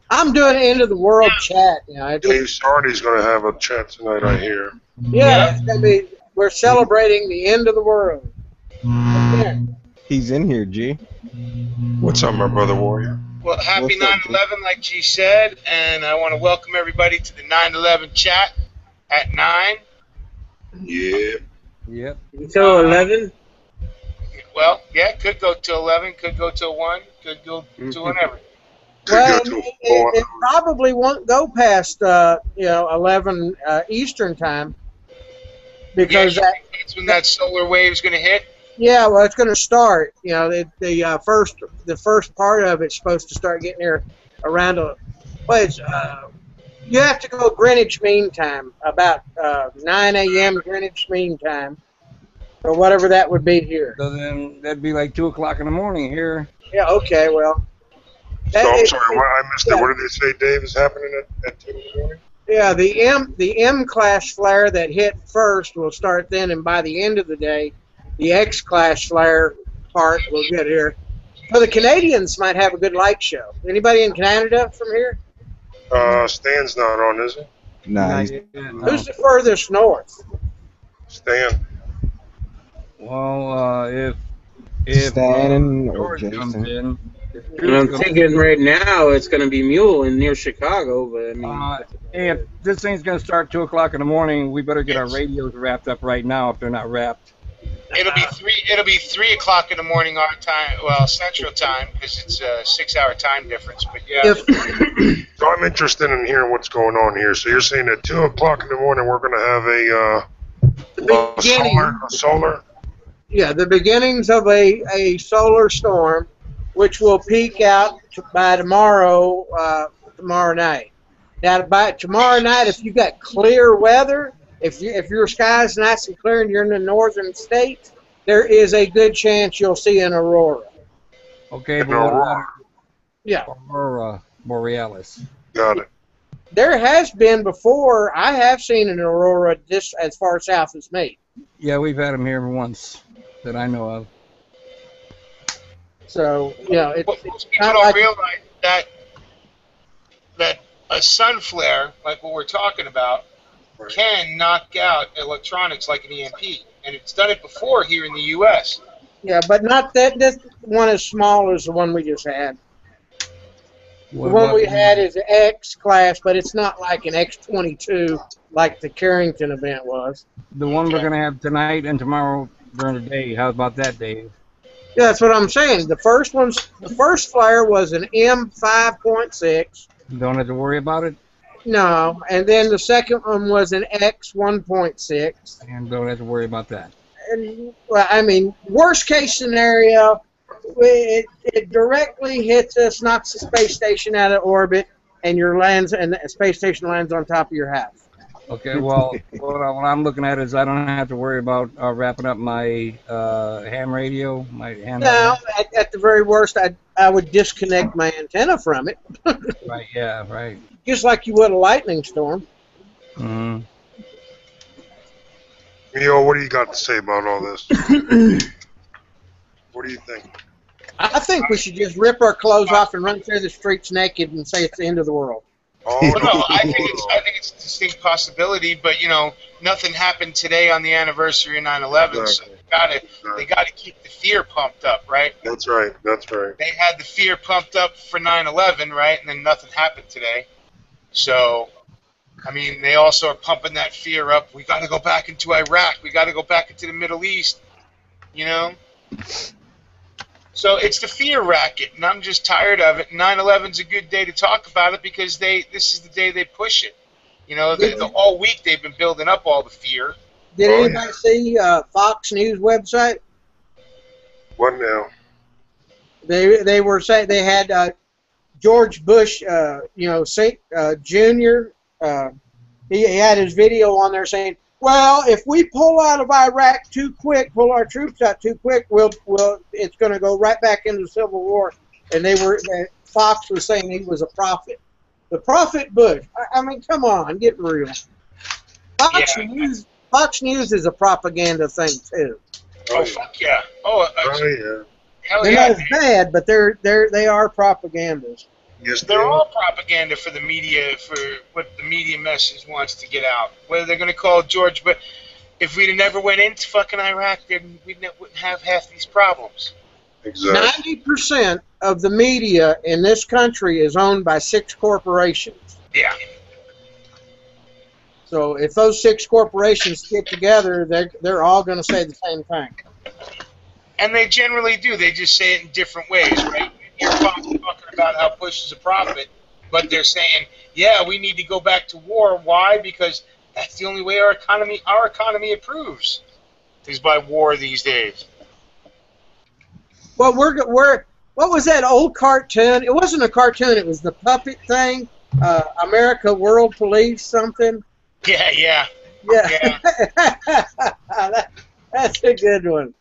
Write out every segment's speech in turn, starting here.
I'm doing end of the world chat. You know, Dave Sardi's going to have a chat tonight, I hear. yeah, it's gonna be. We're celebrating the end of the world. Yeah. He's in here, G. What's up, my brother warrior? Well, happy What's up, 9/11, like G said, and I want to welcome everybody to the 9/11 chat at 9. Yeah. Yep. Until 11. Well, yeah, could go till 11, could go till 1, could go to whenever. Well, it probably won't go past 11 Eastern time because That's when that solar wave's going to hit. yeah, well, it's going to start. You know, the first part of it's supposed to start getting there around you have to go Greenwich Mean Time, about 9 a.m. Greenwich Mean Time, or whatever that would be here. So then that'd be like 2 o'clock in the morning here. Yeah. Okay. Well. So, I'm sorry, I missed it. What did they say, Dave, is happening at 2 in the morning? Yeah, the M class flare that hit first will start then, and by the end of the day, the X class flare part will get here. So the Canadians might have a good light show. Anybody in Canada from here? Stan's not on, is he? Nice. Who's the furthest north? Stan. Well, if Stan or George comes Jason. in, I'm thinking right now it's going to be Mule and near Chicago, but I mean, if this thing's going to start 2 o'clock in the morning, we better get our radios wrapped up right now if they're not wrapped. It'll be 3 o'clock in the morning our time, well, Central Time, because it's a 6-hour time difference. But yeah. So I'm interested in hearing what's going on here. So you're saying at 2 o'clock in the morning we're going to have a solar? Yeah, the beginnings of a solar storm, which will peak out by tomorrow night. Now, by tomorrow night, if you've got clear weather, if your sky's nice and clear and you're in the northern states, there is a good chance you'll see an aurora. Okay, but what about Aurora borealis? Got it. There has been before. I have seen an aurora just as far south as me. Yeah, we've had them here once that I know of. So, it's most people don't realize that a sun flare, like what we're talking about, can knock out electronics like an EMP, and it's done it before here in the U.S. Yeah, but not that one as small as the one we just had. The one we had is an X class, but it's not like an X-22 like the Carrington event was. The one we're going to have tonight and tomorrow during the day. How about that, Dave? Yeah, that's what I'm saying. The first flare was an M5.6. You don't have to worry about it? No, and then the second one was an X1.6. And don't have to worry about that. And, well, I mean, worst case scenario, it directly hits us, knocks the space station out of orbit, and the space station lands on top of your house. Okay, well, what I'm looking at is I don't have to worry about wrapping up my ham radio, my hand. No, at the very worst, I would disconnect my antenna from it. Right, yeah, right. Just like you would a lightning storm. Mm-hmm. What do you got to say about all this? What do you think? I think we should just rip our clothes off and run through the streets naked and say it's the end of the world. Oh, no, I think it's a distinct possibility, but nothing happened today on the anniversary of 9/11, exactly. So they got to keep the fear pumped up, right? That's right. They had the fear pumped up for 9/11, right, and then nothing happened today. So, I mean, they also are pumping that fear up. We got to go back into Iraq. We got to go back into the Middle East. So it's the fear racket, and I'm just tired of it. 9/11's a good day to talk about it because this is the day they push it. All week they've been building up all the fear. Did anybody see Fox News website? What now? They were saying they had George Bush, Jr. He had his video on there saying, well, if we pull out of Iraq too quick, pull our troops out too quick, it's going to go right back into the Civil War. And Fox was saying he was a prophet. The prophet Bush. I mean, come on, get real. Fox News is a propaganda thing too. Oh fuck yeah! Oh yeah. They're not as bad, but they are propagandists. Yes, they They're are. all propaganda for the media, for what the media message wants to get out. Whether they're going to call George, but if we'd have never went into fucking Iraq, then we wouldn't have half these problems. Exactly. 90% of the media in this country is owned by 6 corporations. Yeah. So if those 6 corporations get together, they're all going to say the same thing. And they generally do. They just say it in different ways, right? You're talking about how Bush is a prophet, but they're saying, yeah, we need to go back to war. Why? Because that's the only way our economy improves, is by war these days. Well, what was that old cartoon? It wasn't a cartoon. It was the puppet thing. America World Police something. Yeah, yeah. Yeah. That's a good one.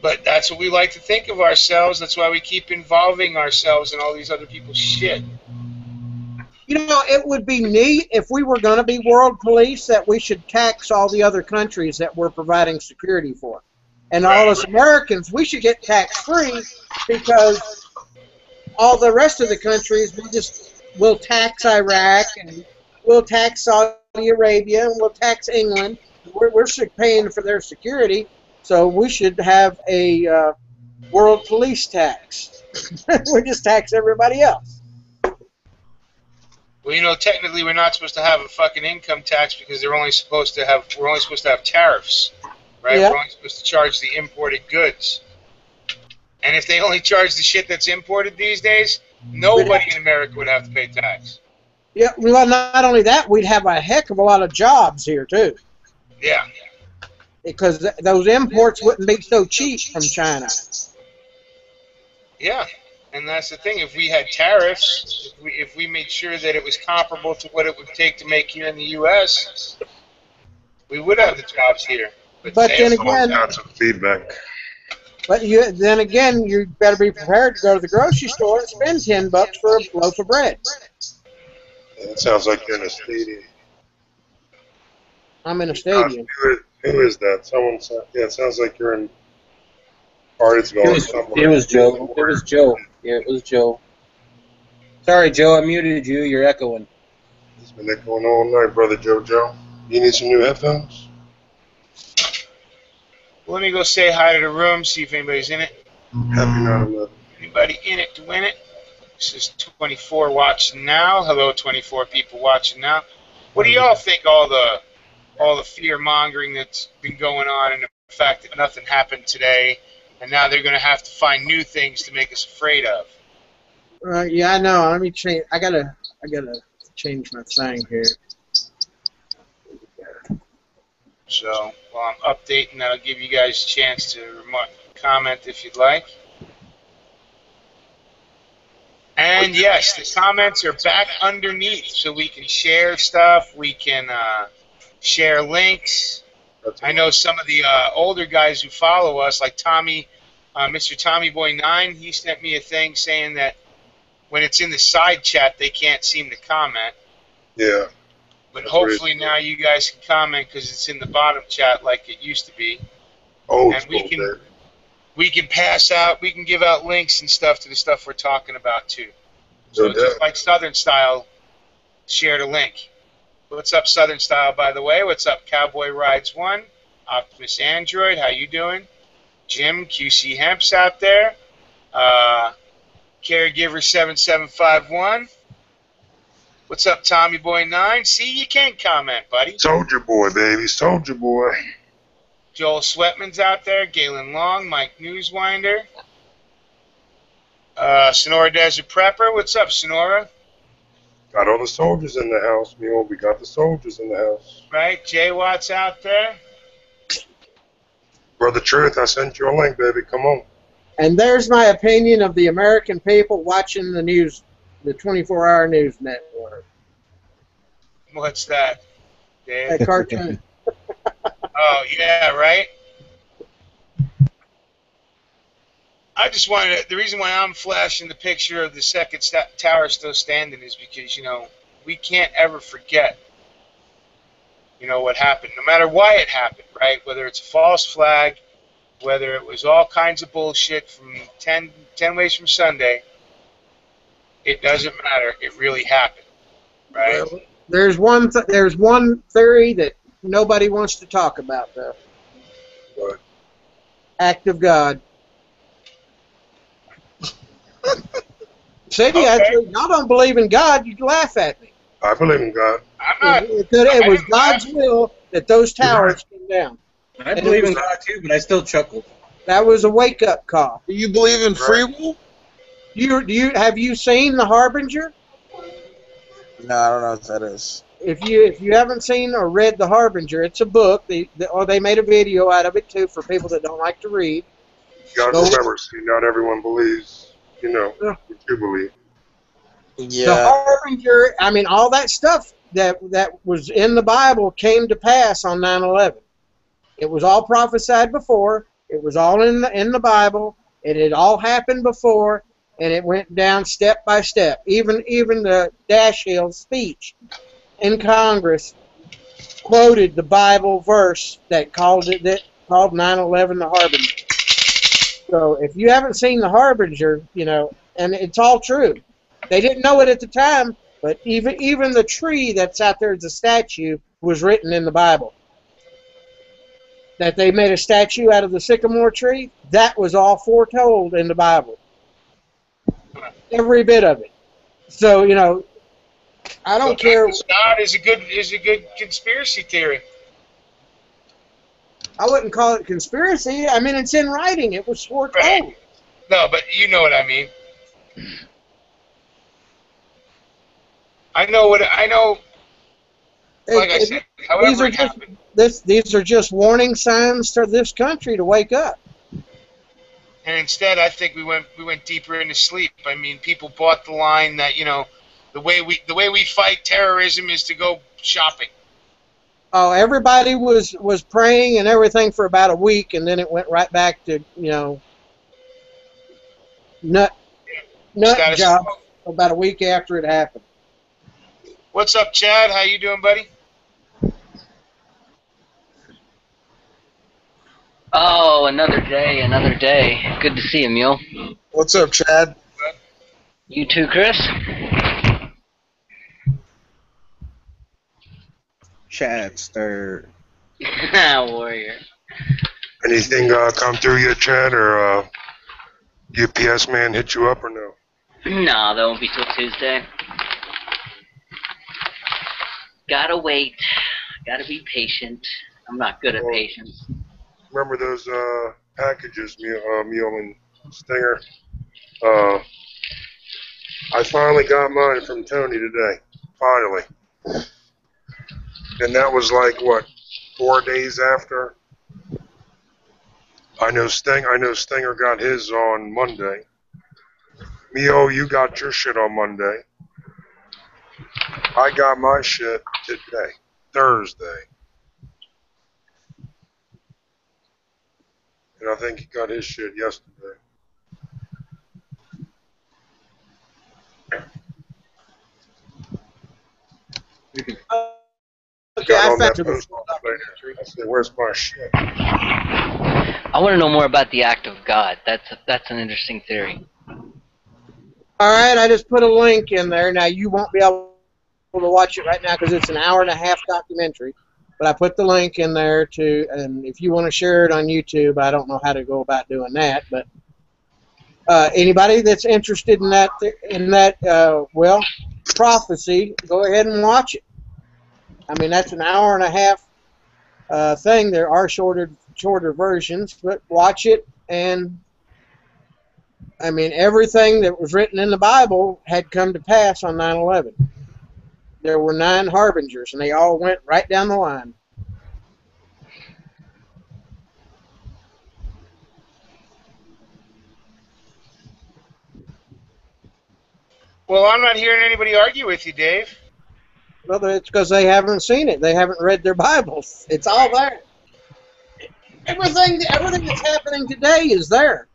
But that's what we like to think of ourselves. That's why we keep involving ourselves in all these other people's shit. You know, it would be neat if we were going to be world police that we should tax all the other countries that we're providing security for. And all us Americans, we should get tax-free because all the rest of the countries, we'll tax Iraq and we'll tax Saudi Arabia and we'll tax England. We're paying for their security, so we should have a world police tax. We just tax everybody else. Well, you know, technically we're not supposed to have a fucking income tax because we're only supposed to have tariffs, right? Yeah. We're only supposed to charge the imported goods. And if they only charge the shit that's imported these days, nobody in America would have to pay tax. Yeah, well, not only that, we'd have a heck of a lot of jobs here, too. Yeah. Because those imports wouldn't be so cheap from China. Yeah. And that's the thing. If we had tariffs, if we made sure that it was comparable to what it would take to make here in the U.S., we would have the jobs here. But then again, Got some feedback. But then again, you better be prepared to go to the grocery store and spend $10 for a loaf of bread. It sounds like you're in a stadium. I'm in a stadium. Who is that? Someone said, yeah, it sounds like you're in Cartersville. It was Joe. It was Joe. Yeah, it was Joe. Sorry, Joe, I muted you. You're echoing. It's been echoing all night, brother Joe. You need some new headphones? Well, let me go say hi to the room, see if anybody's in it. Happy 9/11. Anybody in it to win it? This is 24 watching now. Hello, 24 people watching now. What do y'all think? All the fear mongering that's been going on, and the fact that nothing happened today, and now they're going to have to find new things to make us afraid of. Yeah, I know. Let me change. I gotta change my thing here. So while I'm updating, that'll give you guys a chance to comment if you'd like. And yes, the comments are back underneath, so we can share stuff. We can share links. I know some of the older guys who follow us, like Tommy, Mr. Tommy Boy 9, he sent me a thing saying that when it's in the side chat, they can't seem to comment. Yeah. But hopefully now you guys can comment because it's in the bottom chat like it used to be. Oh, And we can pass out, we can give out links and stuff to the stuff we're talking about too. So No just doubt. like Southern Style, share the link. What's up, Southern Style, by the way? What's up, Cowboy Rides 1? Optimus Android, how you doing? Jim, QC Hemp's out there. Caregiver 7751. What's up, Tommy Boy 9? See, you can comment, buddy. Soldier Boy, baby. Soldier Boy. Joel Sweatman's out there. Galen Long, Mike Newswinder. Sonora Desert Prepper. What's up, Sonora? Got all the soldiers in the house, Mule. We got the soldiers in the house. Right, Jay Watt's out there. Brother Truth, I sent you a link, baby. Come on. And there's my opinion of the American people watching the news, the 24-hour news network. What's that, Dave? That cartoon. Oh, yeah, right? I just wanted to, the reason why I'm flashing the picture of the second tower still standing is because, you know, we can't ever forget, you know, what happened, no matter why it happened, right? Whether it's a false flag, whether it was all kinds of bullshit from 10 ways from Sunday, It doesn't matter. It really happened, right? Well, there's one theory that nobody wants to talk about, though. What? Act of God. See, Okay. y'all don't believe in God, you laugh at me. I believe in God. I'm not. It was God's will that those towers came down. I believe in God too, but I still chuckled. That was a wake-up call. Do you believe in free will? Have you seen The Harbinger? No, I don't know what that is. If you haven't seen or read The Harbinger, it's a book. Or they made a video out of it too for people that don't like to read. You gotta remember, see, not everyone believes, what you believe. Yeah. The Harbinger, I mean, all that stuff that was in the Bible came to pass on 9/11. It was all prophesied before. It was all in the Bible. It had all happened before, and it went down step by step. Even the Dashiell speech in Congress quoted the Bible verse that called 9/11 the Harbinger. So if you haven't seen The Harbinger, and it's all true. They didn't know it at the time, but even the tree that's out there as a statue was written in the Bible. That they made a statue out of the sycamore tree, that was all foretold in the Bible. Every bit of it. So, I don't care. God is a good conspiracy theory. I wouldn't call it conspiracy. I mean, it's in writing. It was foretold. Right. No, but you know what I mean. I know. Like I said, however it happened. These are just warning signs to this country to wake up. And instead, I think we went deeper into sleep. I mean, people bought the line that the way we fight terrorism is to go shopping. Oh, everybody was praying and everything for about a week, and then it went right back to nut job about a week after it happened. What's up, Chad? How you doing, buddy? Oh, another day, another day. Good to see you, Mule. What's up, Chad? You too, Chris? Chadster. Warrior. Anything come through yet, Chad, or UPS man hit you up or no? No, that won't be till Tuesday. Gotta wait. Gotta be patient. I'm not good at patience. Remember those packages, Mule and Stinger? I finally got mine from Tony today. Finally. And that was like, what, 4 days after? I know Stinger got his on Monday. Mio, you got your shit on Monday. I got my shit today, Thursday. And I think he got his shit yesterday. Okay, I found that the post later. I said, where's my shit? I want to know more about the act of God. That's an interesting theory. All right, I just put a link in there. Now, you won't be able to watch it right now because it's an hour-and-a-half documentary. But I put the link in there and if you want to share it on YouTube, I don't know how to go about doing that. But anybody that's interested in that prophecy, go ahead and watch it. I mean, that's an hour-and-a-half thing. There are shorter versions, but watch it. And I mean, everything that was written in the Bible had come to pass on 9/11. There were 9 harbingers, and they all went right down the line. Well, I'm not hearing anybody argue with you, Dave. Well, it's because they haven't seen it. They haven't read their Bibles. It's all there. Everything that's happening today is there.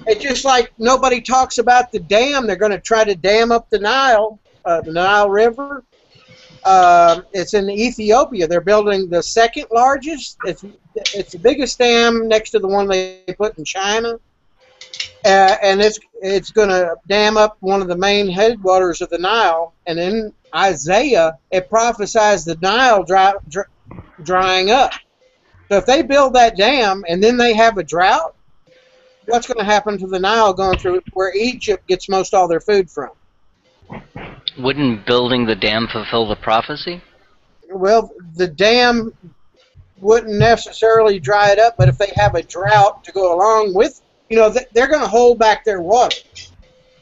It's just like nobody talks about the dam. They're going to try to dam up the Nile River. It's in Ethiopia. They're building the second largest. It's the biggest dam next to the one they put in China. and it's going to dam up one of the main headwaters of the Nile. And in Isaiah, it prophesies the Nile drying up. So if they build that dam and then they have a drought, what's going to happen to the Nile going through where Egypt gets most all their food from? Wouldn't building the dam fulfill the prophecy? Well, the dam wouldn't necessarily dry it up, but if they have a drought to go along with, they're going to hold back their water.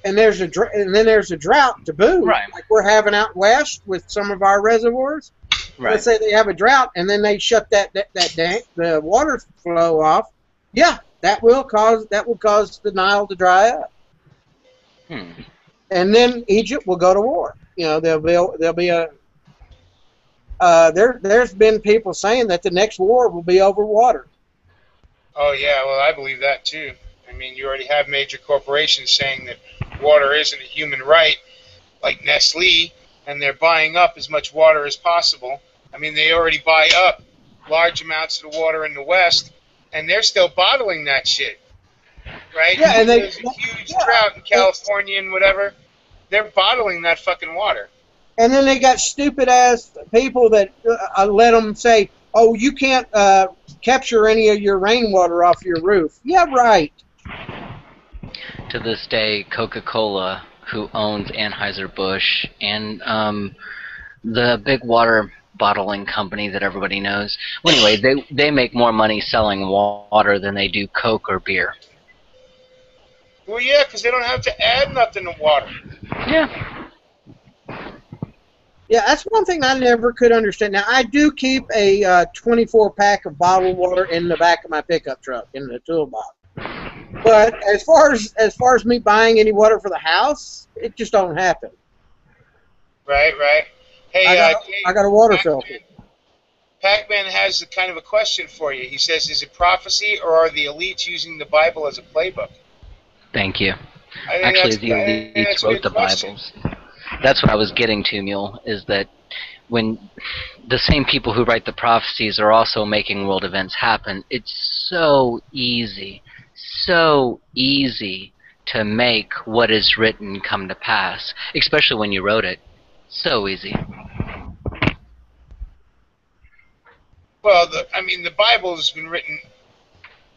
And then there's a drought to boot, Right. like we're having out west with some of our reservoirs. Right. Let's say they have a drought, and then they shut the water flow off. Yeah, that will cause the Nile to dry up. And then Egypt will go to war. There'll be a there's been people saying that the next war will be over water. Oh yeah, well I believe that too. I mean, you already have major corporations saying that water isn't a human right, like Nestle, and they're buying up as much water as possible. I mean, they already buy up large amounts of the water in the West, and they're still bottling that shit, right? Yeah, and there's a huge drought in California and whatever. They're bottling that fucking water. And then they got stupid-ass people that let them say, oh, you can't capture any of your rainwater off your roof. Yeah, right. To this day, Coca-Cola, who owns Anheuser-Busch, and the big water bottling company that everybody knows. Well, anyway, they make more money selling water than they do Coke or beer. Well, yeah, because they don't have to add nothing to water. Yeah. Yeah, that's one thing I never could understand. Now, I do keep a 24-pack of bottled water in the back of my pickup truck, in the toolbox. But as far as me buying any water for the house, it just don't happen. Right. Hey, I got a water filter. Pac-Man has kind of a question for you. He says, is it prophecy or are the elites using the Bible as a playbook? Thank you. Actually, the elites wrote the Bibles. That's what I was getting to, Mule, is that when the same people who write the prophecies are also making world events happen, it's so easy to make what is written come to pass, especially when you wrote it. So easy. Well, the Bible has been written,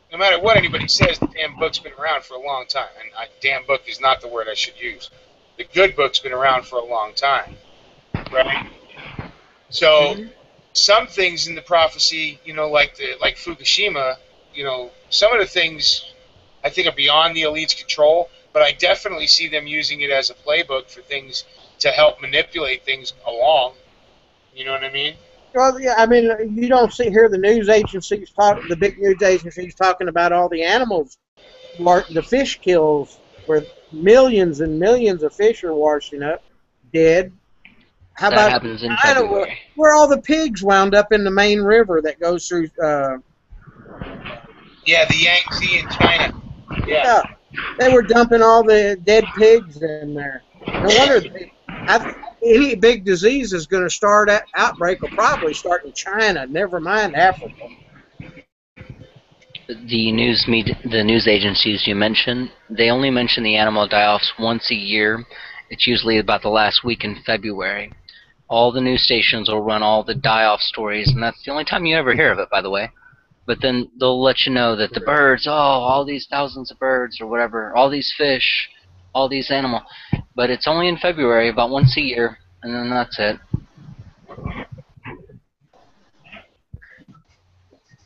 no matter what anybody says, the damn book's been around for a long time. And damn book is not the word I should use. The good book's been around for a long time, right? So some things in the prophecy, like Fukushima, some of the things I think are beyond the elite's control, but I definitely see them using it as a playbook for things to help manipulate things along. You know what I mean? Well, yeah, I mean, you don't hear the news agencies the big news agencies talking about all the animals, the fish kills, where millions and millions of fish are washing up, dead. How that about happens in February. Where all the pigs wound up in the main river that goes through? Yeah, the Yangtze in China. Yeah, they were dumping all the dead pigs in there. No wonder any big disease is going to start outbreak will probably start in China. Never mind Africa. The news agencies you mentioned, they only mention the animal die-offs once a year. It's usually about the last week in February. All the news stations will run all the die-off stories, and that's the only time you ever hear of it, by the way. But then they'll let you know that the birds, all these thousands of birds or whatever, all these fish, all these animals. But it's only in February, about once a year, and then that's it.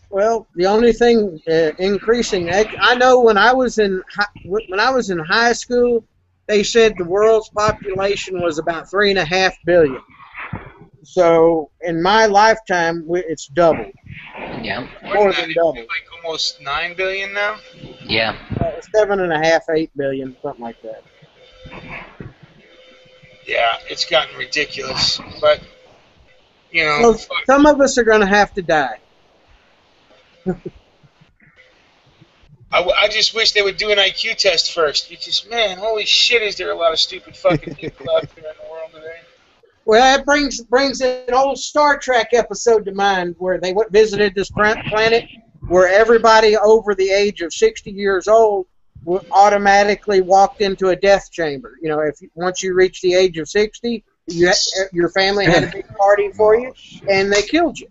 Well, the only thing increasing, I know when I was in high school, they said the world's population was about 3.5 billion. So in my lifetime, it's doubled. Yeah. More than doubled. Like almost 9 billion now. Yeah. 7.5, 8 billion, something like that. Yeah, it's gotten ridiculous. But so some of us are going to have to die. I just wish they would do an IQ test first. Because, man, holy shit, is there a lot of stupid fucking people out there in the world today? Well, that brings an old Star Trek episode to mind where they visited this planet where everybody over the age of 60 years old automatically walked into a death chamber. You know, if once you reach the age of 60, your family had a big party for you, and they killed you.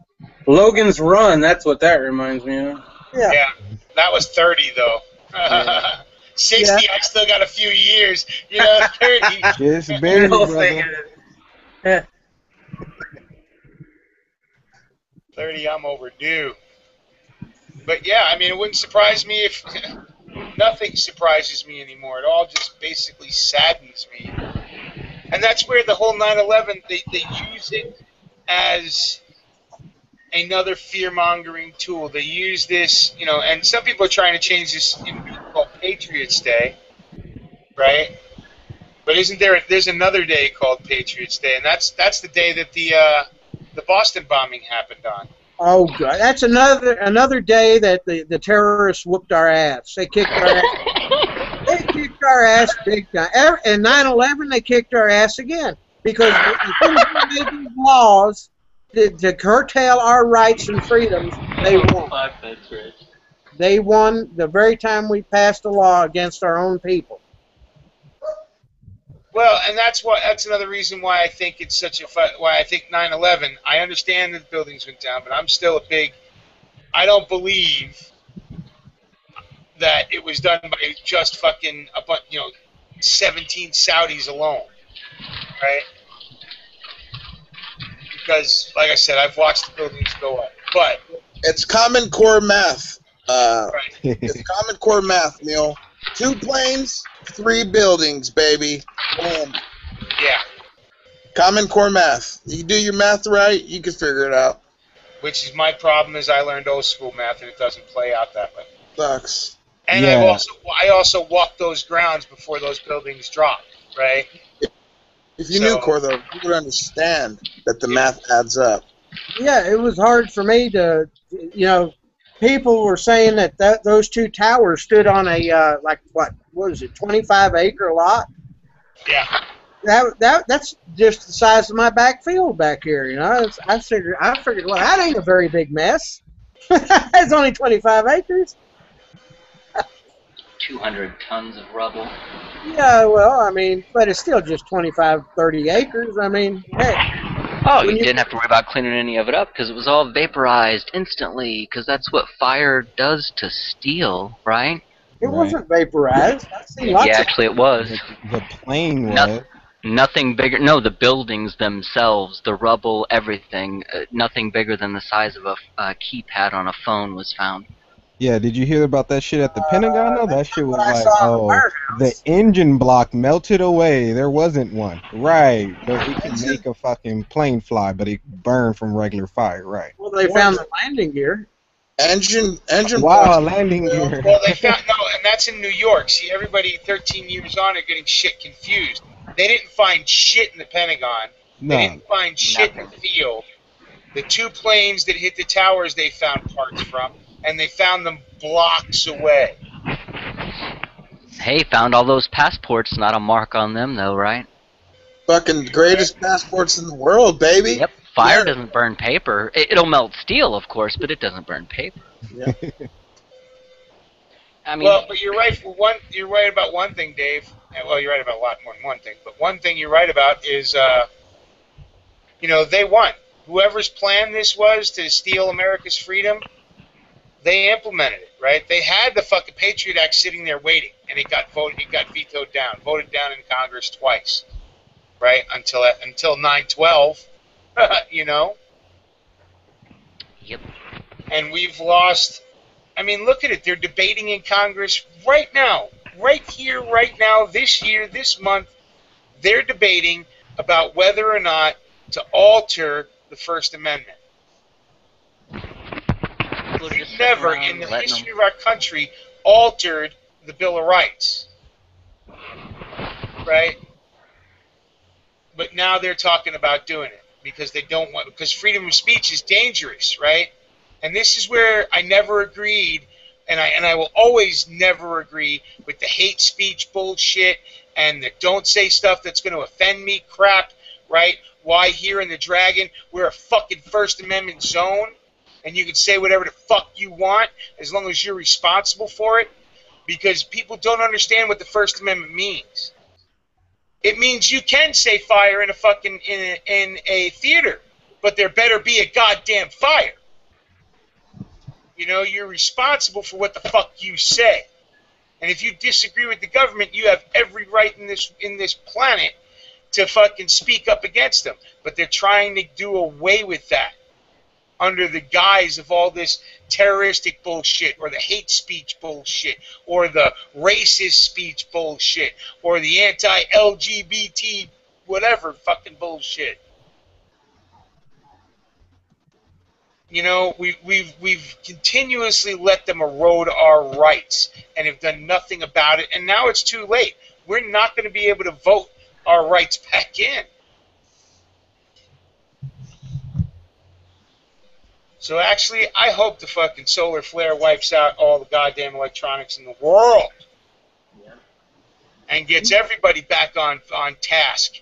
Logan's Run, that's what that reminds me of. Yeah, that was 30 though. Yeah. 60, I still got a few years. You know, 30. Just barely, No, brother. 30, I'm overdue. But yeah, I mean, it wouldn't surprise me if nothing surprises me anymore. It all just basically saddens me. And that's where the whole 9/11, they use it as another fear-mongering tool. They use this, you know, and some people are trying to change this into called Patriots Day, right? But there's another day called Patriots Day, and that's the day that the Boston bombing happened on. Oh God, that's another day that the terrorists whooped our ass. They kicked our ass. They kicked our ass big time. And 9/11, they kicked our ass again because they made these laws to curtail our rights and freedoms. They won. They won the very time we passed a law against our own people. Well, and that's another reason why I think it's such a why I think 9/11. I understand that the buildings went down, but I'm still I don't believe that it was done by just fucking 17 Saudis alone, right? Because, like I said, I've watched the buildings go up, but It's Common Core math. right. It's Common Core math, Neil. 2 planes, 3 buildings, baby. Boom. Yeah. Common Core math. You do your math right, you can figure it out. Which is my problem is I learned old school math and it doesn't play out that way. Sucks. And Yeah. I also walked those grounds before those buildings dropped, right? If you knew Core, though, you would understand that the math adds up. Yeah, it was hard for me to, you know, people were saying that those 2 towers stood on a, what is it, 25-acre lot? Yeah. That's just the size of my backfield back here, you know. I figured, well, that ain't a very big mess. It's only 25 acres. 200 tons of rubble. Yeah, well, I mean, but it's still just 25, 30 acres. I mean, hey. Oh, you didn't have to worry about cleaning any of it up because it was all vaporized instantly because that's what fire does to steel, right? It wasn't vaporized. I've seen lots Yeah, actually it was. The plane was. Nothing bigger. No, the buildings themselves, the rubble, everything. Nothing bigger than the size of a keypad on a phone was found. Yeah, did you hear about that shit at the Pentagon? though? That shit was I like, saw oh, the the engine block melted away. There wasn't one. Right. But it can make a fucking plane fly, but it burned from regular fire. Right. Well, they found the landing gear. Engine. Wow, landing gear. Well, they found and that's in New York. See, everybody 13 years on are getting shit confused. They didn't find shit in the Pentagon. No. They didn't find shit in the field. The 2 planes that hit the towers, they found parts from, and they found them blocks away. Hey, found all those passports. Not a mark on them, though, right? Fucking greatest passports in the world, baby. Yep. Fire doesn't burn paper. It'll melt steel, of course, but it doesn't burn paper. Yeah. I mean, Well, but you're right. You're right about one thing, Dave. Well, you're right about a lot more than one thing. But one thing you're right about is, they won. Whoever's plan this was to steal America's freedom, they implemented it, right? They had the fucking Patriot Act sitting there waiting, and it got vetoed down, voted down in Congress twice, right? Until 9/12, you know. Yep. And we've lost. I mean, look at it. They're debating in Congress right now, right here, right now, this year, this month. They're debating about whether or not to alter the First Amendment. We've never, in the history of our country, altered the Bill of Rights. Right? But now they're talking about doing it because they don't want, because freedom of speech is dangerous, right? And this is where I never agreed, and I will always never agree with the hate speech bullshit and the don't say stuff that's going to offend me crap, right? Why here in the Dragon we're a fucking First Amendment zone, and you can say whatever the fuck you want as long as you're responsible for it. because people don't understand what the First Amendment means. It means you can say fire in a fucking in a theater, but there better be a goddamn fire. You know, you're responsible for what the fuck you say. And if you disagree with the government, you have every right in this planet to fucking speak up against them. But they're trying to do away with that under the guise of all this terroristic bullshit, or the hate speech bullshit, or the racist speech bullshit, or the anti-LGBT whatever fucking bullshit. You know, we've continuously let them erode our rights and have done nothing about it, and now it's too late. We're not going to be able to vote our rights back in. So actually, I hope the fucking solar flare wipes out all the goddamn electronics in the world and gets everybody back on task.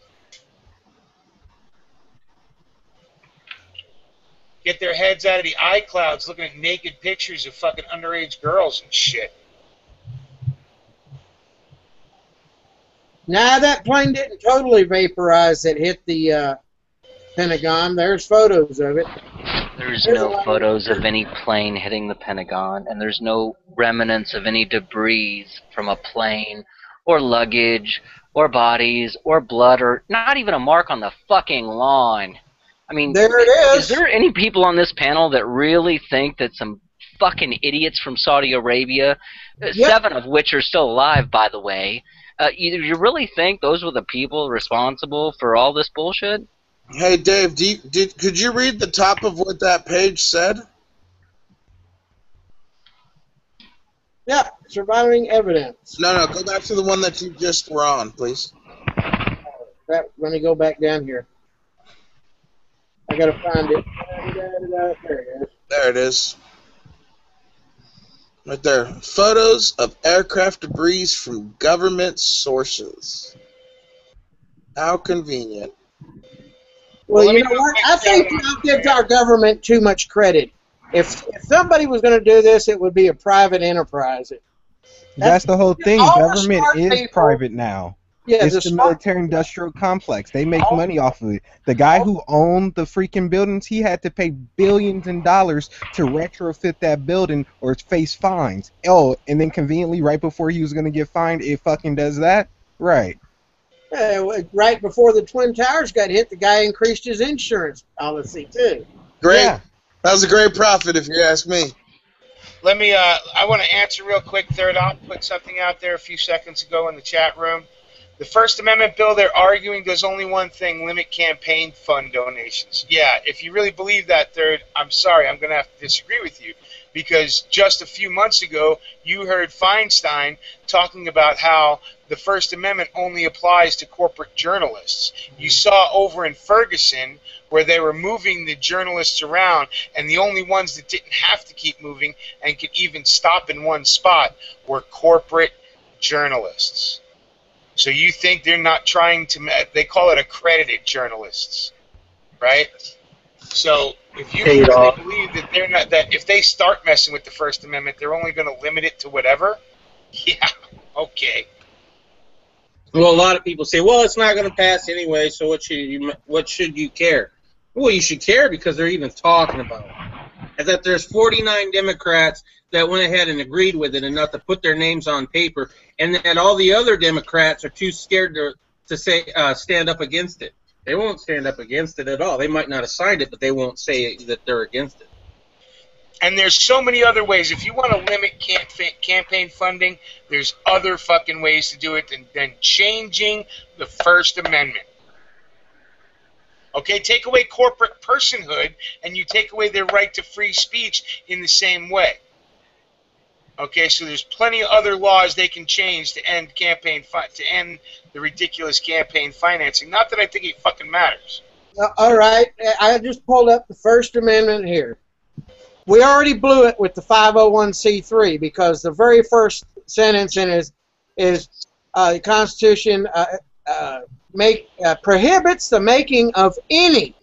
Get their heads out of the iClouds looking at naked pictures of fucking underage girls and shit. Nah, that plane didn't totally vaporize that hit the Pentagon. There's photos of it. There's no photos of any plane hitting the Pentagon, and there's no remnants of any debris from a plane, or luggage, or bodies, or blood, or not even a mark on the fucking lawn. I mean, there it is. Is there any people on this panel that really think that some fucking idiots from Saudi Arabia, 7 of which are still alive, by the way, you really think those were the people responsible for all this bullshit? Hey, Dave, could you read the top of what that page said? Yeah, surviving evidence. No, go back to the one that you just were on, please. Let me go back down here. I gotta find it. There it is. There it is. Right there. Photos of aircraft debris from government sources. How convenient. Well, you know what? I think I'll give our government too much credit. If somebody was going to do this, it would be a private enterprise. That's the whole thing. Government is people, private now. Yeah, it's the military-industrial complex. They make money off of it. The guy who owned the freaking buildings, he had to pay billions in dollars to retrofit that building or face fines. Oh, and then conveniently, right before he was going to get fined, it fucking does that? Right. Right before the Twin Towers got hit, the guy increased his insurance policy, too. Great. Yeah. That was a great profit, if you ask me. Let me, I want to answer real quick. Third Op put something out there a few seconds ago in the chat room. The First Amendment bill they're arguing does only one thing: limit campaign fund donations. Yeah, if you really believe that, Third, I'm sorry, I'm going to have to disagree with you, because just a few months ago, you heard Feinstein talking about how the First Amendment only applies to corporate journalists. You saw over in Ferguson where they were moving the journalists around, and the only ones that didn't have to keep moving and could even stop in one spot were corporate journalists. So you think they're not trying to, they call it accredited journalists, right? So if you really believe that they're not, that if they start messing with the First Amendment, they're only going to limit it to whatever, yeah, okay. Well, a lot of people say, well, it's not going to pass anyway, so what should you care? Well, you should care because they're even talking about it. And that there's 49 Democrats that went ahead and agreed with it enough to put their names on paper, and that all the other Democrats are too scared to say stand up against it. They won't stand up against it at all. They might not have signed it, but they won't say that they're against it. And there's so many other ways. If you want to limit campaign funding, there's other fucking ways to do it than changing the First Amendment. Okay, take away corporate personhood, and you take away their right to free speech in the same way. Okay, so there's plenty of other laws they can change to end end the ridiculous campaign financing. Not that I think it fucking matters. All right, I just pulled up the First Amendment here. We already blew it with the 501c3 because the very first sentence in it is the Constitution prohibits the making of any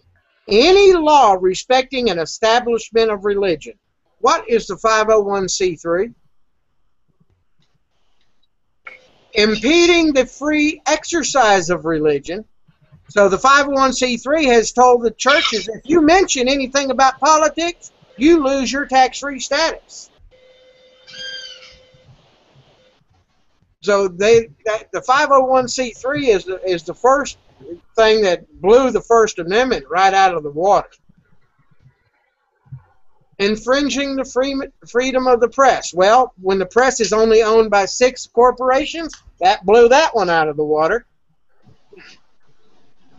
law respecting an establishment of religion. What is the 501c3? impeding the free exercise of religion. So the 501c3 has told the churches, if you mention anything about politics, you lose your tax-free status. So the 501c3 is the first thing that blew the First Amendment right out of the water. Infringing the freedom of the press. Well, when the press is only owned by 6 corporations, that blew that one out of the water.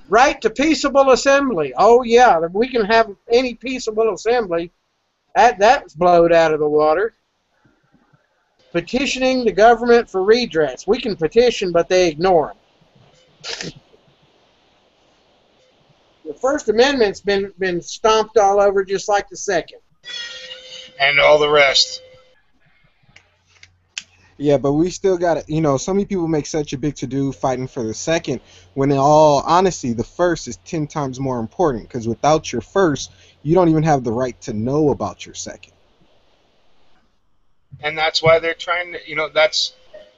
Right to peaceable assembly. Oh yeah, we can have any peaceable assembly. That's blowed out of the water. Petitioning the government for redress. We can petition, but they ignore them. The First Amendment's been stomped all over just like the Second. And all the rest. Yeah, but we still got to, you know, so many people make such a big to-do fighting for the Second, when in all honesty, the First is 10 times more important, because without your First, you don't even have the right to know about your Second. And that's why they're trying to, you know, that's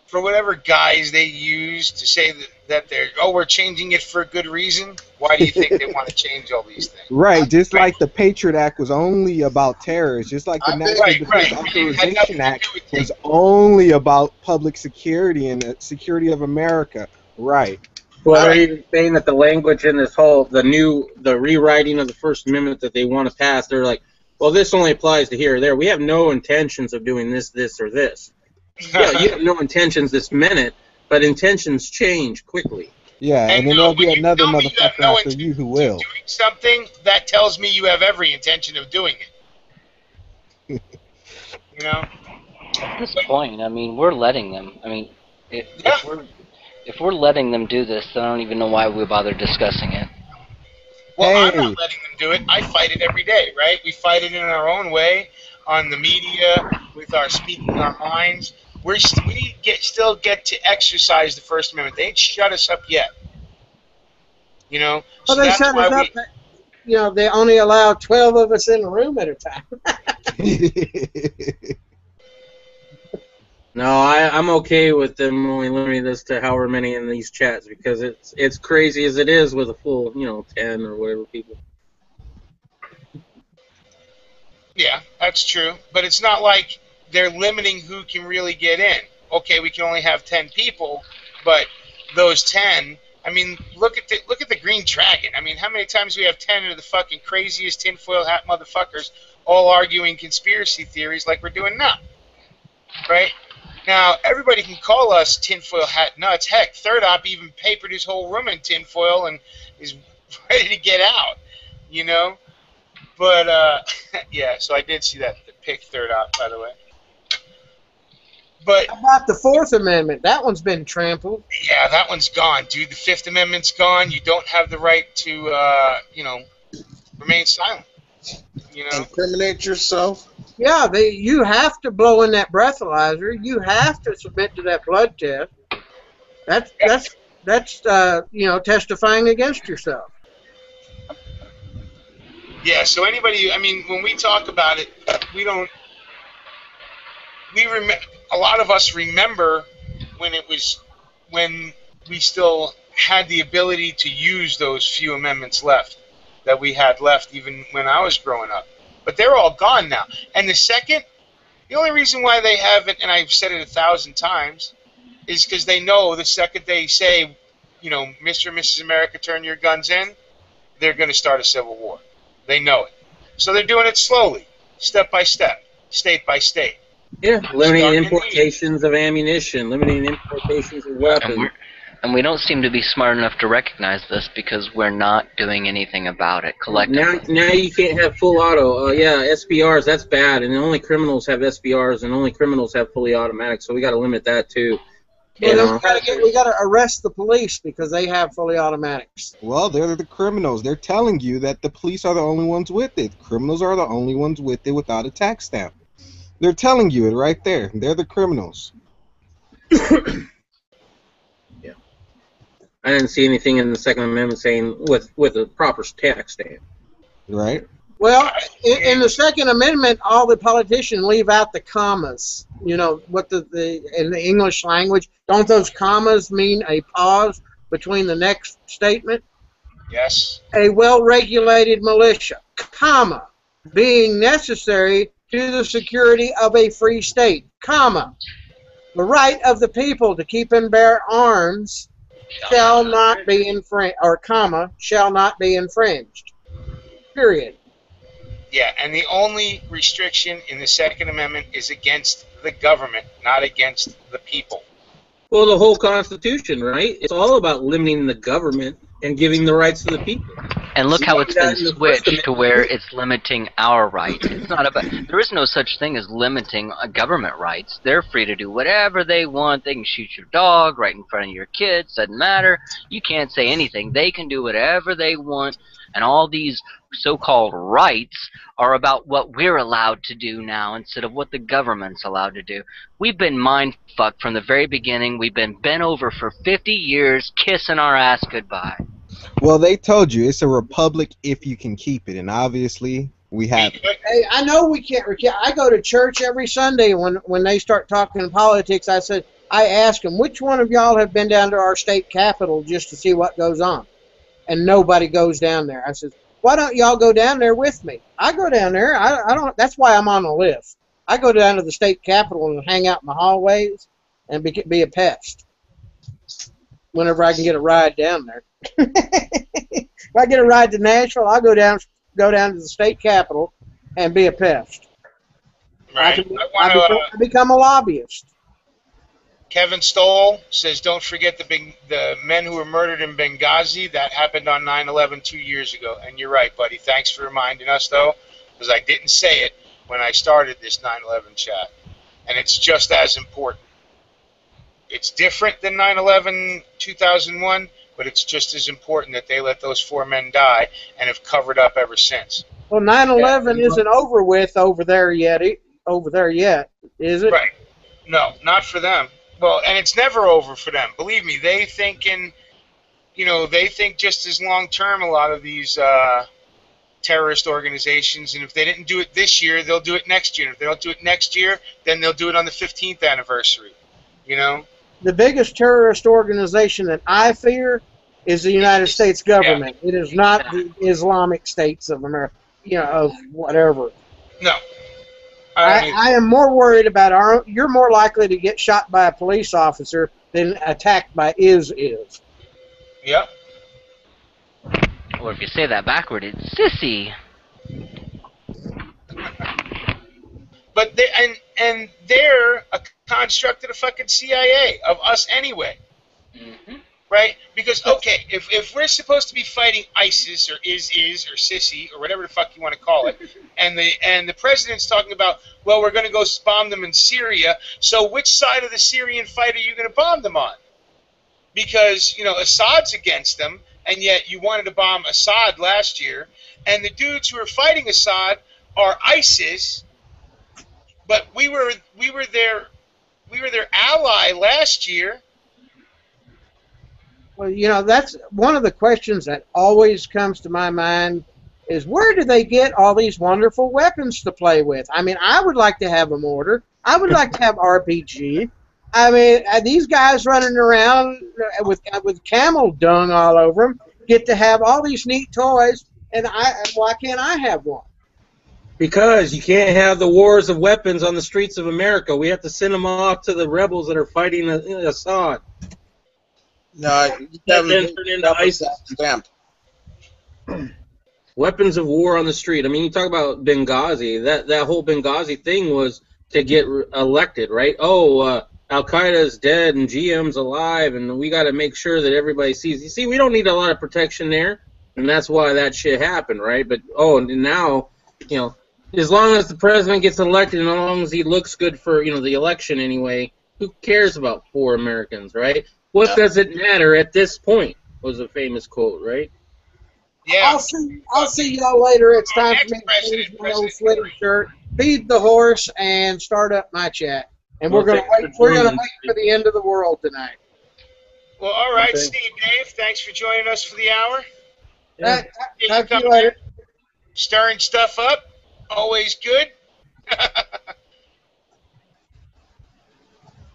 for whatever guise they use to say that they're, oh, we're changing it for a good reason. Why do you think they want to change all these things? Right, just like the Patriot Act was only about terrorists, just like the National Defense Authorization Act was only about public security and the security of America. Right. Well, they're even saying that the language in this whole, the rewriting of the First Amendment that they want to pass, they're like, well, this only applies to here or there. We have no intentions of doing this, this, or this. Yeah, you have no intentions this minute, but intentions change quickly. Yeah, and then there'll be another motherfucker after you who will. Doing something, that tells me you have every intention of doing it. You know? At this point, I mean, we're letting them. I mean, if we're letting them do this, then I don't even know why we bother discussing it. Well, I'm not letting them do it. I fight it every day, right? We fight it in our own way, on the media, with our speaking our minds. We still get to exercise the First Amendment. They ain't shut us up yet. You know? Well, they shut us up. You know, they only allow 12 of us in a room at a time. No, I'm okay with them only limiting this to however many in these chats, because it's crazy as it is with a full, 10 or whatever people. Yeah, that's true. But it's not like they're limiting who can really get in. Okay, we can only have 10 people, but those 10, I mean, look at the Green Dragon. I mean, how many times do we have 10 of the fucking craziest tinfoil hat motherfuckers all arguing conspiracy theories like we're doing now? Right? Now, everybody can call us tinfoil hat nuts. Heck, Third Op even papered his whole room in tinfoil and is ready to get out, you know? But, yeah, so I did see that, the pick Third Op, by the way. But how about the Fourth Amendment? That one's been trampled. Yeah, that one's gone, dude. The Fifth Amendment's gone. You don't have the right to, remain silent. You know? Incriminate yourself. Yeah, you have to blow in that breathalyzer. You have to submit to that blood test. That's testifying against yourself. Yeah. So anybody, I mean, when we talk about it, a lot of us remember when we still had the ability to use those few amendments left that we had left even when I was growing up. But they're all gone now. And the only reason why they haven't, and I've said it 1,000 times, is because they know the second they say, Mr. and Mrs. America, turn your guns in, they're going to start a civil war. They know it. So they're doing it slowly, step by step, state by state. Yeah, limiting importations of ammunition, limiting importations of weapons. And we don't seem to be smart enough to recognize this because we're not doing anything about it collectively. Now you can't have full auto. SBRs, that's bad. And only criminals have SBRs, and only criminals have fully automatic. So we got to limit that too. Well, we got to arrest the police because they have fully automatics. Well, they're the criminals. They're telling you that the police are the only ones with it. Criminals are the only ones with it without a tax stamp. They're telling you it right there. They're the criminals. I didn't see anything in the Second Amendment saying with a proper tax stamp. Right. Well, in the Second Amendment, all the politicians leave out the commas. You know what in the English language, don't those commas mean a pause between the next statement? Yes. A well-regulated militia, comma, being necessary to the security of a free state, comma, the right of the people to keep and bear arms shall not be infringed, or comma, shall not be infringed. Period. Yeah, and the only restriction in the Second Amendment is against the government, not against the people. Well, the whole Constitution, right? It's all about limiting the government and giving the rights to the people. And look how it's been switched to where it's limiting our rights. It's not about. There is no such thing as limiting government rights. They're free to do whatever they want. They can shoot your dog right in front of your kids. Doesn't matter. You can't say anything. They can do whatever they want. And all these so-called rights are about what we're allowed to do now instead of what the government's allowed to do. We've been mind-fucked from the very beginning. We've been bent over for 50 years, kissing our ass goodbye. Well, they told you it's a republic if you can keep it, and obviously we have. Hey, I know we can't. I go to church every Sunday. When they start talking politics, I ask them, which one of y'all have been down to our state capitol just to see what goes on? And nobody goes down there. I said, why don't y'all go down there with me? I go down there. I don't. That's why I'm on the list. I go down to the state capitol and hang out in the hallways and be a pest whenever I can get a ride down there. If I get a ride to Nashville, I'll go down to the state capitol and be a pest. Right. I become a lobbyist. Kevin Stoll says, don't forget the men who were murdered in Benghazi. That happened on 9/11 2 years ago. And you're right, buddy. Thanks for reminding us, though, because I didn't say it when I started this 9/11 chat. And it's just as important. It's different than 9/11 2001, but it's just as important that they let those 4 men die and have covered up ever since. Well, 9/11 isn't over with over there yet, is it? Right. No, not for them. Well, and it's never over for them. Believe me, they think just as long term, a lot of these terrorist organizations, and if they didn't do it this year, they'll do it next year. If they don't do it next year, then they'll do it on the 15th anniversary. You know? The biggest terrorist organization that I fear is the United States government. Yeah. It is not the Islamic States of America, of whatever. No. I am more worried about you're more likely to get shot by a police officer than attacked by is. Yep. Or if you say that backward, it's sissy. But they're a construct of the fucking CIA, of us anyway. Mm-hmm. Right? Because, okay, if we're supposed to be fighting ISIS or is or sissy or whatever the fuck you want to call it, and the president's talking about, well, we're going to go bomb them in Syria, so which side of the Syrian fight are you going to bomb them on? Because, Assad's against them, and yet you wanted to bomb Assad last year, and the dudes who are fighting Assad are ISIS, but we were their ally last year. Well, that's one of the questions that always comes to my mind is where do they get all these wonderful weapons to play with? I mean, I would like to have a mortar. I would like to have RPG. I mean, these guys running around with camel dung all over them get to have all these neat toys, and why can't I have one? Because you can't have the wars of weapons on the streets of America. We have to send them off to the rebels that are fighting Assad. No, weapons of war on the street. I mean, you talk about Benghazi. That whole Benghazi thing was to get elected, right? Al Qaeda's dead and GM's alive, and we got to make sure that everybody sees. You see, we don't need a lot of protection there, and that's why that shit happened, right? But and now, as long as the president gets elected, and as long as he looks good for the election anyway, who cares about poor Americans, right? What does it matter at this point? Was a famous quote, right? Yeah. I'll see y'all later. It's time for me to change my old sweater shirt, feed the horse, and start up my chat. And we're gonna wait for the end of the world tonight. Well, all right, Steve, Dave, thanks for joining us for the hour. Talk to you later. Stirring stuff up, always good.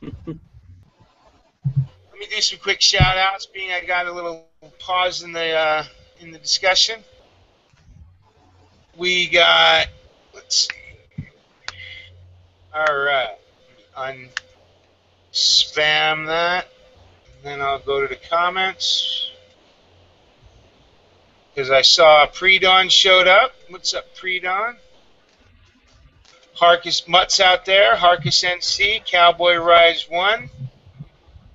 Let me do some quick shout-outs, being I got a little pause in the discussion. We got, let's see. All right. Unspam that. And then I'll go to the comments. Because I saw Pre-Dawn showed up. What's up, Pre-Dawn? Harkus Mutts out there. Harkus NC. Cowboy Rise 1.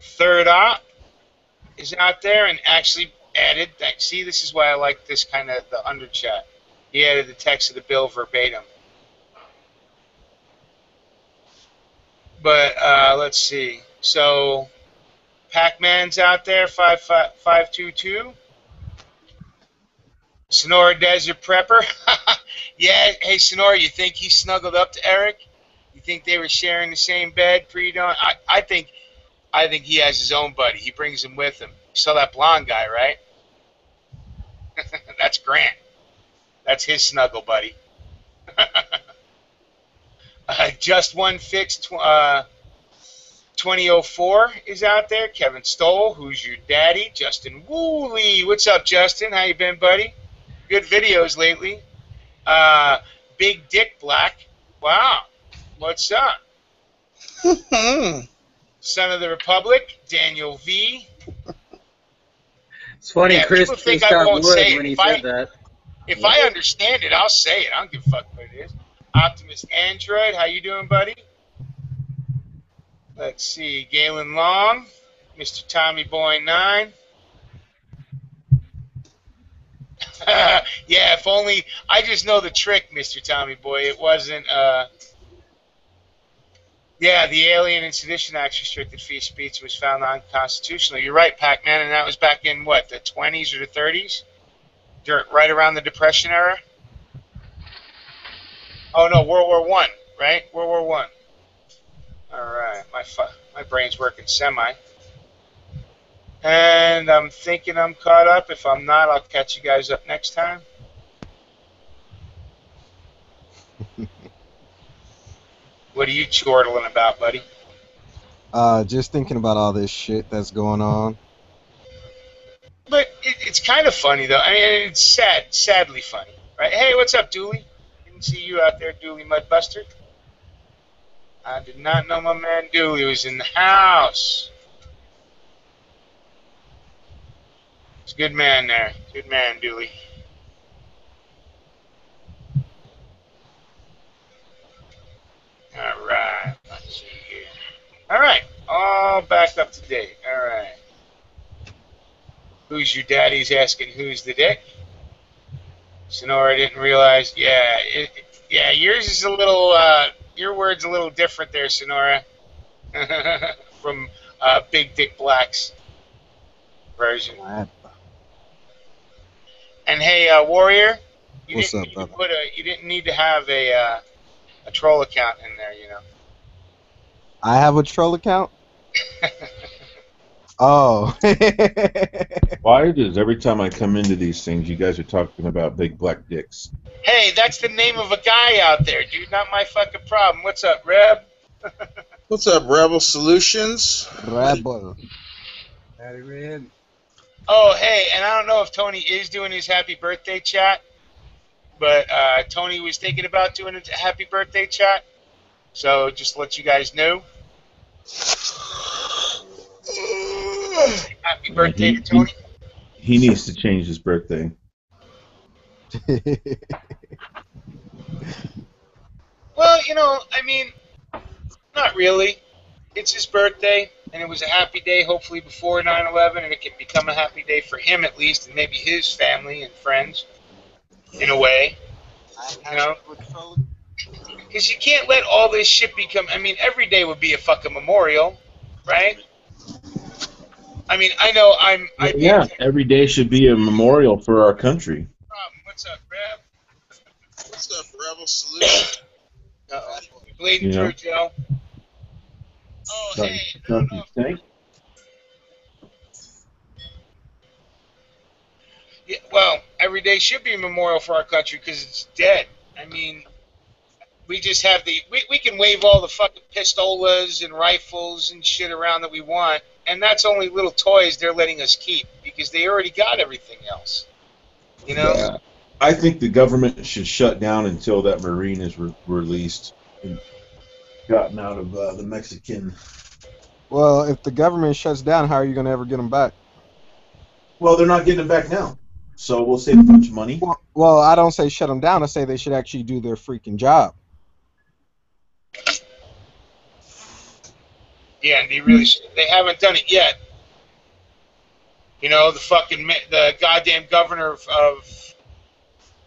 Third Op is out there and actually added. See, this is why I like this kind of the under chat. He added the text of the bill verbatim. But let's see. So Pac-Man's out there, 522. Sonora Desert Prepper. Yeah, hey Sonora, you think he snuggled up to Eric? You think they were sharing the same bed pre-dawn? I think he has his own buddy. He brings him with him. You saw that blonde guy, right? That's Grant. That's his snuggle buddy. Just One Fix 2004 is out there. Kevin Stoll, Who's Your Daddy? Justin Woolley. What's up, Justin? How you been, buddy? Good videos lately. Big Dick Black. Wow. What's up? Son of the Republic, Daniel V. It's funny, Yeah, Chris people think got I won't wood say it. when he If said that. If I understand it, I'll say it. I don't give a fuck what it is. Optimus Android, how you doing, buddy? Let's see. Galen Long, Mr. Tommy Boy 9. Yeah, if only I just know the trick, Mr. Tommy Boy. It wasn't. Yeah, the Alien and Sedition Act restricted free speech was found unconstitutional. You're right, Pac-Man, and that was back in what, the 20s or the 30s, right around the Depression era. Oh no, World War I, right? World War I. All right, my brain's working semi. And I'm thinking I'm caught up. If I'm not, I'll catch you guys up next time. What are you chortling about, buddy? Just thinking about all this shit that's going on. But it's kind of funny, though. I mean, it's sadly funny, right? Hey, what's up, Dooley? Didn't see you out there, Dooley Mudbuster. I did not know my man Dooley was in the house. He's a good man there. Good man, Dooley. All right. Let's see here. All right. All back up to date. All right. Who's your daddy's asking who's the dick? Sonora didn't realize. Yeah. Yeah, yours is a little, your word's a little different there, Sonora. From Big Dick Black's version. And hey, Warrior, you didn't need to have a troll account in there, you know. I have a troll account? Oh. Why does every time I come into these things, you guys are talking about big black dicks? Hey, that's the name of a guy out there, dude. Not my fucking problem. What's up, Reb? What's up, Rebel Solutions? Rebel. Daddy Red. Oh, hey, and I don't know if Tony is doing his happy birthday chat, but Tony was thinking about doing a happy birthday chat. So just to let you guys know. Happy birthday to Tony. He needs to change his birthday. Well, you know, I mean, not really. It's his birthday, and it was a happy day, hopefully before 9/11, and it can become a happy day for him at least, and maybe his family and friends, in a way. You know? Because you can't let all this shit become, I mean, every day would be a fucking memorial, right? I mean, I know Yeah, every day should be a memorial for our country. What's up, Reb? What's up, Rebel Solutions? Uh-oh. You're bleeding through, Joe. Oh, hey. Don't you think? Yeah, well, every day should be a memorial for our country because it's dead. I mean, we just have we can wave all the fucking pistolas and rifles and shit around that we want, and that's only little toys they're letting us keep because they already got everything else. You know? Yeah. I think the government should shut down until that Marine is released and gotten out of the Mexican. Well, if the government shuts down, how are you going to ever get them back? Well, they're not getting them back now, so we'll save a bunch of money. Well, I don't say shut them down. I say they should actually do their freaking job. Yeah, and they haven't done it yet. You know, the goddamn governor of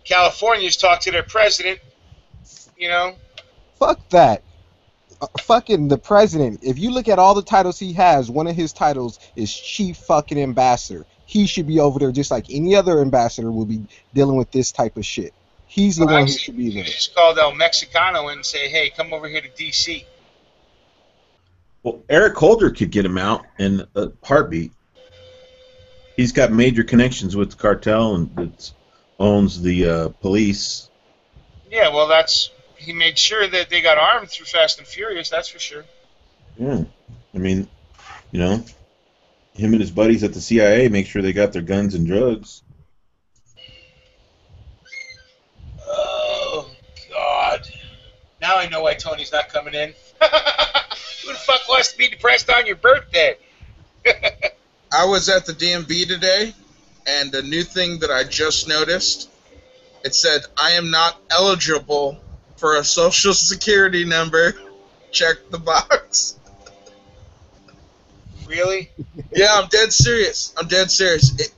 California's talked to their president. You know, fuck that. Fucking the president. If you look at all the titles he has, one of his titles is chief fucking ambassador. He should be over there just like any other ambassador will be dealing with this type of shit. He's the one who should be there. Just call El Mexicano and say, hey, come over here to D.C. Well, Eric Holder could get him out in a heartbeat. He's got major connections with the cartel and that owns the police. Yeah, well, he made sure that they got armed through Fast and Furious, that's for sure. Yeah. I mean, you know, him and his buddies at the CIA make sure they got their guns and drugs. Oh, God. Now I know why Tony's not coming in. Who the fuck wants to be depressed on your birthday? I was at the DMV today, and a new thing that I just noticed, it said, I am not eligible for a social security number. Check the box. Really? Yeah, I'm dead serious. It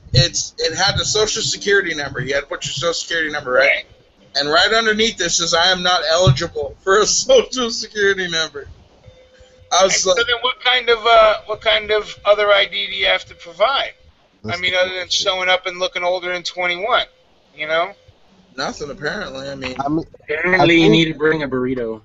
had the social security number. You had to put your social security number, right? And right underneath this says, I am not eligible for a social security number. I was so like, then what kind of other ID do you have to provide? I mean, other than showing up and looking older than 21, you know? Nothing, apparently. Apparently you need to bring a burrito.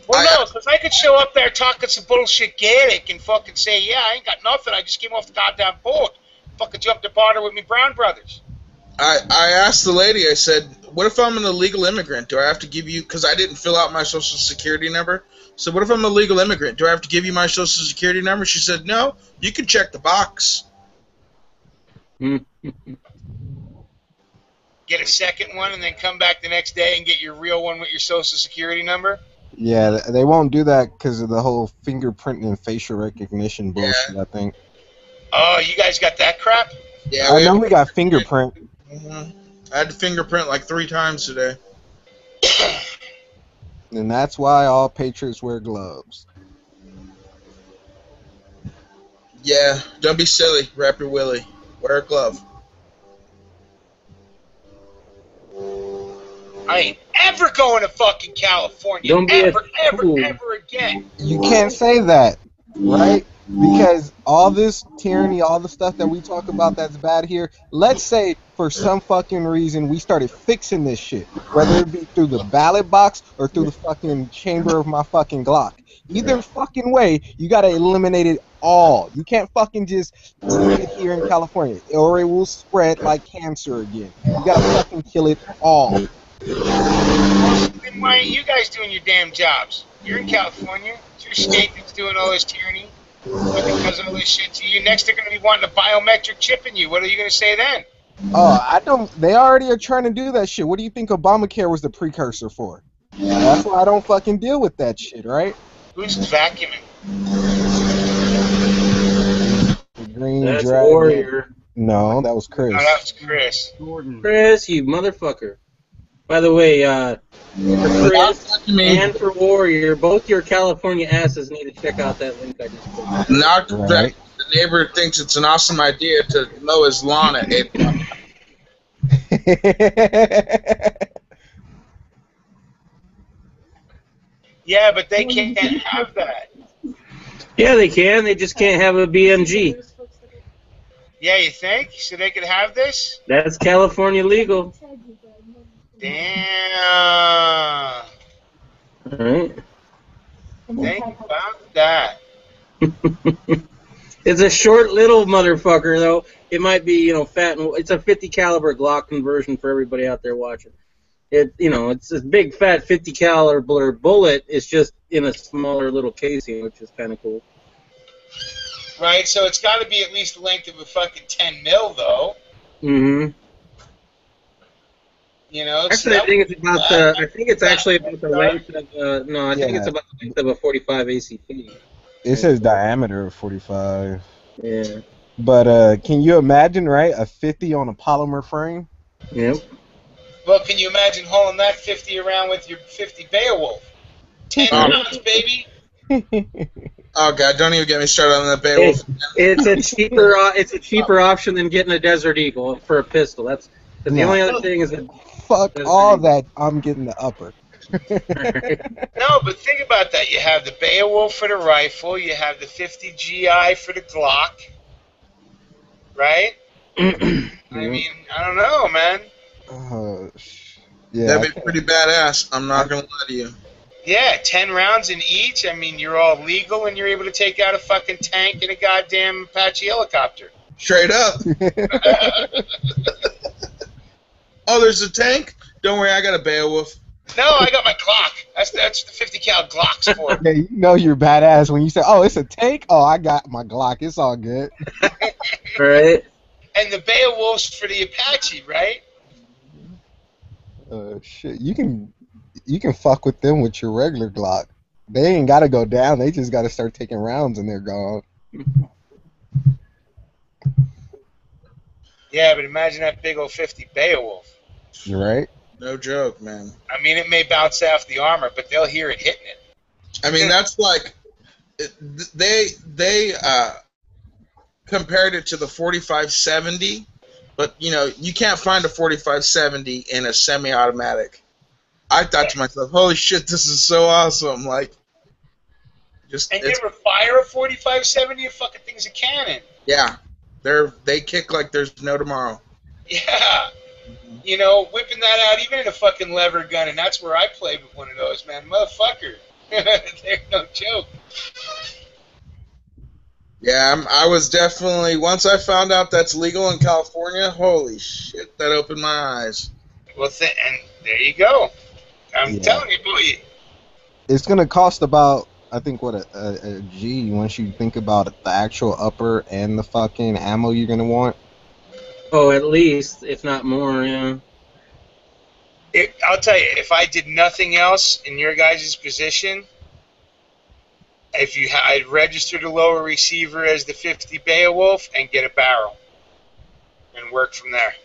Well, no, because I could show up there talking some bullshit Gaelic and fucking say, yeah, I ain't got nothing. I just came off the goddamn boat. Fucking jumped the border with me Brown brothers. I asked the lady, I said, what if I'm an illegal immigrant? Do I have to give you, because I didn't fill out my social security number. So what if I'm a legal immigrant? Do I have to give you my social security number? She said, no, you can check the box. Get a second one and then come back the next day and get your real one with your social security number? Yeah, they won't do that because of the whole fingerprint and facial recognition bullshit, I think. Oh, you guys got that crap? Yeah, I know we got fingerprint. I had to fingerprint like 3 times today. And that's why all patriots wear gloves. Yeah, don't be silly. Wrap your willy. Wear a glove. I ain't ever going to fucking California. Don't be ever again. You can't say that, right? Because all this tyranny, all the stuff that we talk about that's bad here, let's say for some fucking reason we started fixing this shit, whether it be through the ballot box or through the fucking chamber of my fucking Glock. Either fucking way, you gotta eliminate it all. You can't fucking just leave it here in California, or it will spread like cancer again. You gotta fucking kill it all. Then why ain't you guys doing your damn jobs? You're in California. It's your state that's doing all this tyranny. Because of all this shit to you. Next, they're going to be wanting a biometric chip in you. What are you going to say then? Oh, I don't. They already are trying to do that shit. What do you think Obamacare was the precursor for? That's why I don't fucking deal with that shit, right? Who's vacuuming? The Green That's Dragon. Warrior. No, that was Chris. No, that was Chris. Chris, you motherfucker. By the way, for Chris and for Warrior, both your California asses need to check out that link I just put. Not that the neighbor thinks it's an awesome idea to mow his lawn at 8 o'clock. Yeah, but they can't have that. Yeah, they can. They just can't have a BMG. Yeah, you think? So they could have this? That's California legal. Damn. All right. Think about that. It's a short little motherfucker, though. It might be, fat, and it's a 50 caliber Glock conversion for everybody out there watching. It's a big fat 50 caliber bullet. It's just in a smaller little casing, which is kind of cool. Right, so it's got to be at least the length of a fucking 10 mil, though. Mm-hmm. Actually, I think it's about the. I think it's actually about the length of. No, I think it's about the length of a 45 ACP. It says diameter of 45. Yeah. But can you imagine, right? A 50 on a polymer frame? Yep. Well, can you imagine hauling that 50 around with your 50 Beowulf? 10 rounds, baby. Oh God! Don't even get me started on the Beowulf. It's a cheaper option than getting a Desert Eagle for a pistol. That's the only other thing is that. Fuck all that. I'm getting the upper. No, but think about that. You have the Beowulf for the rifle. You have the 50 GI for the Glock. Right? I mean, I don't know, man. Yeah, that'd be pretty badass. I'm not gonna lie to you. Yeah, 10 rounds in each. I mean, you're all legal, and you're able to take out a fucking tank and a goddamn Apache helicopter. Straight up. Oh, there's a tank? Don't worry, I got a Beowulf. No, I got my Glock. That's the 50 cal Glock's for. Yeah, you know you're badass when you say, "Oh, it's a tank." Oh, I got my Glock. It's all good. Right. And the Beowulf's for the Apache, right? Shit, you can fuck with them with your regular Glock. They ain't gotta go down. They just gotta start taking rounds and they're gone. Yeah, but imagine that big old 50 Beowulf. You're right. No joke, man. I mean, it may bounce off the armor, but they'll hear it hitting it. I mean, that's like they compared it to the 45-70, but you can't find a 45-70 in a semi-automatic. I thought to myself, "Holy shit, this is so awesome!" Like, and you ever fire a 45-70? A fucking thing's a cannon. Yeah, they kick like there's no tomorrow. Yeah. Whipping that out even in a fucking lever gun, and that's where I played with one of those, man. Motherfucker. They're no joke. Yeah, I was definitely, once I found out that's legal in California, holy shit, that opened my eyes. Well, and there you go. I'm telling you, boy. It's going to cost about, I think, a G once you think about the actual upper and the fucking ammo you're going to want. Oh, at least, if not more, yeah. I'll tell you, if I did nothing else in your guys' position, I'd register the lower receiver as the 50 Beowulf and get a barrel and work from there.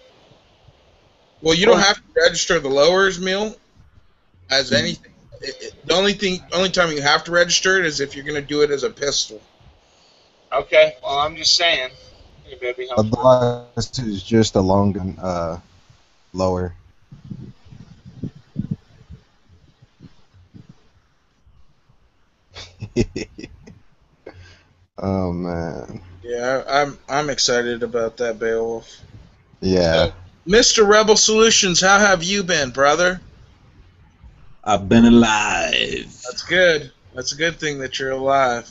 Well, you don't have to register the lowers, Mill, as anything. The only time you have to register it is if you're going to do it as a pistol. Okay, well, I'm just saying. Otherwise, it's just a long gun, lower. Oh man. Yeah, I'm excited about that Beowulf. Yeah. So, Mr. Rebel Solutions, how have you been, brother? I've been alive. That's good. That's a good thing that you're alive.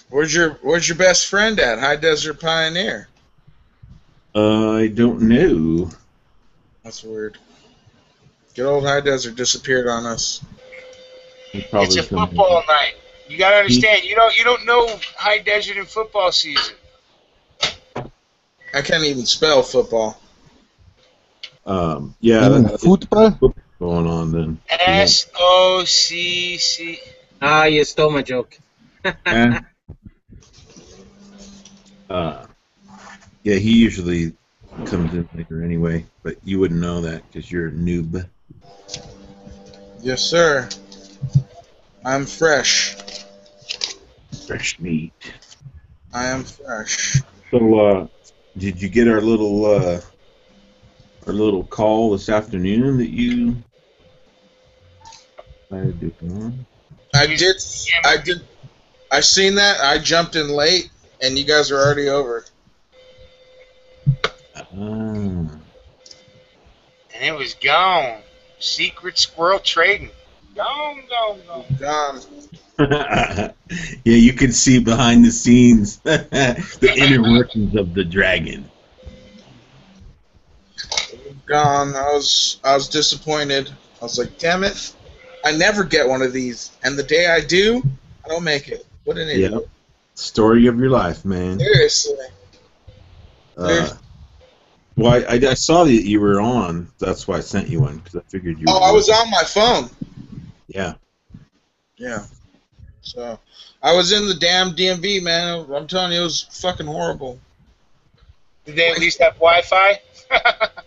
Where's your best friend at? High Desert Pioneer. I don't know. That's weird. Good old High Desert disappeared on us. It's a football night. You gotta understand. You don't know High Desert in football season. I can't even spell football. Yeah, that's football going on then. SOCC. Ah, you stole my joke. Yeah, he usually comes in later anyway, but you wouldn't know that because you're a noob. Yes, sir. I'm fresh. Fresh meat. I am fresh. So, did you get our little call this afternoon that you decided to come on? I did. I seen that. I jumped in late, and you guys are already over. And it was gone. Secret squirrel trading. Gone, gone, gone. Gone. Yeah, you can see behind the scenes the inner workings of the dragon. Gone. I was disappointed. I was like, damn it. I never get one of these. And the day I do, I don't make it. What an idiot. Yep. Story of your life, man. Seriously. Well, I saw that you were on. That's why I sent you one, because I figured you were. Oh, I was on my phone. Yeah. Yeah. So, I was in the damn DMV, man. I'm telling you, it was fucking horrible. Did they at least have Wi-Fi?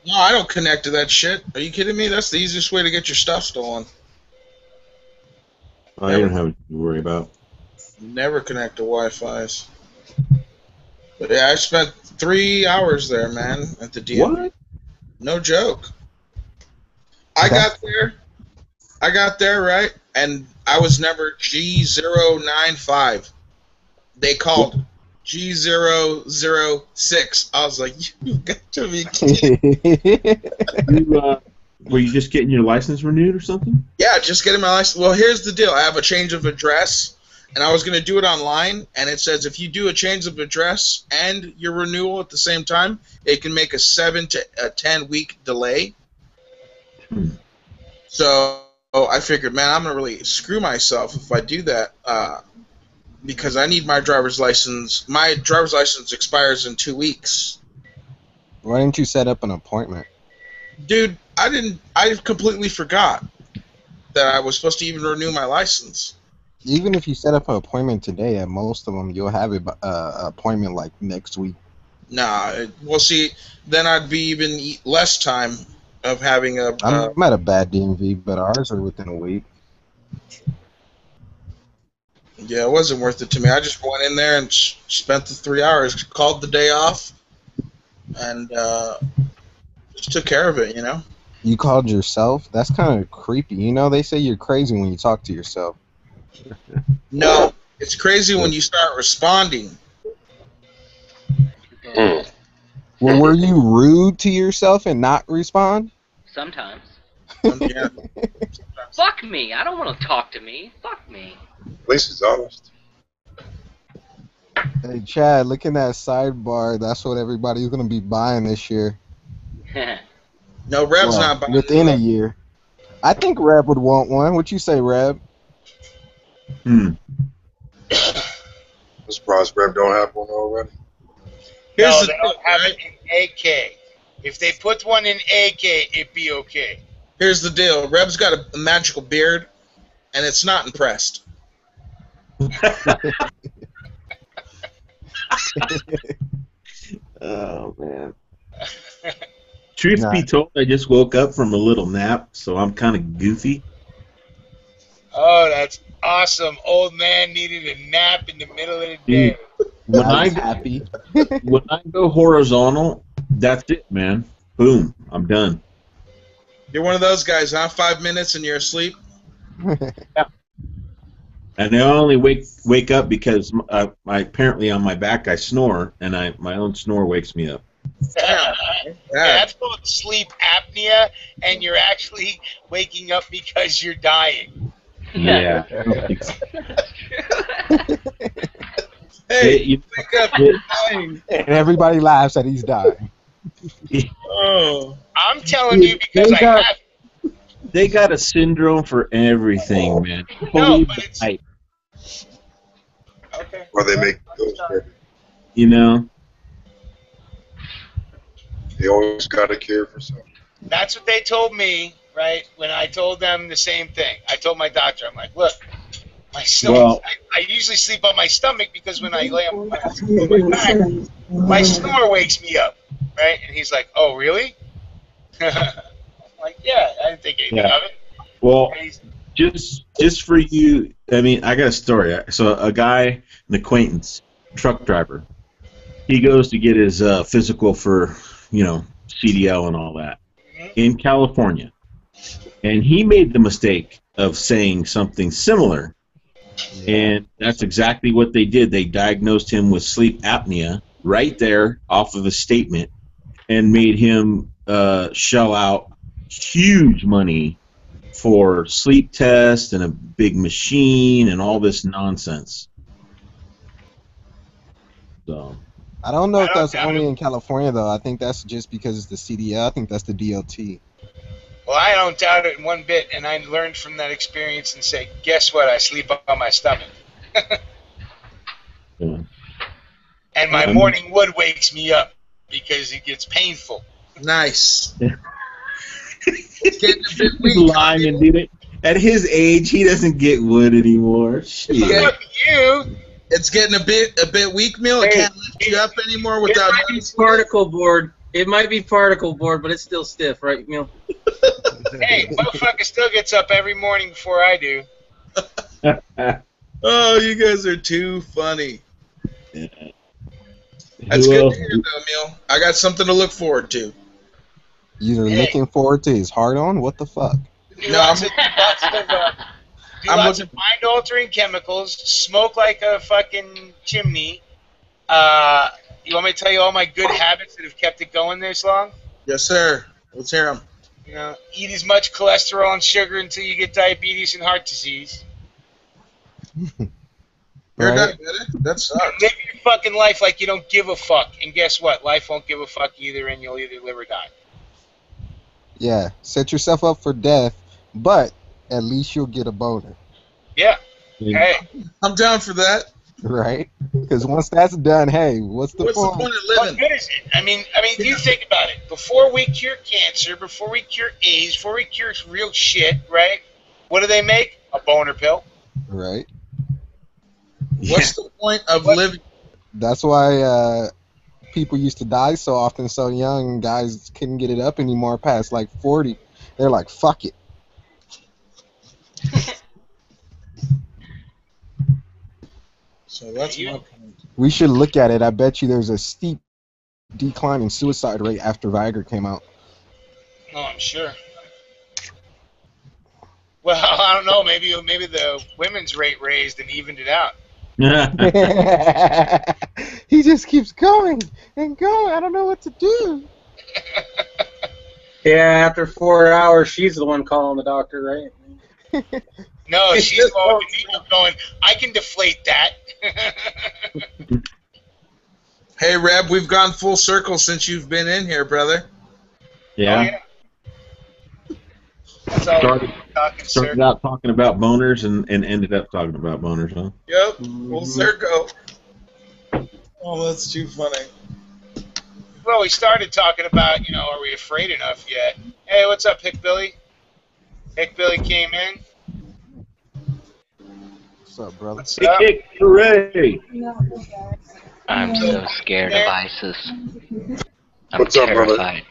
No, I don't connect to that shit. Are you kidding me? That's the easiest way to get your stuff stolen. I don't have anything to worry about. Never connect to Wi-Fi's. But yeah, I spent 3 hours there, man, at the DMV. What? No joke. I got there, right? And I was number G095. They called G006. I was like, you got to be kidding. Were you just getting your license renewed or something? Yeah, just getting my license. Well, here's the deal. I have a change of address, and I was going to do it online, and it says if you do a change of address and your renewal at the same time, it can make a 7 to 10 week delay. So I figured, man, I'm going to really screw myself if I do that because I need my driver's license. My driver's license expires in 2 weeks. Why didn't you set up an appointment? Dude, I completely forgot that I was supposed to even renew my license. Even if you set up an appointment today, at most of them, you'll have an appointment like next week. Nah, well, see, then I'd be even less time of having a... I'm at a bad DMV, but ours are within a week. Yeah, it wasn't worth it to me. I just went in there and spent the 3 hours, called the day off, and just took care of it, you know? You called yourself? That's kind of creepy. You know, they say you're crazy when you talk to yourself. No, it's crazy when you start responding. Well, were you rude to yourself and not respond? Sometimes. Yeah. Fuck me. I don't want to talk to me. Fuck me. At least he's honest. Hey, Chad, look in that sidebar. That's what everybody's going to be buying this year. No, Reb's not buying within a year. I think Reb would want one. What you say, Reb? I'm surprised Rev don't have one already. No, they don't have it in AK. If they put one in AK, it'd be okay. Here's the deal. Reb's got a magical beard, and it's not impressed. Oh, man. Truth be told, I just woke up from a little nap, so I'm kind of goofy. Oh, that's awesome. Old man needed a nap in the middle of the day. When I go horizontal, that's it, man. Boom, I'm done. You're one of those guys, huh? 5 minutes and you're asleep? Yeah. And I only wake up because I apparently on my back I snore, and my own snore wakes me up. Yeah, that's called sleep apnea, and you're actually waking up because you're dying. Yeah. Hey, wake up, you're dying. And everybody laughs that he's dying. Oh. I'm telling you because I have. They got a syndrome for everything, man. No, but it's... Okay. Or they make those better. You know? They always got to care for something. That's what they told me, right? When I told them the same thing. I told my doctor, I'm like, look, my stomach, I usually sleep on my stomach because when I lay on my back, my snore wakes me up, right? And he's like, oh, really? I'm like, yeah, I didn't think anything of it. Well, just for you, I mean, I got a story. So a guy, an acquaintance, truck driver, he goes to get his physical for, CDL and all that in California. And he made the mistake of saying something similar. And that's exactly what they did. They diagnosed him with sleep apnea right there off of a statement and made him shell out huge money for sleep tests and a big machine and all this nonsense. So I don't know if that's only in California though. I think that's just because it's the CDL. I think that's the DOT. Well, I don't doubt it one bit, and I learned from that experience and say, guess what? I sleep on my stomach. yeah. And my morning wood wakes me up because it gets painful. Nice. It's getting a bit weak. Lying and did it. At his age, he doesn't get wood anymore. Shit. Fuck you. It's getting a bit weak, Mill. It can't lift you up anymore without. It might be particle board. It might be particle board, but it's still stiff, right, Mill? Hey, motherfucker still gets up every morning before I do. Oh, you guys are too funny. Yeah. That's good to hear, though, Mill. I got something to look forward to. You're looking forward to his hard-on? What the fuck? Do lots of mind-altering chemicals, smoke like a fucking chimney. You want me to tell you all my good habits that have kept it going this long? Yes, sir. Let's hear them. You know, eat as much cholesterol and sugar until you get diabetes and heart disease. You're diabetic? That sucks. Live your fucking life like you don't give a fuck. And guess what? Life won't give a fuck either, and you'll either live or die. Yeah, set yourself up for death, but at least you'll get a boner. Yeah. Hey. I'm down for that. Right? Because once that's done, hey, what's the point? What's the point of living? What good is it? I mean, you think about it. Before we cure cancer, before we cure AIDS, before we cure real shit, right? What do they make? A boner pill. Right. What's the point of living? That's why people used to die so often so young. Guys couldn't get it up anymore past like 40. They're like, fuck it. So that's my point. We should look at it. I bet you there's a steep decline in suicide rate after Viagra came out. Oh, I'm sure. Well, I don't know. Maybe the women's rate raised and evened it out. He just keeps going and going. I don't know what to do. Yeah, after 4 hours, she's the one calling the doctor, right? No, she's calling the going, I can deflate that. Hey, Reb, we've gone full circle since you've been in here, brother. Yeah. Oh, yeah. That's all started out talking about boners and ended up talking about boners, huh? Yep, full circle. Oh, that's too funny. Well, we started talking about, are we afraid enough yet? Hey, what's up, Hick Billy? Hick Billy came in. What's up, brother? What's up? Hick, hooray! I'm so scared of ISIS. I'm What's up, terrified.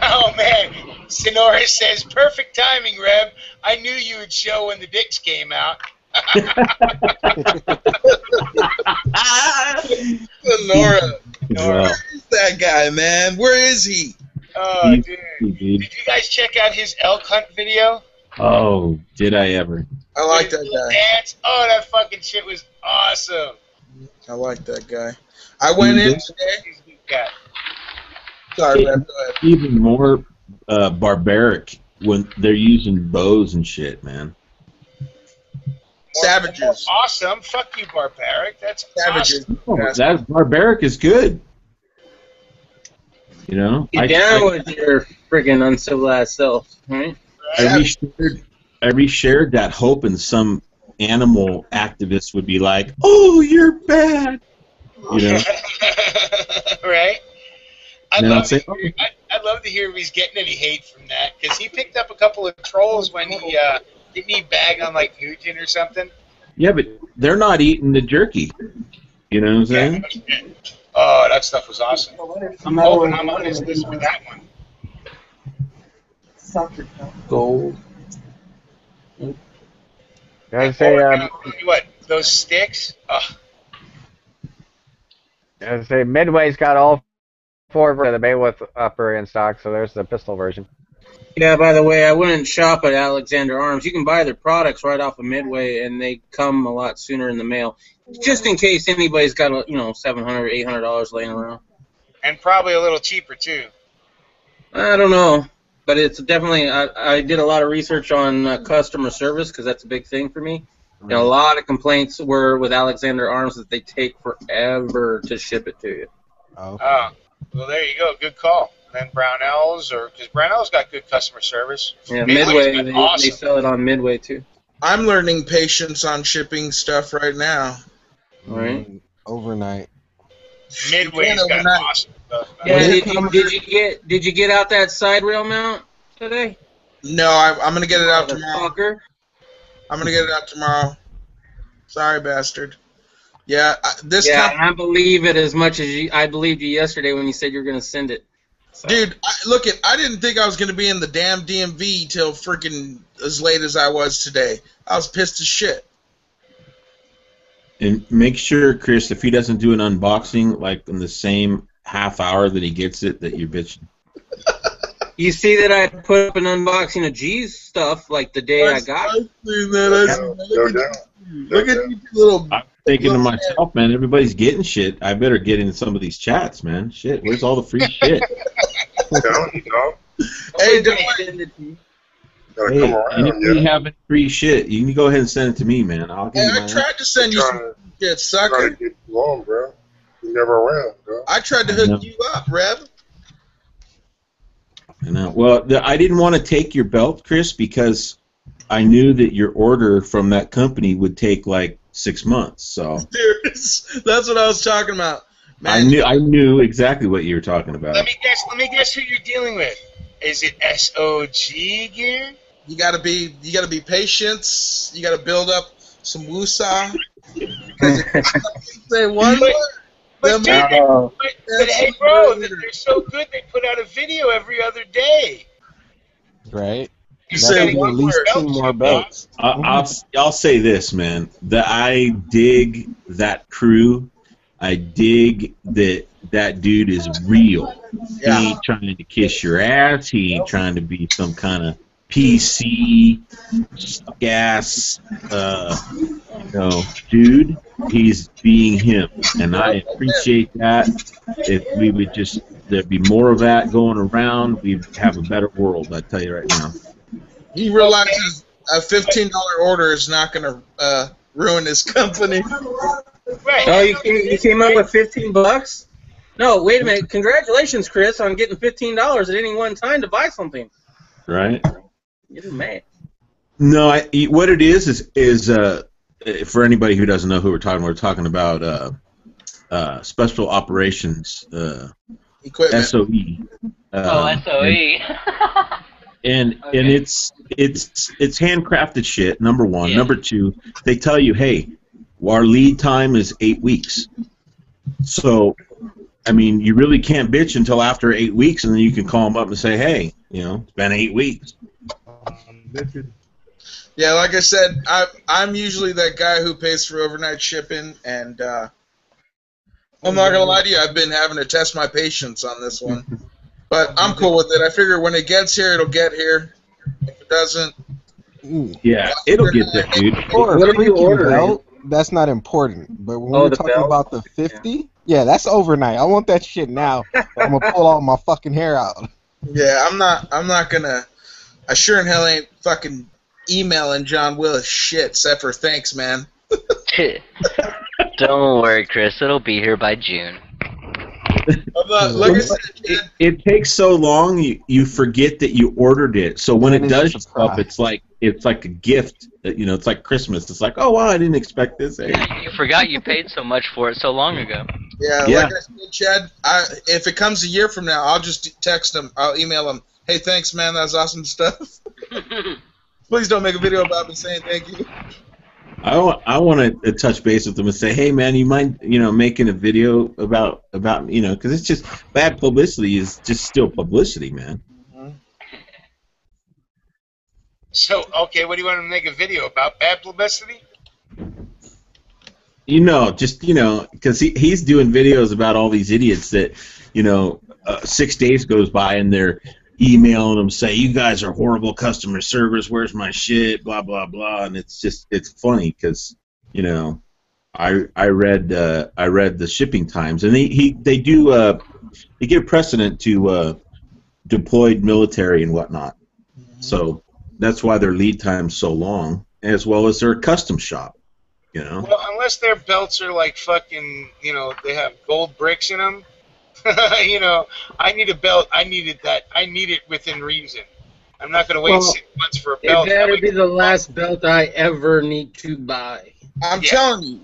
Oh, man. Sonora says, perfect timing, Reb. I knew you would show when the dicks came out. Sonora. Wow. Where is that guy, man? Where is he? Oh, dude. Did you guys check out his elk hunt video? Oh, did I ever? I like that guy. Dance? Oh, that fucking shit was awesome. I like that guy. I went in today. Sorry, man. Go ahead. Even more barbaric when they're using bows and shit, man. Savages. Awesome. Fuck you, barbaric. That's Savages. awesome. Oh, that barbaric is good. You know? Get down with your friggin' uncivilized self, right? I reshared that hoping some animal activist would be like, "Oh, you're bad," you know? Right? I'd And love, I'll say, I'd love to hear if he's getting any hate from that, because he picked up a couple of trolls when he didn't he bag on like Nugent or something. yeah, but they're not eating the jerky. You know what I'm saying? Yeah. Oh, that stuff was awesome. I'm on his list for that one. Gold. I say, what? Those sticks? Oh. I say Midway's got all four of the Bailiff upper in stock, so there's the pistol version. Yeah, by the way, I wouldn't shop at Alexander Arms. You can buy their products right off of Midway, and they come a lot sooner in the mail. Just in case anybody's got, $700, $800 laying around. And probably a little cheaper, too. I don't know. but it's definitely. I did a lot of research on customer service because that's a big thing for me. And a lot of complaints were with Alexander Arms that they take forever to ship it to you. Okay. Well, there you go. Good call. Then Brownells, because Brownells got good customer service. Yeah, Midway's Midway, been awesome. they sell it on Midway too. I'm learning patience on shipping stuff right now. Right. Overnight. Midway's got overnight. awesome stuff. Yeah, man. did you get out that side rail mount today? No, I'm gonna get it out tomorrow. Fucker. I'm gonna get it out tomorrow. Sorry, bastard. Yeah, I believe it as much as I believed you yesterday when you said you were gonna send it. So. Dude, I didn't think I was gonna be in the damn DMV till freaking as late as I was today. I was pissed as shit. And make sure, Chris, if he doesn't do an unboxing like in the same half hour that he gets it, that you're bitching. You see that I put up an unboxing of G's stuff like the day I got it? Look at you little. I'm thinking to myself, man, everybody's getting shit. I better get in some of these chats, man. Shit, where's all the free shit? Hey, anybody having free shit, you can go ahead and send it to me, man. I'll give you I tried to send you some shit, sucker. Get you on, bro. You never around, bro. I tried to hook you up, Reb. Well, I didn't want to take your belt, Chris, because I knew that your order from that company would take like 6 months. So that's what I was talking about. Man, I knew exactly what you were talking about. Let me guess who you're dealing with. Is it SOG gear? You gotta be patient. You gotta build up some woosah. Say one word. But hey, bro, they're so good. They put out a video every other day. Right. You say at least 2 more belts. I'll say this, man. That I dig that crew. I dig that dude is real. Yeah. He ain't trying to kiss your ass. He ain't trying to be some kind of PC stuck ass dude. He's being him, and I appreciate that. If we would just there'd be more of that going around, we'd have a better world. I tell you right now. He realizes a $15 order is not going to ruin his company. Right. Oh, you came up with $15? No, wait a minute. Congratulations, Chris, on getting $15 at any one time to buy something. Right. You're mad. No, what it is for anybody who doesn't know who we're talking about special operations equipment. SOE. SOE. And it's handcrafted shit. Number one. Yeah. Number two, they tell you, hey, our lead time is 8 weeks. So, I mean, you really can't bitch until after 8 weeks, and then you can call them up and say, hey, it's been 8 weeks. Yeah, like I said, I'm usually that guy who pays for overnight shipping, and I'm not gonna lie to you, I've been having to test my patience on this one, but I'm cool with it. I figure when it gets here, it'll get here. If it doesn't, yeah, it'll get there, dude. Or What a are you freaking ordering? belt, that's not important. But when Oh, we're the talking belt? about the 50, yeah, that's overnight. I want that shit now. I'm gonna pull all my fucking hair out. yeah, I'm not gonna. I sure in hell ain't fucking emailing John Willis shit, except for thanks, man. Don't worry, Chris. It'll be here by June. Like I said, It takes so long, you forget that you ordered it. So when it does just a show up, it's like a gift. It's like Christmas. It's like, oh wow, I didn't expect this. Hey. You forgot you paid so much for it so long ago. yeah, like I said, Chad, if it comes a year from now, I'll just text him. I'll email him. Hey, thanks, man. That was awesome stuff. Please don't make a video about me saying thank you. I want to touch base with them and say, hey man, you mind making a video about because it's just bad publicity is just still publicity, man. So, okay, what do you want to make a video about? Bad publicity? Because he's doing videos about all these idiots that 6 days goes by and they're emailing them, say, you guys are horrible customer service, where's my shit, blah blah blah, and it's funny because I read the shipping times, and they give precedent to deployed military and whatnot. So that's why their lead time's so long, as well as their custom shop. You know. Well, unless their belts are like fucking, they have gold bricks in them. I need a belt. I needed that. I need it within reason. I'm not going to wait 6 months for a belt. It better be the last belt I ever need to buy. I'm telling you,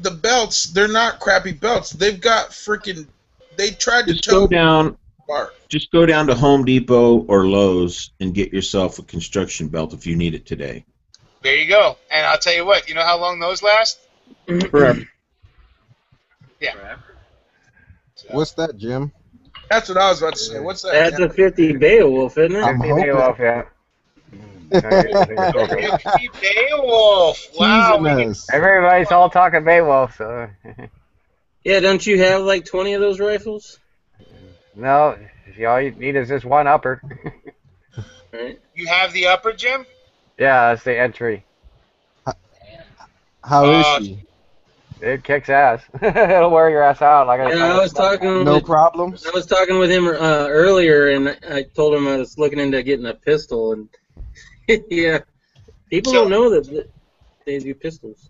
the belts, they're not crappy belts. They've got freaking. They tried to Just go down. Bar. Just go down to Home Depot or Lowe's and get yourself a construction belt if you need it today. There you go. And I'll tell you what. You know how long those last? Forever. Yeah. So. What's that, Jim? That's what I was about to say. What's that? That's a 50 Beowulf, isn't it? 50 Beowulf, yeah. 50 Beowulf. Wow. Everybody's all talking Beowulf, so. Yeah, don't you have like 20 of those rifles? No, all you need is just one upper. Right. You have the upper, Jim? Yeah, that's the entry. How is she? It kicks ass. It'll wear your ass out. I was talking. No problems. I was talking with him earlier, and I told him I was looking into getting a pistol, and yeah, people don't know that they do pistols.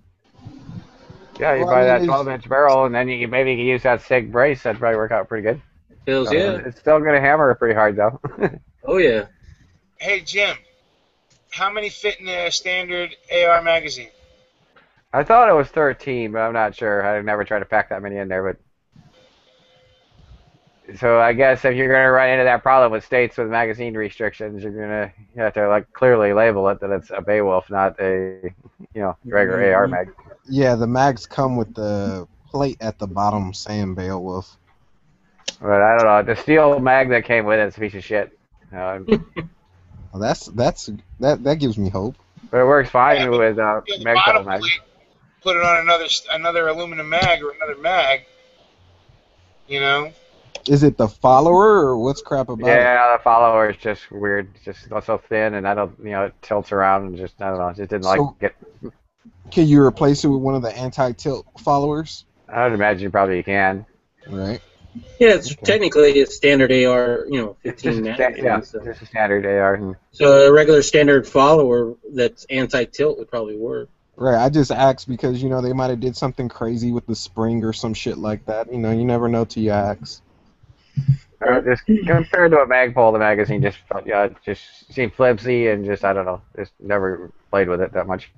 Yeah, you buy that 12-inch barrel, and then you maybe can use that SIG brace. That'd probably work out pretty good. Yeah. It's still gonna hammer pretty hard though. Oh yeah. Hey Jim, how many fit in a standard AR magazine? I thought it was 13, but I'm not sure. I never tried to pack that many in there, but. So I guess if you're gonna run into that problem with states with magazine restrictions, you have to like clearly label it that it's a Beowulf, not a regular AR mag. Yeah, the mags come with the plate at the bottom saying Beowulf. But I don't know. The steel mag that came with it's a piece of shit. Well, that gives me hope. But it works fine with the mag. bottom plate, put it on another aluminum mag or another mag. Is it the follower or what's crap about it? Yeah, the follower is just weird. It's just so thin, and I don't, it tilts around and just I don't know. Just didn't like it. Can you replace it with one of the anti-tilt followers? I would imagine you probably can. Right. Yeah, it's technically a standard AR, 15 mag. Yeah, just a standard AR. So a regular standard follower that's anti-tilt would probably work. Right, I just asked because, they might have did something crazy with the spring or some shit like that. You never know till you ask. Just compared to a Magpul, the magazine just seemed flimsy and just, I don't know, just never played with it that much.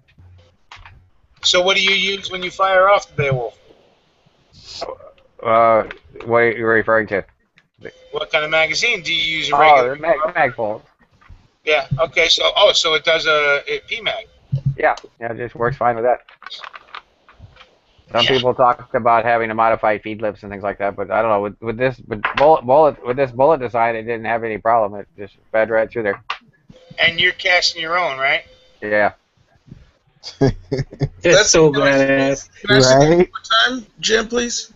So what do you use when you fire off the Beowulf? What are you referring to? What kind of magazine do you use? A regular Magpul. Yeah. Okay. So it does a PMag. Yeah. It just works fine with that. Some people talk about having to modify feed lips and things like that, but I don't know. With this bullet design, it didn't have any problem. It just fed right through there. And you're casting your own, right? Yeah. That's so badass. Can I see one more time, Jim, please?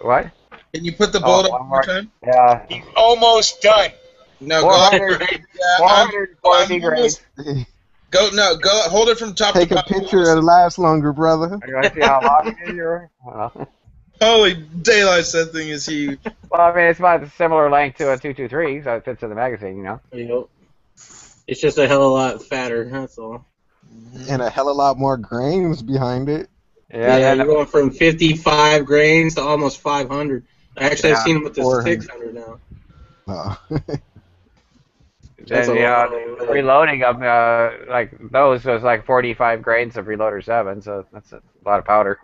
What? Can you put the bullet up one more time? Yeah. He's almost done. No, 440 grades. Go, hold it from top to bottom. Take a picture, it'll last longer, brother. You want to see how long it is? Holy daylight, that thing is huge. Well, I mean, it's about a similar length to a 223, so it fits in the magazine, Yep. It's just a hell of a lot fatter, that's all. And a hell of a lot more grains behind it. Yeah, you're going from 55 grains to almost 500. Actually, I've seen them with the 600 now. Oh. Then, reloading them, like those was like 45 grains of reloader 7, so that's a lot of powder.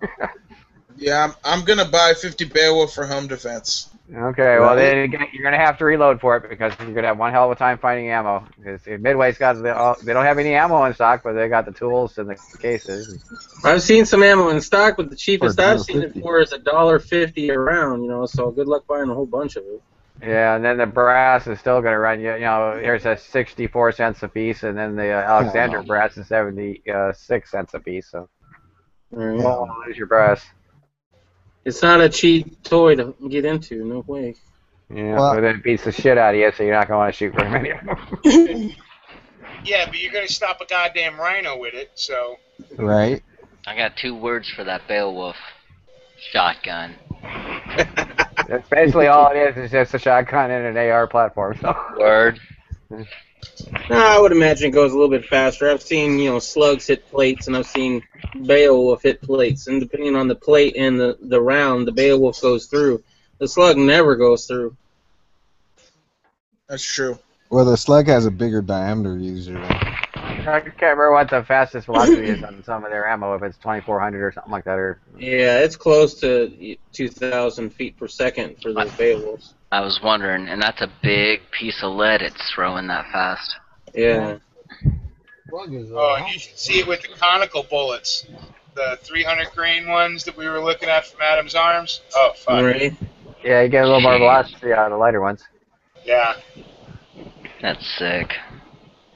Yeah, I'm going to buy 50 Beowulf for home defense. Okay, well, then you're going to have to reload for it because you're going to have one hell of a time finding ammo. Because Midway's got, they don't have any ammo in stock, but they got the tools and the cases. I've seen some ammo in stock, but the cheapest I've seen it for is $1.50 a round, so good luck buying a whole bunch of it. Yeah, and then the brass is still going to run you, here's a 64 cents a piece, and then the Alexander brass is 76 cents a piece, so you won't want to lose your brass. It's not a cheap toy to get into, no way. Yeah, but then it beats the shit out of you, so you're not going to want to shoot very many of them. Yeah, but you're going to stop a goddamn rhino with it, so... Right. I got 2 words for that Beowulf. Shotgun. That's basically all it is just a shotgun and an AR platform. So. Word. No, I would imagine it goes a little bit faster. I've seen, slugs hit plates, and I've seen Beowulf hit plates. And depending on the plate and the round, the Beowulf goes through. The slug never goes through. That's true. Well, the slug has a bigger diameter usually. I can't remember what the fastest velocity is on some of their ammo, if it's 2,400 or something like that. Or Yeah, it's close to 2,000 feet per second for the Beowulfs. I was wondering, and that's a big piece of lead it's throwing that fast. Yeah. Oh, you should see it with the conical bullets. The 300 grain ones that we were looking at from Adam's Arms. Oh, fuck. Right. yeah, you get a little more velocity out of the lighter ones. Yeah. That's sick.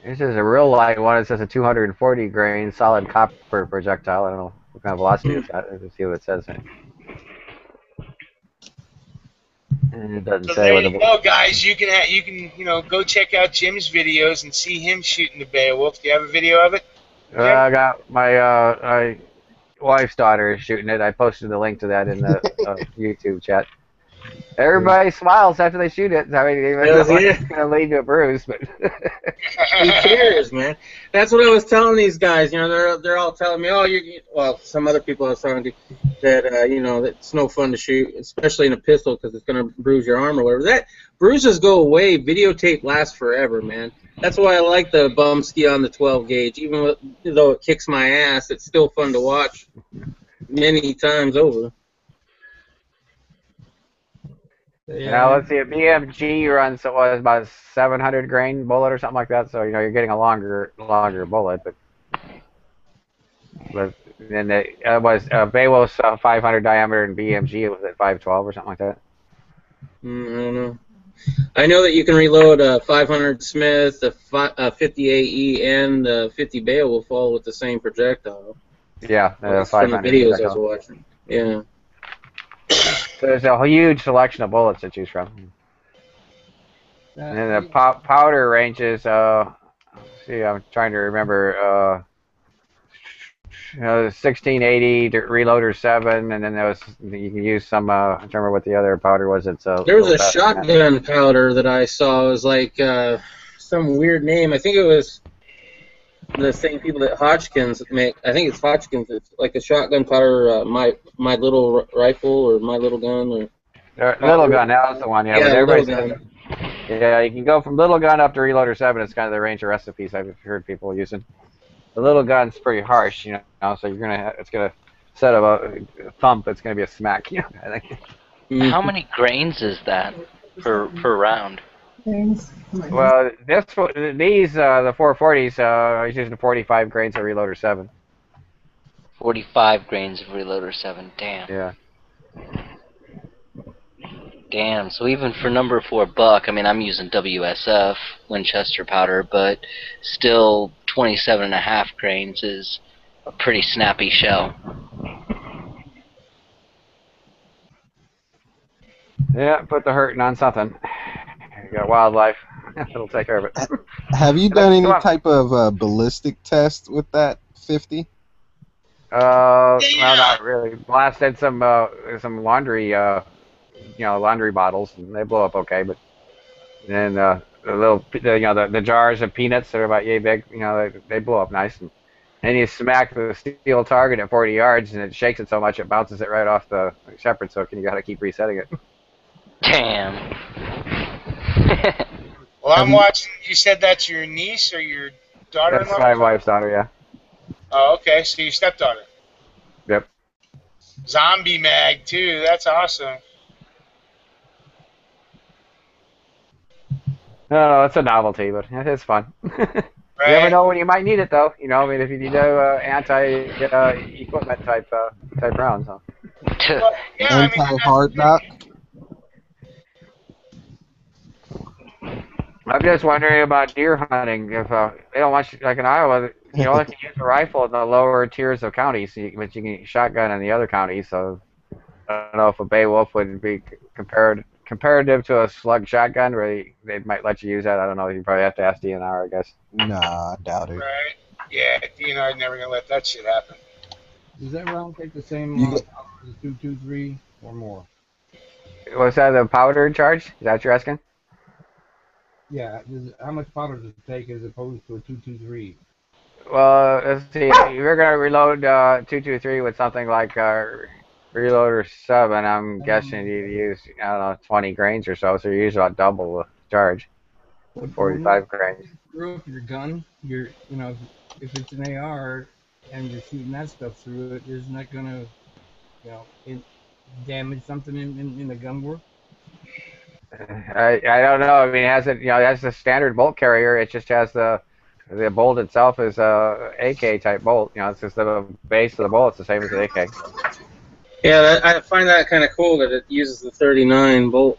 This is a real light one. It says a 240 grain solid copper projectile. I don't know what kind of velocity it's got. Let's see what it says. And it doesn't So say there what you go, guys. You can go check out Jim's videos and see him shooting the Beowulf. Do you have a video of it? I got my wife's daughter is shooting it. I posted the link to that in the YouTube chat. Everybody smiles after they shoot it. I mean, even though it's going to lead to a bruise, but Who cares, man? That's what I was telling these guys. They're all telling me, well, some other people I was talking to, that that it's no fun to shoot, especially in a pistol because it's going to bruise your arm or whatever. That bruises go away. Videotape lasts forever, man. That's why I like the Bumsky on the 12 gauge. Even though it kicks my ass, it's still fun to watch many times over. Now let's see, a BMG runs about a 700 grain bullet or something like that. So you're getting a longer bullet, but then it was Beowulf's 500 diameter and BMG was at 512 or something like that. I don't know. I know that you can reload a 500 Smith, a 50 AE, and a 50 Beowulf all with the same projectile. Yeah, That's from the videos I was watching. Yeah. There's a huge selection of bullets to choose from. And then the powder ranges, let's see, I'm trying to remember, 1680 reloader 7, and then you can use some, I don't remember what the other powder was. There was a shotgun powder that I saw. It was like some weird name. I think it was the same people that Hodgkins make. I think it's Hodgkins. It's like a shotgun powder, my little rifle or my little gun. Little gun, that was the one. Yeah, little gun. Yeah, you can go from little gun up to reloader 7. It's kind of the range of recipes I've heard people using. The little gun's pretty harsh, so it's gonna instead of a thump, it's gonna be a smack. I think. How many grains is that per round? Well, the 440s, I was using 45 grains of reloader 7. 45 grains of reloader 7. Damn. Yeah. Damn. So even for number 4 buck, I mean, I'm using WSF Winchester powder, but still 27.5 grains is a pretty snappy shell. Yeah, put the hurting on something. You got wildlife. It'll take care of it. Have you done any type of ballistic test with that 50? Well, not really. Blasted some laundry, laundry bottles, and they blow up okay. But then the little, the jars of peanuts that are about yay big, they blow up nice. And then you smack the steel target at 40 yards, and it shakes it so much it bounces it right off the shepherd's hook, and you got to keep resetting it. Damn. Well, I'm watching. You said that's your niece or your daughter-in-law? That's my wife's daughter, yeah. Oh, okay. So your stepdaughter. Yep. Zombie mag too. That's awesome. No, it's a novelty, but it's fun. Right. You never know when you might need it, though. I mean, if you need anti-equipment type rounds, huh? Well, yeah, Anti-hard knock. I'm just wondering about deer hunting. If they don't want you, like in Iowa, you only can use a rifle in the lower tiers of counties, but you can shotgun in the other counties. So I don't know if a Beowulf would be comparative to a slug shotgun, where they might let you use that. I don't know. You probably have to ask DNR, I guess. Nah, I doubt it. Right. Yeah, DNR never gonna let that shit happen. Does that round take the same power as 223 or more? Was that the powder charge? Is that what you're asking? Yeah, how much powder does it take as opposed to a 223? Well, let's see. If you're gonna reload 223 with something like Reloader 7, I'm guessing you'd use, I don't know, 20 grains or so. So you use about double the charge, But 45 grains. If your gun, you know, if it's an AR and you're shooting that stuff through it, isn't that gonna, you know, damage something in the gun work? I don't know. I mean, it has it, you know, it has the standard bolt carrier. It just has the bolt itself is a AK type bolt. You know, it's just the base of the bullet's the same as the AK. Yeah, I find that kind of cool that it uses the 39 bolt.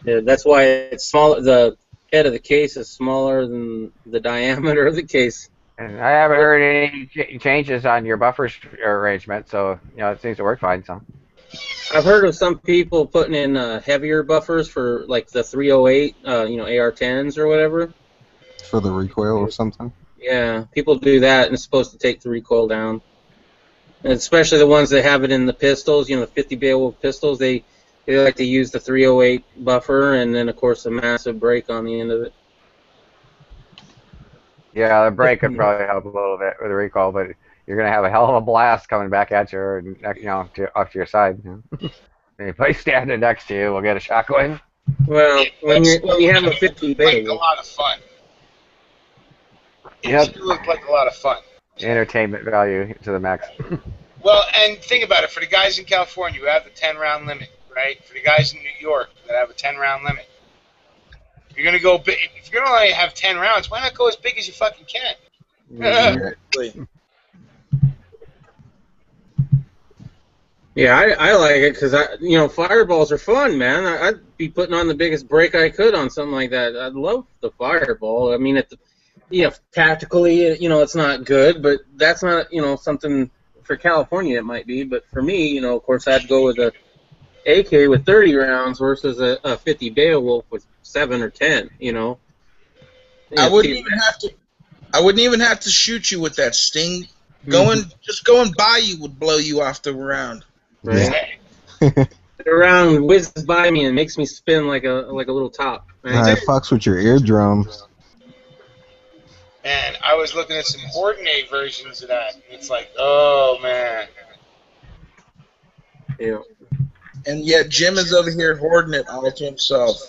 Yeah, that's why it's small. The head of the case is smaller than the diameter of the case. And I haven't heard any changes on your buffer arrangement, so you know it seems to work fine. So I've heard of some people putting in heavier buffers for like the 308, you know, AR-10s or whatever. For the recoil or something. Yeah, people do that, and it's supposed to take the recoil down. And especially the ones that have it in the pistols, you know, the 50 Beowulf pistols, they like to use the 308 buffer, and then of course a massive break on the end of it. yeah, the brake could probably help a little bit with the recoil, but you're gonna have a hell of a blast coming back at you, or you know, off to your side. You know? Anybody standing next to you will get a shockwave. Well, when you have a 50 like Beowulf, a lot of fun. Yep. It looked like a lot of fun. Entertainment value to the max. Well, and think about it. For the guys in California who have the 10-round limit, right? For the guys in New York that have a 10-round limit, if you're gonna go big. If you're gonna only have 10 rounds, why not go as big as you fucking can? yeah, I like it because you know, fireballs are fun, man. I'd be putting on the biggest break I could on something like that. I'd love the fireball. I mean, you know, tactically, you know, it's not good, but that's not, you know, something for California it might be. But for me, you know, of course, I'd go with a AK with 30 rounds versus a 50 Beowulf with 7 or 10. You know, I wouldn't even have to shoot you with that sting. Just going by you would blow you off the round. Right. The round whizzes by me and makes me spin like a little top. Right? It fucks with your eardrums. And I was looking at some Ordinate versions of that. And it's like, oh man. Yeah. And yet Jim is over here hoarding it all to himself.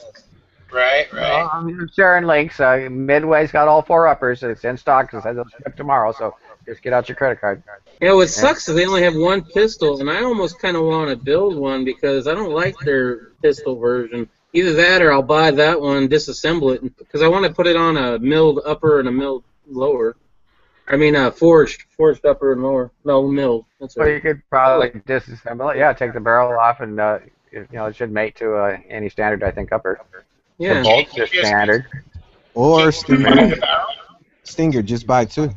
Right. Well, I'm sharing links. Midway's got all 4 uppers. It's in stock. It says it'll ship tomorrow, so just get out your credit card. Yeah, what sucks is they only have one pistol, and I almost kind of want to build one because I don't like their pistol version. Either that or I'll buy that one, disassemble it, because I want to put it on a milled upper and a milled lower. I mean, forged upper and lower. No, milled. That's Well, right. you could probably disassemble it. Yeah, take the barrel off, and you know it should mate to any standard, I think, upper. Yeah. The bolt's just standard. Or Stinger. Barrel? Stinger, just buy 2.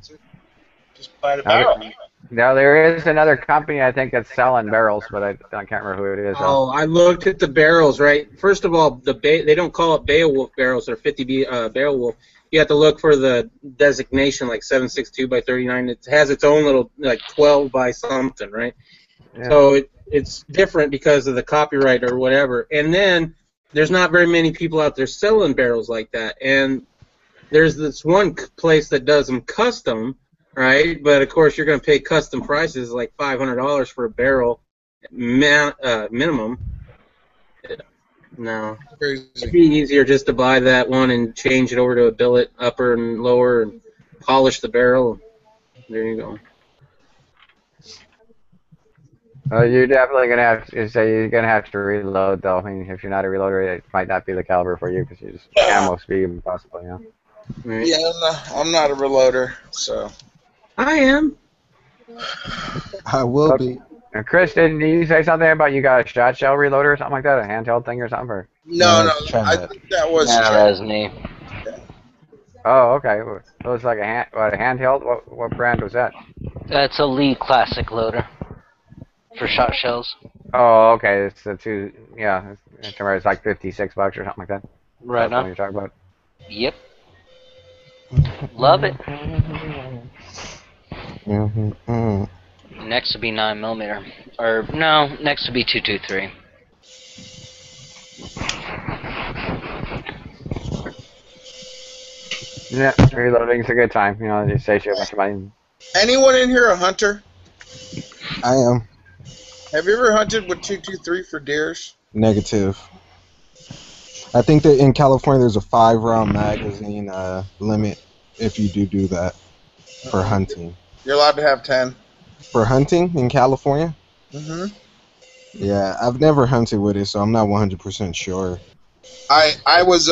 Just buy the barrel. Now there is another company I think that's selling barrels, but I can't remember who it is. Oh, I looked at the barrels, right? First of all, they don't call it Beowulf barrels. They're 50 Beowulf. You have to look for the designation, like 762 by 39. It has its own little, like 12 by something, right? Yeah. So it's different because of the copyright or whatever. And then there's not very many people out there selling barrels like that. And there's this one place that does them custom, right? But of course, you're going to pay custom prices like $500 for a barrel minimum. No. It'd be easier just to buy that one and change it over to a billet upper and lower and polish the barrel. There you go. You're definitely gonna have to say you're gonna have to reload though. I mean, if you're not a reloader, it might not be the caliber for you because you just ammo speed impossible, you know. Right. Yeah, I'm not a reloader, so. I am. I will be. And Chris, didn't you say something about you got a shot shell reloader or something like that, a handheld thing or something? Or? No, I think that was. That was me. Oh, okay. It was like a handheld. What brand was that? That's a Lee Classic loader for shot shells. Oh, okay. It's the two. Yeah, it's like $56 or something like that. Right That's on. what you're talking about. Yep. Love it. Next would be 9mm. Or, no, next would be 223. Yeah, reloading's a good time. You know, just save you a bunch of money. Anyone in here a hunter? I am Have you ever hunted with 223 for deers? negative. I think that in California there's a 5-round magazine limit if you do that for hunting. You're allowed to have 10. For hunting in California? Mm-hmm. Yeah, I've never hunted with it, so I'm not 100% sure. I was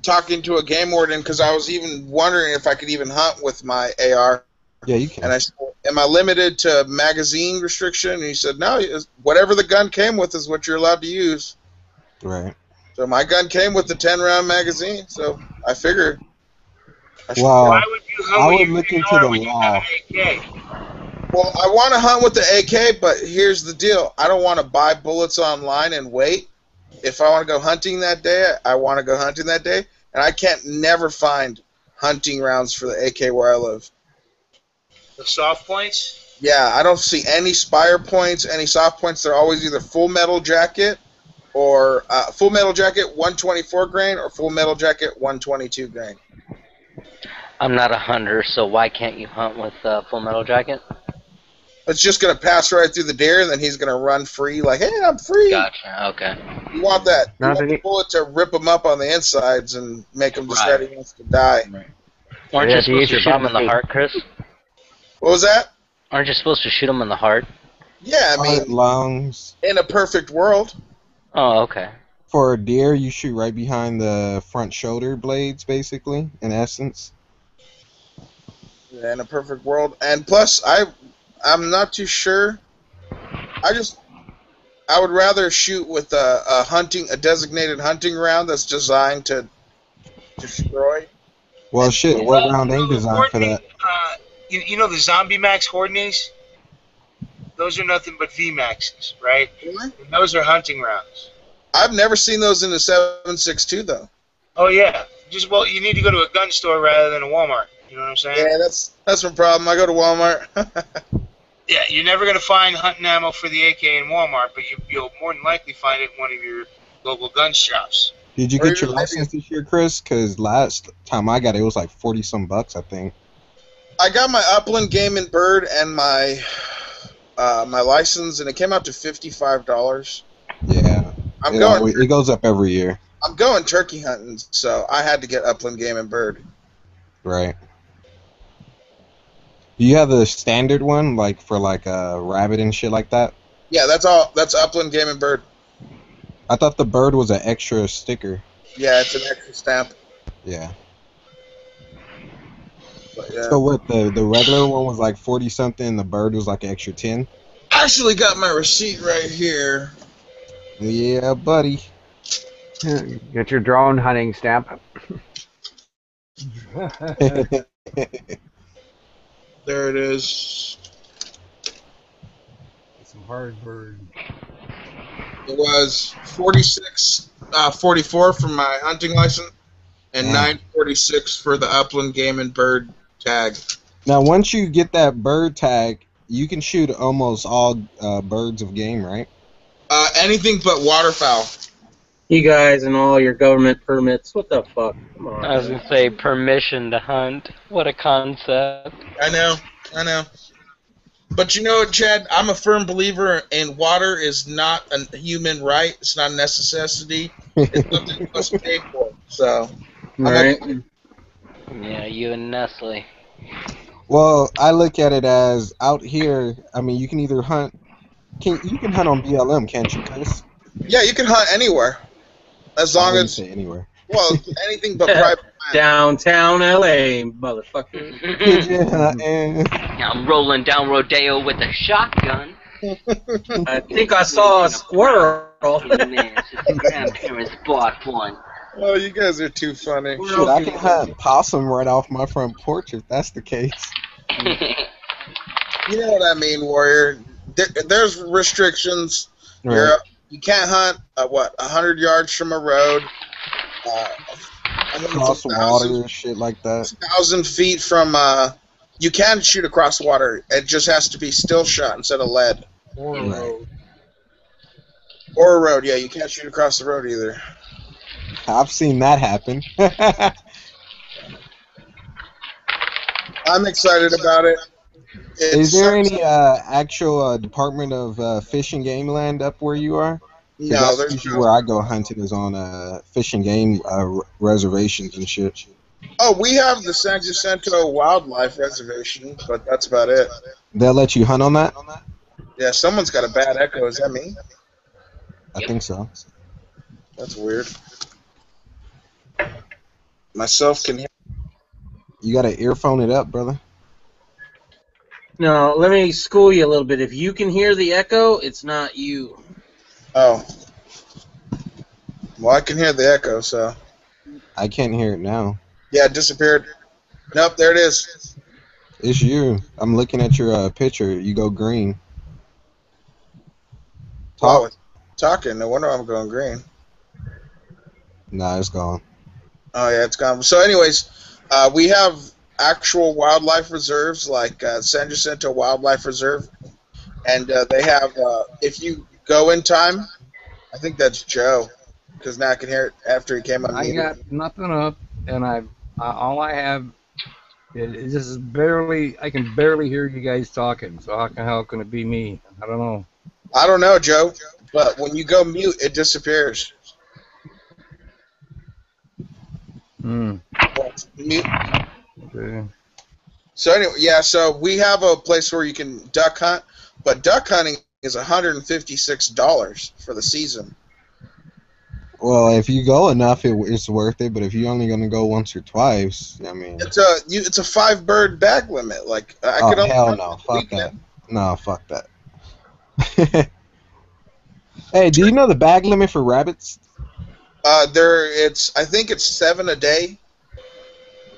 talking to a game warden because I was even wondering if I could even hunt with my AR. Yeah, you can. And I said, am I limited to magazine restriction? And he said, no, whatever the gun came with is what you're allowed to use. Right. So my gun came with the 10-round magazine, so I figured. Well, Why would you hunt I with would your look into AR the when you law. have an AK? Well, I want to hunt with the AK, but here's the deal. I don't want to buy bullets online and wait. If I want to go hunting that day, I want to go hunting that day. And I can't never find hunting rounds for the AK where I live. The soft points? Yeah, I don't see any spire points, any soft points. They're always either full metal jacket or full metal jacket 124 grain or full metal jacket 122 grain. I'm not a hunter, so why can't you hunt with Full Metal Jacket? It's just going to pass right through the deer, and then he's going to run free like, hey, I'm free. Gotcha, okay. You want that. You want the bullet to rip him up on the insides and make him decide he wants to die. Right. Aren't you supposed to shoot him in the heart, Chris? What was that? Aren't you supposed to shoot him in the heart? Yeah, I mean, Heart, lungs. in a perfect world. Oh, okay. For a deer, you shoot right behind the front shoulder blades, basically, in essence. Yeah, in a perfect world. And plus, I'm not too sure. I would rather shoot with a designated hunting round that's designed to destroy. Well, shit, what round ain't designed for that? You know the Zombie Max Hordneys? Those are nothing but VMAXs, right? Really? And those are hunting rounds. I've never seen those in the 7.62 though. Oh yeah. Well, you need to go to a gun store rather than a Walmart. You know what I'm saying? Yeah, that's my problem. I go to Walmart. Yeah, you're never going to find hunting ammo for the AK in Walmart, but you'll more than likely find it in one of your local gun shops. Did you get your license this year, Chris? Because last time I got it, it was like 40-some bucks, I think. I got my Upland Game and Bird and my my license, and it came out to $55. Yeah. It goes up every year. I'm going turkey hunting, so I had to get Upland Game and Bird. Right. Do you have the standard one, like for like a rabbit and shit like that? Yeah, that's all. That's Upland Game and Bird. I thought the bird was an extra sticker. Yeah, it's an extra stamp. Yeah. But, yeah. So what, the regular one was like 40 something, the bird was like an extra 10? I actually got my receipt right here. Yeah, buddy. Get your drone hunting stamp. There it is. Some hard bird. It was 44 for my hunting license, and $9.46 for the Upland Game and Bird tag. Now, once you get that bird tag, you can shoot almost all birds of game, right? Anything but waterfowl. You guys and all your government permits. What the fuck? Come on. I was going to say permission to hunt. What a concept. I know. But you know what, Chad? I'm a firm believer in water is not a human right. It's not a necessity. It's something you must pay for. So, Right. Yeah, you and Nestle. Well, I look at it as out here, I mean, you can either hunt... You can hunt on BLM, can't you, Chris? yeah, you can hunt anywhere. As long as... say anywhere. Well, anything but private land. Downtown LA, motherfucker. I'm rolling down Rodeo with a shotgun. I think I saw a squirrel. His grandparents bought one. Oh, you guys are too funny. Shit, I can hunt possum right off my front porch if that's the case. You know what I mean, Warrior. There's restrictions. Right. You can't hunt, 100 yards from a road. Across water, shit like that. 1,000 feet from, you can shoot across water. It just has to be still shot instead of lead. Right. Or a road, yeah, you can't shoot across the road either. I've seen that happen. I'm excited about it. Is there any actual Department of Fish and Game land up where you are? Because No, that's there's usually no. where I go hunting is on fish and game reservations and shit. Oh, we have the San Jacinto Wildlife Reservation, but that's about it. They'll let you hunt on that? Yeah, someone's got a bad echo. Is that me? I think so. That's weird. Myself can hear. You gotta earphone it up, brother. No, let me school you a little bit. If you can hear the echo, it's not you. Oh. Well, I can hear the echo, so. I can't hear it now. Yeah, it disappeared. Nope, there it is. It's you. I'm looking at your picture. You go green. Wow, it's talking. No wonder I'm going green. Nah, it's gone. Oh, yeah, it's gone. So, anyways, we have actual wildlife reserves like San Jacinto Wildlife Reserve. And they have, if you go in time, I think that's Joe, because now I can hear it after he came on. I got nothing up, and all I have is just barely. I can barely hear you guys talking. So how can it be me? I don't know. I don't know, Joe, but when you go mute, it disappears. Hmm. Mute. Okay. So anyway, yeah. So we have a place where you can duck hunt, but duck hunting is $156 for the season. Well, if you go enough, it's worth it. But if you're only gonna go once or twice, I mean, It's a 5-bird bag limit. Like I could only hell hunt no, on the fuck weekend. that. No, fuck that. Hey, do you know the bag limit for rabbits? I think it's 7 a day.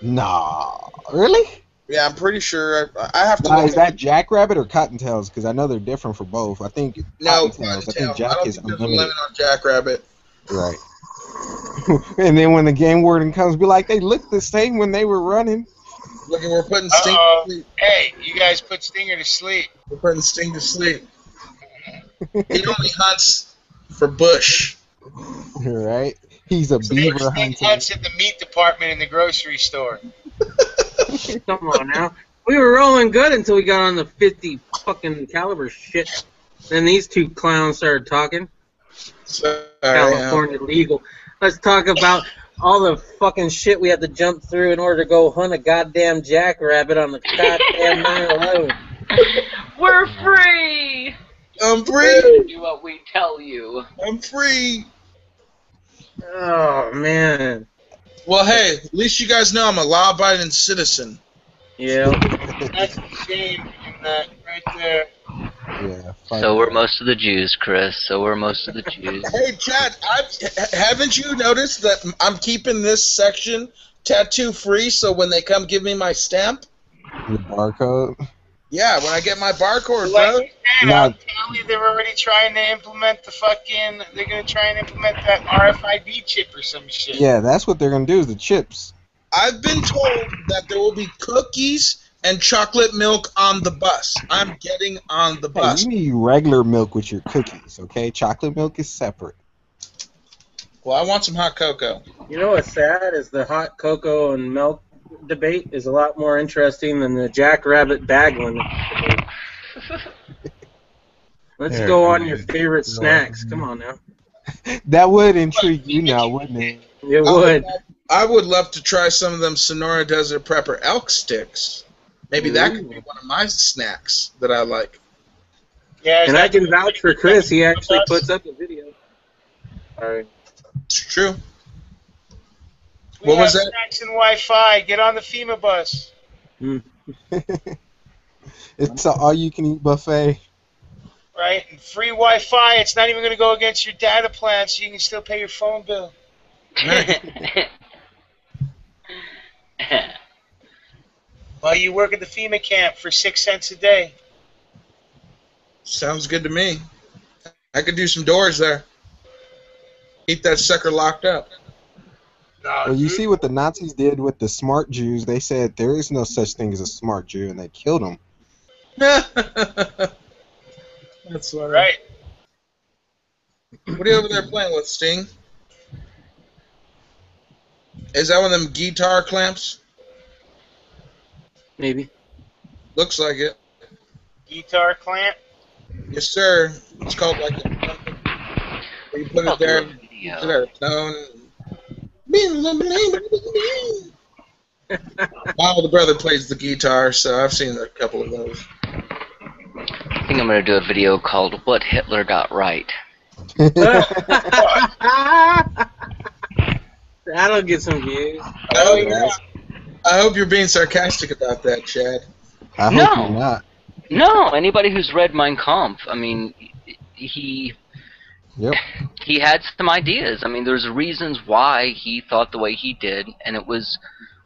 Nah, really? Yeah, I'm pretty sure. I have to. Now, Look is that jackrabbit or cottontails? Because I know they're different for both. I think no, cottontails. I Cottontail. think jack I don't is think there's a unlimited. limit on jackrabbit. Right. And then when the game warden comes, be like, they look the same when they were running. Look, we're putting Sting to sleep. Hey, you guys put Stinger to sleep. We're putting Sting to sleep. He only hunts for bush. Right? He's a beaver Sting hunter. hunts at the meat department in the grocery store. Come on now. We were rolling good until we got on the 50 fucking caliber shit. Then these two clowns started talking. Sorry, California legal. Let's talk about all the fucking shit we had to jump through in order to go hunt a goddamn jackrabbit on the goddamn 9/11. We're free! I'm free! Do what we tell you. I'm free! Oh, man. Well, hey, at least you guys know I'm a law-abiding citizen. Yeah. That's the shame in that right there. Yeah. So were most of the Jews, Chris. So were most of the Jews. Hey, Chad, haven't you noticed that I'm keeping this section tattoo-free so when they come give me my stamp? Your barcode? Yeah, when I get my barcode, Like bro. you said, I'm telling you, they're already trying to implement they're going to try and implement that RFID chip or some shit. Yeah, that's what they're going to do is the chips. I've been told that there will be cookies and chocolate milk on the bus. I'm getting on the Hey, bus. you need regular milk with your cookies, okay? Chocolate milk is separate. Well, I want some hot cocoa. You know what's sad is the hot cocoa and milk debate is a lot more interesting than the jackrabbit bag limit debate. Let's go on your favorite snacks. Come on now. That would intrigue you now, wouldn't it? It would. I would love to try some of them Sonora Desert Prepper elk sticks. Maybe that could be one of my snacks that I like. Yeah, and I can vouch for Chris. He actually puts up a video. All right. It's true. We What was have that? snacks and Wi-Fi. Get on the FEMA bus. It's an all-you-can-eat buffet. Right? And free Wi-Fi. It's not even going to go against your data plan, so you can still pay your phone bill. While you work at the FEMA camp for 6 cents a day. Sounds good to me. I could do some doors there. Keep that sucker locked up. Well, you see what the Nazis did with the smart Jews. They said there is no such thing as a smart Jew, and they killed them. That's what right. What are you over there playing with, Sting? Is that one of them guitar clamps? Maybe. Looks like it. Guitar clamp? Yes, sir. It's called like a where you put it there and you put it at a tone. My older brother plays the guitar, so I've seen a couple of those. I think I'm going to do a video called What Hitler Got Right. That'll get some views. I hope you're being sarcastic about that, Chad. I hope you're not. No, anybody who's read Mein Kampf, I mean, he had some ideas. I mean, there's reasons why he thought the way he did, and it was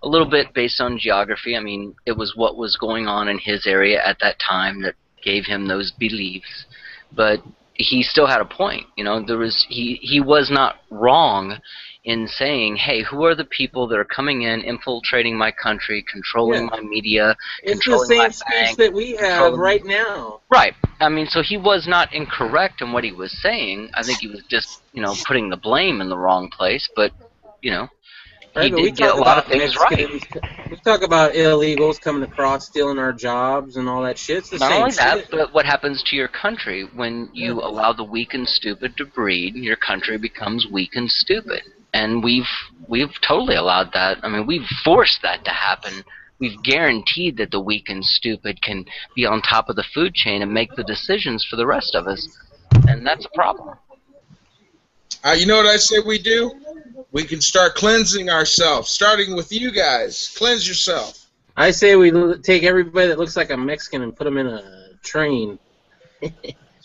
a little bit based on geography. I mean, it was what was going on in his area at that time that gave him those beliefs. But he still had a point. You know, he was not wrong in saying, hey, who are the people that are coming in, infiltrating my country, controlling my media, it's controlling the same my speech bank, that we have right now. Right. I mean, so he was not incorrect in what he was saying. I think he was just, you know, putting the blame in the wrong place. But, you know, he did get a lot of things right. We talk about illegals coming across, stealing our jobs and all that shit. It's the Not same only that, shit. but what happens to your country when you allow the weak and stupid to breed? Your country becomes weak and stupid, and we've totally allowed that. I mean, we've forced that to happen. We've guaranteed that the weak and stupid can be on top of the food chain and make the decisions for the rest of us, and that's a problem. You know what I say we do? We can start cleansing ourselves, starting with you guys. Cleanse yourself. I say we take everybody that looks like a Mexican and put them in a train.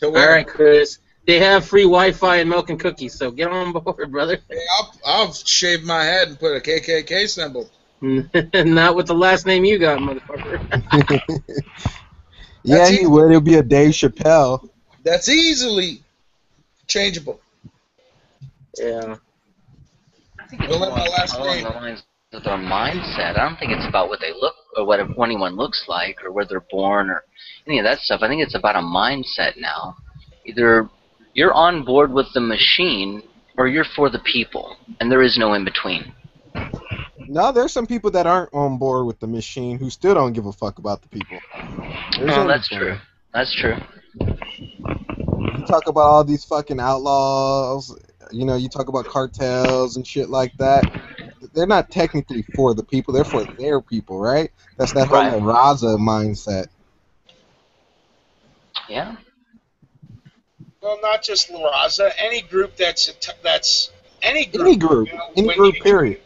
All right, Chris. They have free Wi-Fi and milk and cookies, so get on board, brother. Hey, I'll shave my head and put a KKK symbol. Not with the last name you got, motherfucker. Yeah, he would. It'll be a Dave Chappelle. That's easily changeable. Yeah. I think it's more along the lines of their mindset. I don't think it's about what they look or what anyone looks like or where they're born or any of that stuff. I think it's about a mindset now. Either you're on board with the machine or you're for the people, and there is no in between. No, there's some people that aren't on board with the machine who still don't give a fuck about the people. No, that's true. That's true. You talk about all these fucking outlaws, you know, you talk about cartels and shit like that. They're not technically for the people, they're for their people, right? That's that whole Raza mindset. Yeah. Well, not just La Raza. Any group that's any group. Any group. You know, Any group, period.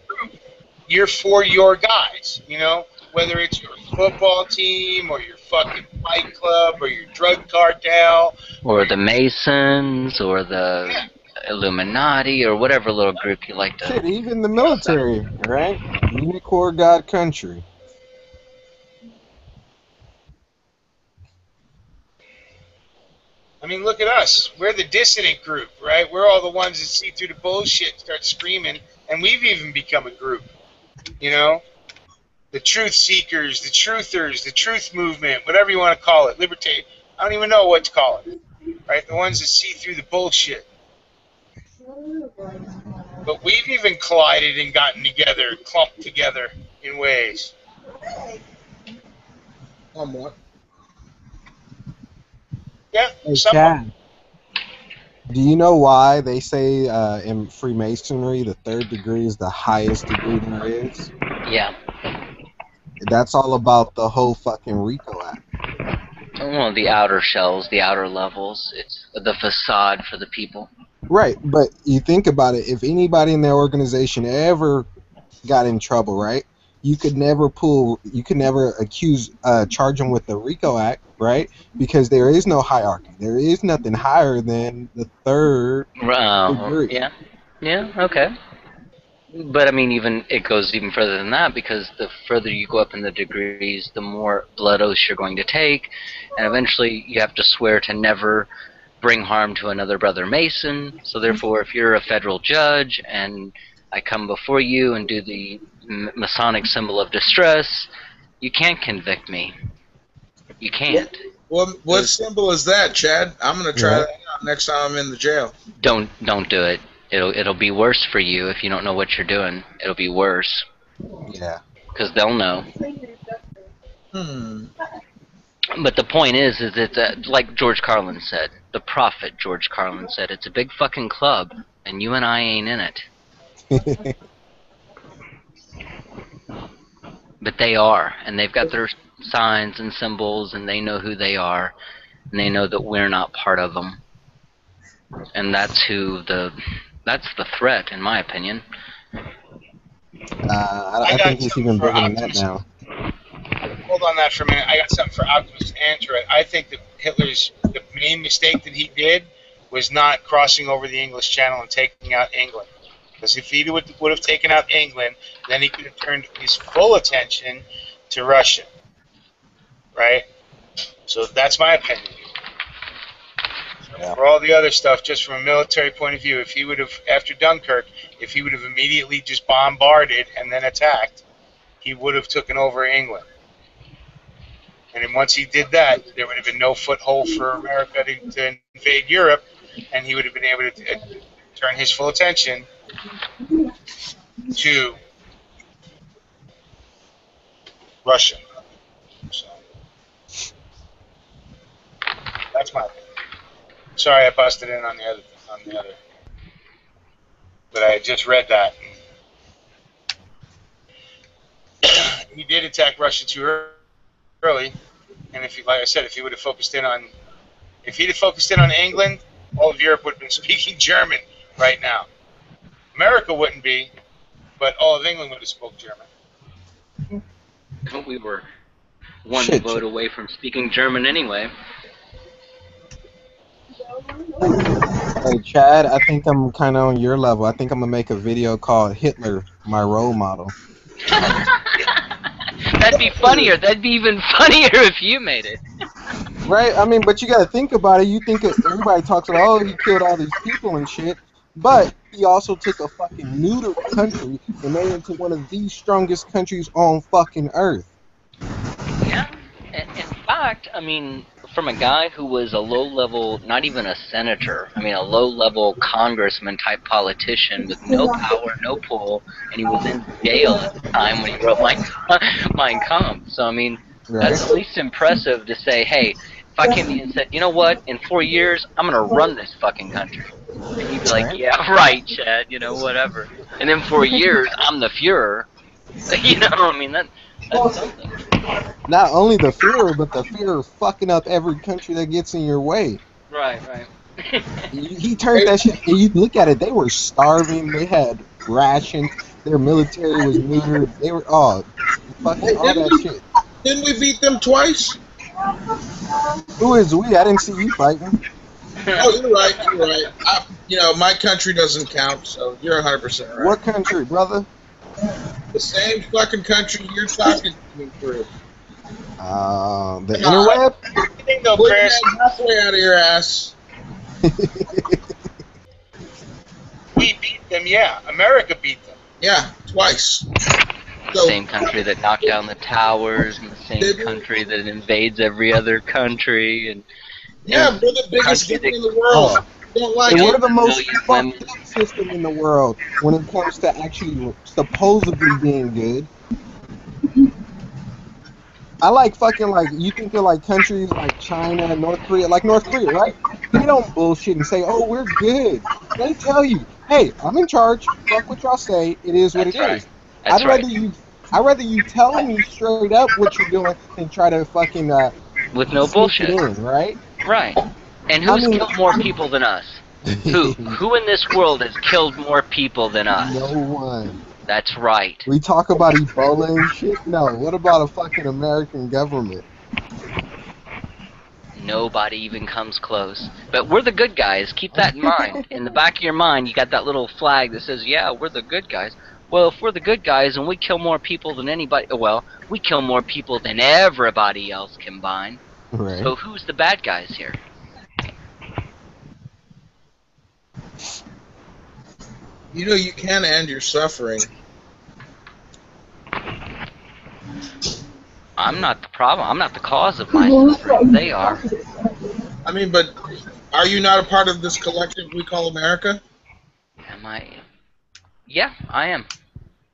You're for your guys, you know, whether it's your football team or your fucking fight club or your drug cartel. Or the Masons or the Illuminati or whatever little group you like to... Shit, even the military, right? Unicorn God country. I mean, look at us. We're the dissident group, right? We're all the ones that see through the bullshit and start screaming, and we've even become a group, you know? The truth seekers, the truthers, the truth movement, whatever you want to call it, libertarian. I don't even know what to call it, right? The ones that see through the bullshit. But we've even collided and gotten together, clumped together in ways. Somewhat. Yeah, Hey, somewhat. Chad, do you know why they say in Freemasonry the third degree is the highest degree there is? Yeah. That's all about the whole fucking RICO Act. Well, the outer shells, the outer levels. It's the facade for the people. Right, but you think about it, if anybody in their organization ever got in trouble, right, you could never charge them with the RICO Act, right, because there is no hierarchy. There is nothing higher than the third degree. Yeah. Yeah, okay. But, I mean, it goes even further than that, because the further you go up in the degrees, the more blood oaths you're going to take, and eventually you have to swear to never bring harm to another brother Mason. So therefore, if you're a federal judge and I come before you and do the Masonic symbol of distress, you can't convict me. You can't. What symbol is that, Chad? I'm going to try that out. next time I'm in the jail. Don't do it. It'll be worse for you if you don't know what you're doing. It'll be worse Yeah. because they'll know. Hmm. But the point is it's like George Carlin said, the prophet George Carlin said, it's a big fucking club, and you and I ain't in it. But they are, and they've got their signs and symbols, and they know who they are, and they know that we're not part of them. And that's the threat, in my opinion. I think it's even bigger than that now. Hold on that for a minute. I got something for Optimus to answer it. I think that the main mistake that he did was not crossing over the English Channel and taking out England. Because if he would have taken out England, then he could have turned his full attention to Russia. Right? So that's my opinion. Yeah. For all the other stuff, just from a military point of view, if he would have, after Dunkirk, if he would have immediately just bombarded and then attacked, he would have taken over England. And then once he did that, there would have been no foothold for America to invade Europe, and he would have been able to turn his full attention to Russia. So, that's my opinion. Sorry, I busted in on the other. But I just read that. He did attack Russia too early, and like I said, if he would have focused in on England, all of Europe would have been speaking German right now. America wouldn't be, but all of England would have spoke German. We were one vote away from speaking German anyway. Hey, Chad, I think I'm kind of on your level. I think I'm going to make a video called Hitler, My Role Model. That'd be funnier. That'd be even funnier if you made it. Right? I mean, but you got to think about it. You think everybody talks about, oh, he killed all these people and shit. But he also took a fucking neuter country and made it into one of the strongest countries on fucking earth. Yeah. In fact, I mean, from a guy who was a low-level, not even a senator, I mean, a low-level congressman-type politician with no power, no pull, and he was in jail at the time when he wrote Mein Kampf. So, I mean, that's at least impressive to say, hey, if I came to you and said, you know what, in 4 years, I'm going to run this fucking country. And you'd be like, yeah, right, Chad, you know, whatever. And then 4 years, I'm the Fuhrer. You know, I mean, that's something. Not only the Führer, but the Führer fucking up every country that gets in your way. Right. He turned that shit, and you look at it, they were starving, they had rations, their military was neutered, they were, fucking all that shit. Didn't we beat them twice? Who is we? I didn't see you fighting. Oh, you're right. My country doesn't count, so you're 100% right. What country, brother? The same fucking country you're talking to me through. The interweb? Put that halfway out of your ass. We beat them, yeah. America beat them. Yeah, twice. The same country that knocked down the towers, and the same country that invades every other country, and we're the biggest country in the world. Don't like and it. we're the most fucked up system in the world when it comes to actually supposedly being good. I like you think of like countries like China, North Korea, right? They don't bullshit and say, oh, we're good. They tell you, hey, I'm in charge. Fuck what y'all say. It is what it is. I'd rather you tell me straight up what you're doing than try to fucking with no bullshit right? Right. And who's killed more people than us? Who in this world has killed more people than us? No one. That's right. We talk about Ebola and shit. No, what about a fucking American government? Nobody even comes close. But we're the good guys. Keep that in mind. In the back of your mind, you got that little flag that says, yeah, we're the good guys. Well, if we're the good guys and we kill more people than anybody, well, we kill more people than everybody else combined. Right. So who's the bad guys here? You can end your suffering. I'm not the problem. I'm not the cause of my suffering. They are. I mean, but Are you not a part of this collective we call America? Am I? Yeah, I am.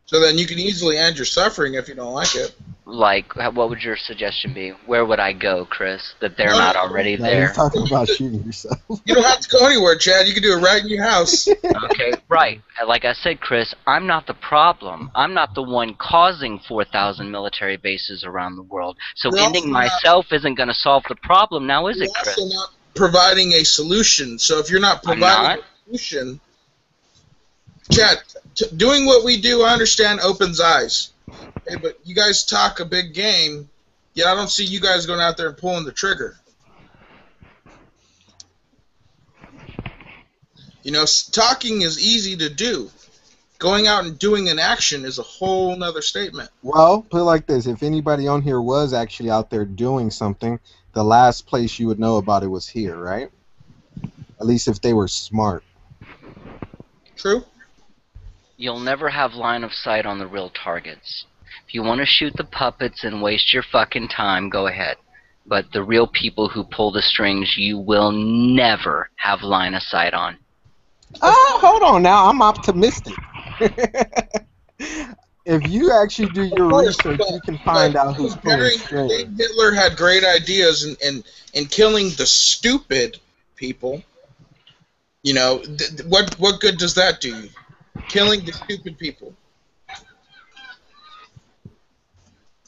So then you can easily end your suffering if you don't like it. Like, what would your suggestion be? Where would I go, Chris, that they're No, not already No, there? he's talking about shooting yourself. You don't have to go anywhere, Chad. You can do it right in your house. Okay, right. Like I said, Chris, I'm not the problem. I'm not the one causing 4,000 military bases around the world. So You're ending also not- myself isn't going to solve the problem now, is You're it, Chris? also not providing a solution. So if you're not I'm providing not. a solution, Chad, doing what we do, I understand, opens eyes. Hey, but you guys talk a big game, yet I don't see you guys going out there and pulling the trigger. You know, talking is easy to do. Going out and doing an action is a whole nother statement. Well, put it like this: if anybody on here was actually out there doing something, the last place you would know about it was here, right? At least if they were smart. True. You'll never have line of sight on the real targets. If you want to shoot the puppets and waste your fucking time, go ahead. But the real people who pull the strings, you will never have line of sight on. Oh, hold on now. I'm optimistic. If you actually do your research, you can find out who's pulling strings. Hitler had great ideas in killing the stupid people. You know, what good does that do you? Killing the stupid people.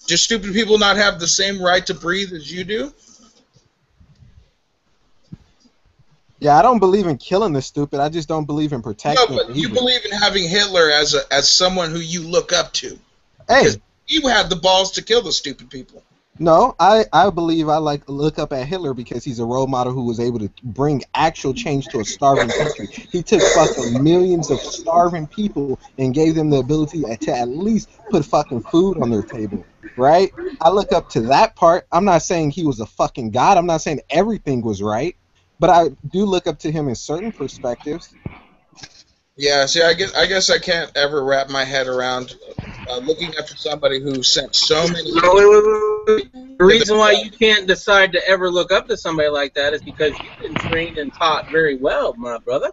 Do stupid people not have the same right to breathe as you do? Yeah, I don't believe in killing the stupid. I just don't believe in protecting. No, but you believe in having Hitler as someone who you look up to. Hey, because he had the balls to kill the stupid people. no, I believe I look up at Hitler because he's a role model who was able to bring actual change to a starving country. He took fucking millions of starving people and gave them the ability to at least put fucking food on their table, right? I look up to that part. I'm not saying he was a fucking god. I'm not saying everything was right, but I do look up to him in certain perspectives. Yeah, see, I guess I can't ever wrap my head around looking after somebody who sent so many. No, wait. The reason why you can't decide to ever look up to somebody like that is because you've been trained and taught very well, my brother.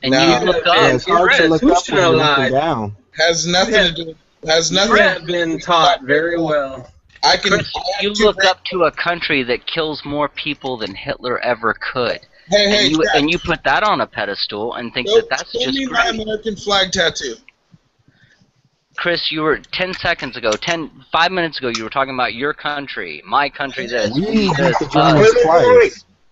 And you look up. Yeah, it's hard to look up when you're looking down. Has nothing to do. Has nothing. You have been taught very well. I can. Chris, you look up to a country that kills more people than Hitler ever could. Hey, and you put that on a pedestal and think that's show just me my great. American flag tattoo. Chris, you were 5 minutes ago, you were talking about your country, my country, this.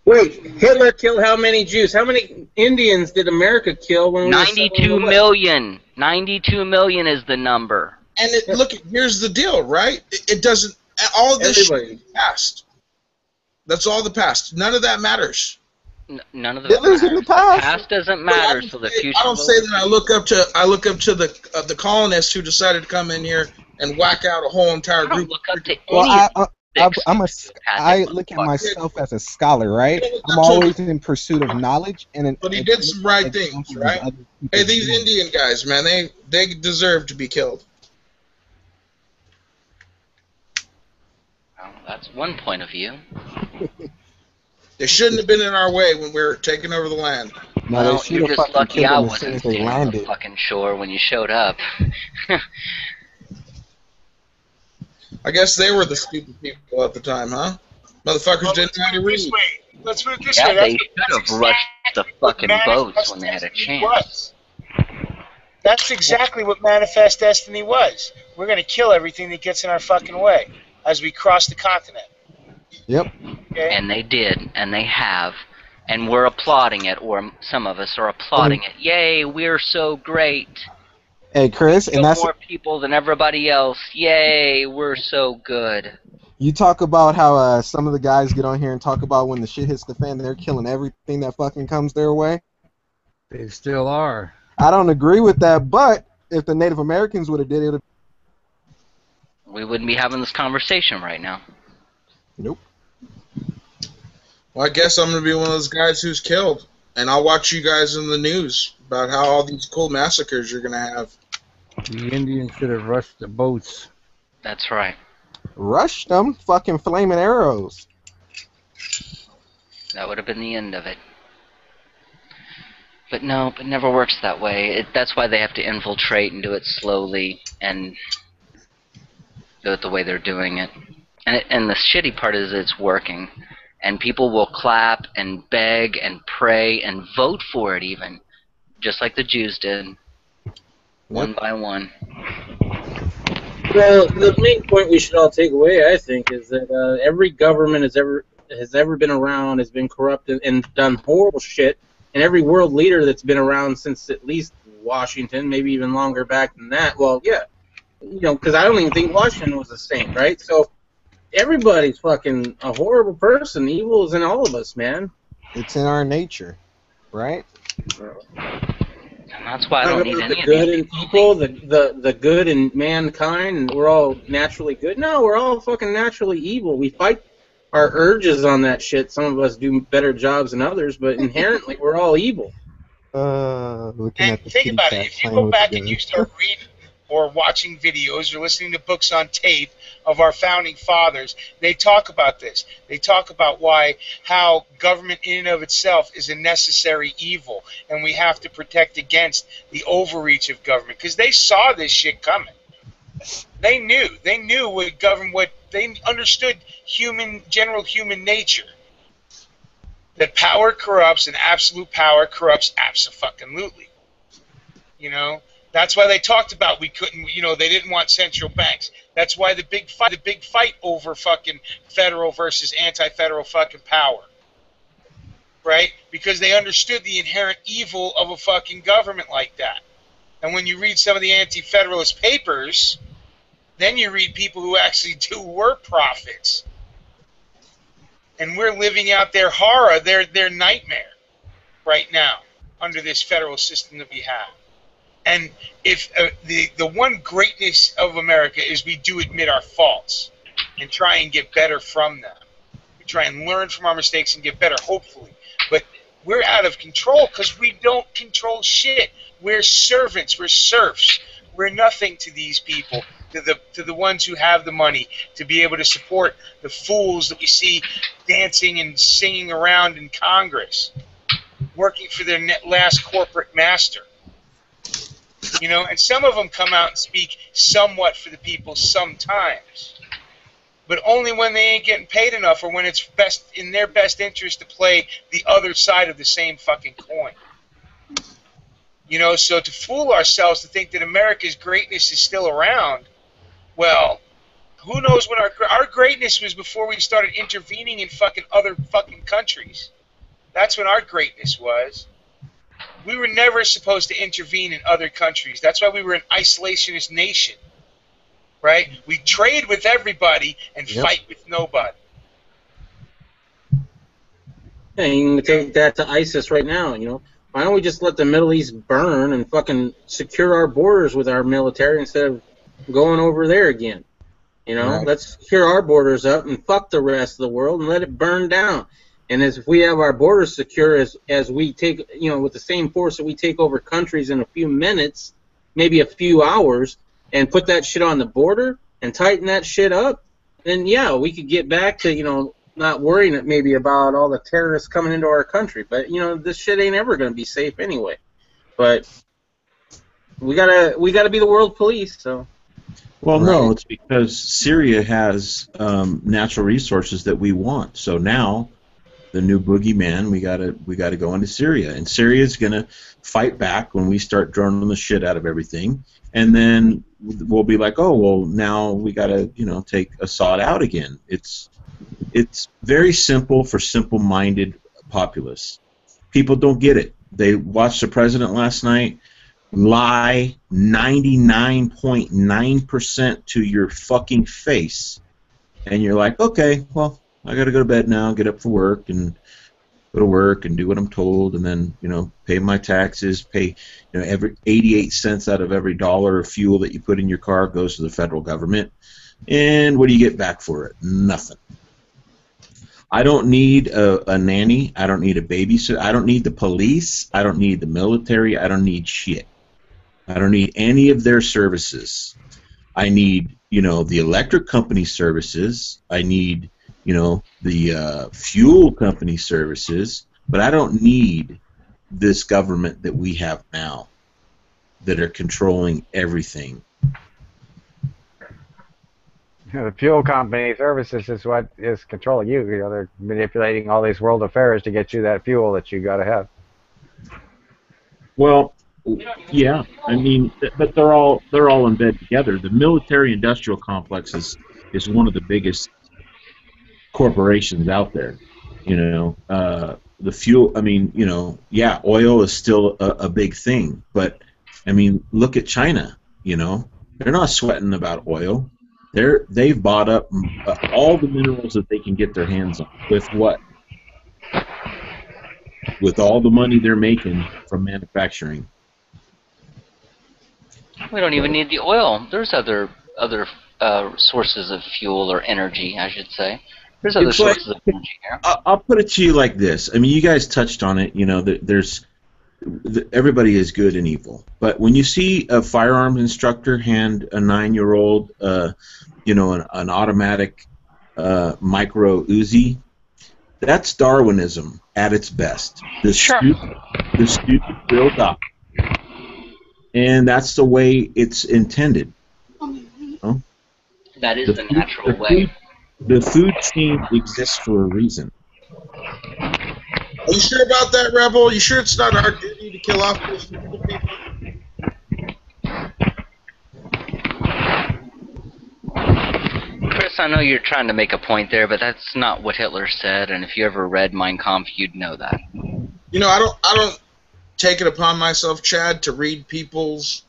Wait, Hitler killed how many Jews? How many Indians did America kill when we 92 million. 92 million is the number. And look, here's the deal, right? It doesn't. All of this shit is past. That's all the past. None of that matters. None of that Hitler's in the past. Past doesn't matter, so the future. I don't say that. I look up to the colonists who decided to come in here and whack out a whole entire group. Look up to Well, I look at myself as a scholar, right? I'm always in pursuit of knowledge, But he did some right things, right? Hey, these Indian guys, man, they deserve to be killed. Well, that's one point of view. They shouldn't have been in our way when we were taking over the land. No, Well, they should you're have just fucking lucky killed I them as wasn't soon as they standing on the landed. fucking shore when you showed up. I guess they were the stupid people at the time, huh? Motherfuckers didn't know how to read. Let's put it this Yeah, way. they should have rushed the fucking boats when they had a chance. That's exactly what Manifest Destiny was. We're going to kill everything that gets in our fucking way as we cross the continent. Yep. Okay? And they did, and they have, and we're applauding it, or some of us are applauding it. Yay, we're so great. Hey, Chris, Kill and that's more people than everybody else. Yay, we're so good. you talk about how some of the guys get on here and talk about when the shit hits the fan, they're killing everything that fucking comes their way. They still are. I don't agree with that, but if the Native Americans would have did it, We wouldn't be having this conversation right now. nope. Well, I guess I'm going to be one of those guys who's killed. And I'll watch you guys in the news about how all these cool massacres you're going to have. The Indians should have rushed the boats. That's right. Rushed them, fucking flaming arrows. That would have been the end of it. But no, it never works that way. That's why they have to infiltrate and do it slowly and do it the way they're doing it. And the shitty part is it's working. And people will clap and beg and pray and vote for it even, just like the Jews did, one by one. Well, the main point we should all take away, I think, is that every government has ever been around has been corrupted and done horrible shit, and every world leader that's been around since at least Washington, maybe even longer back than that. Well, yeah, because I don't even think Washington was a saint, right? So everybody's fucking a horrible person. Evil is in all of us, man. It's in our nature, right? And that's why I don't need any the of good these in people, the good in mankind, and we're all naturally good. No, we're all fucking naturally evil. We fight our urges on that shit. Some of us do better jobs than others, but inherently we're all evil. Looking at the Think kitty about cat it. If you playing go with back the and you gun. start reading or watching videos or listening to books on tape of our founding fathers, they talk about this. They talk about how government in and of itself is a necessary evil, and we have to protect against the overreach of government, because they saw this shit coming. They knew what they understood general human nature. That power corrupts, and absolute power corrupts abso-fucking-lutely. That's why they talked about we couldn't, they didn't want central banks. That's why the big fight over fucking federal versus anti-federal fucking power. Right? Because they understood the inherent evil of a fucking government like that. And when you read some of the anti-federalist papers, then you read people who actually were prophets. And we're living out their horror, their nightmare right now under this federal system that we have. And if the one greatness of America is we do admit our faults and try and get better from them. We try and learn from our mistakes and get better, hopefully. But we're out of control because we don't control shit. We're servants. We're serfs. We're nothing to these people, to the ones who have the money to be able to support the fools that we see dancing and singing around in Congress, working for their last corporate master. And some of them come out and speak somewhat for the people sometimes, but only when they ain't getting paid enough or when it's in their best interest to play the other side of the same fucking coin. So to fool ourselves to think that America's greatness is still around, well, who knows when our greatness was before we started intervening in fucking other fucking countries. That's when our greatness was. We were never supposed to intervene in other countries. That's why we were an isolationist nation, right? We trade with everybody and fight with nobody. Yeah, you can take that to ISIS right now, Why don't we just let the Middle East burn and fucking secure our borders with our military instead of going over there again? Right. Let's secure our borders up and fuck the rest of the world and let it burn down. And if we have our borders secure as we take, with the same force that we take over countries in a few minutes, maybe a few hours, and put that shit on the border and tighten that shit up, then yeah, we could get back to, not worrying maybe about all the terrorists coming into our country. But, this shit ain't ever going to be safe anyway. But we gotta be the world police, so. Well, no, it's because Syria has natural resources that we want. So now, the new boogeyman, we gotta go into Syria, and Syria's gonna fight back when we start droning the shit out of everything, and then we'll be like, oh well, now we gotta take Assad out again. It's very simple for simple-minded populace. People don't get it. They watched the president last night lie 99.9% to your fucking face, and you're like, okay, well, I got to go to bed now, get up for work, and go to work and do what I'm told, and then pay my taxes, pay every 88 cents out of every dollar of fuel that you put in your car goes to the federal government, and what do you get back for it? Nothing. I don't need a nanny. I don't need a babysitter. I don't need the police. I don't need the military. I don't need shit. I don't need any of their services. I need the electric company services. I need the fuel company services, but I don't need this government that we have now that are controlling everything. The fuel company services is what is controlling you. You know, they're manipulating all these world affairs to get you that fuel that you got to have. Well, yeah, I mean, but they're all in bed together. The military-industrial complex is one of the biggest corporations out there. You know, the fuel. I mean, you know, yeah, oil is still a big thing, but I mean, look at China. You know, they're not sweating about oil. They've bought up all the minerals that they can get their hands on. With what? With all the money they're making from manufacturing. We don't even need the oil. There's other sources of fuel or energy, I should say. There's other sources of energy here. I'll put it to you like this. I mean, you guys touched on it. You know, everybody is good and evil. But when you see a firearms instructor hand a 9-year-old, you know, an automatic micro Uzi, that's Darwinism at its best. The stupid real doctor. And that's the way it's intended. You know? That is the natural way. The food chain exists for a reason. Are you sure about that, Rebel? You sure it's not our duty to kill off those people? Chris, I know you're trying to make a point there, but that's not what Hitler said, and if you ever read Mein Kampf, you'd know that. You know, I don't take it upon myself, Chad, to read people's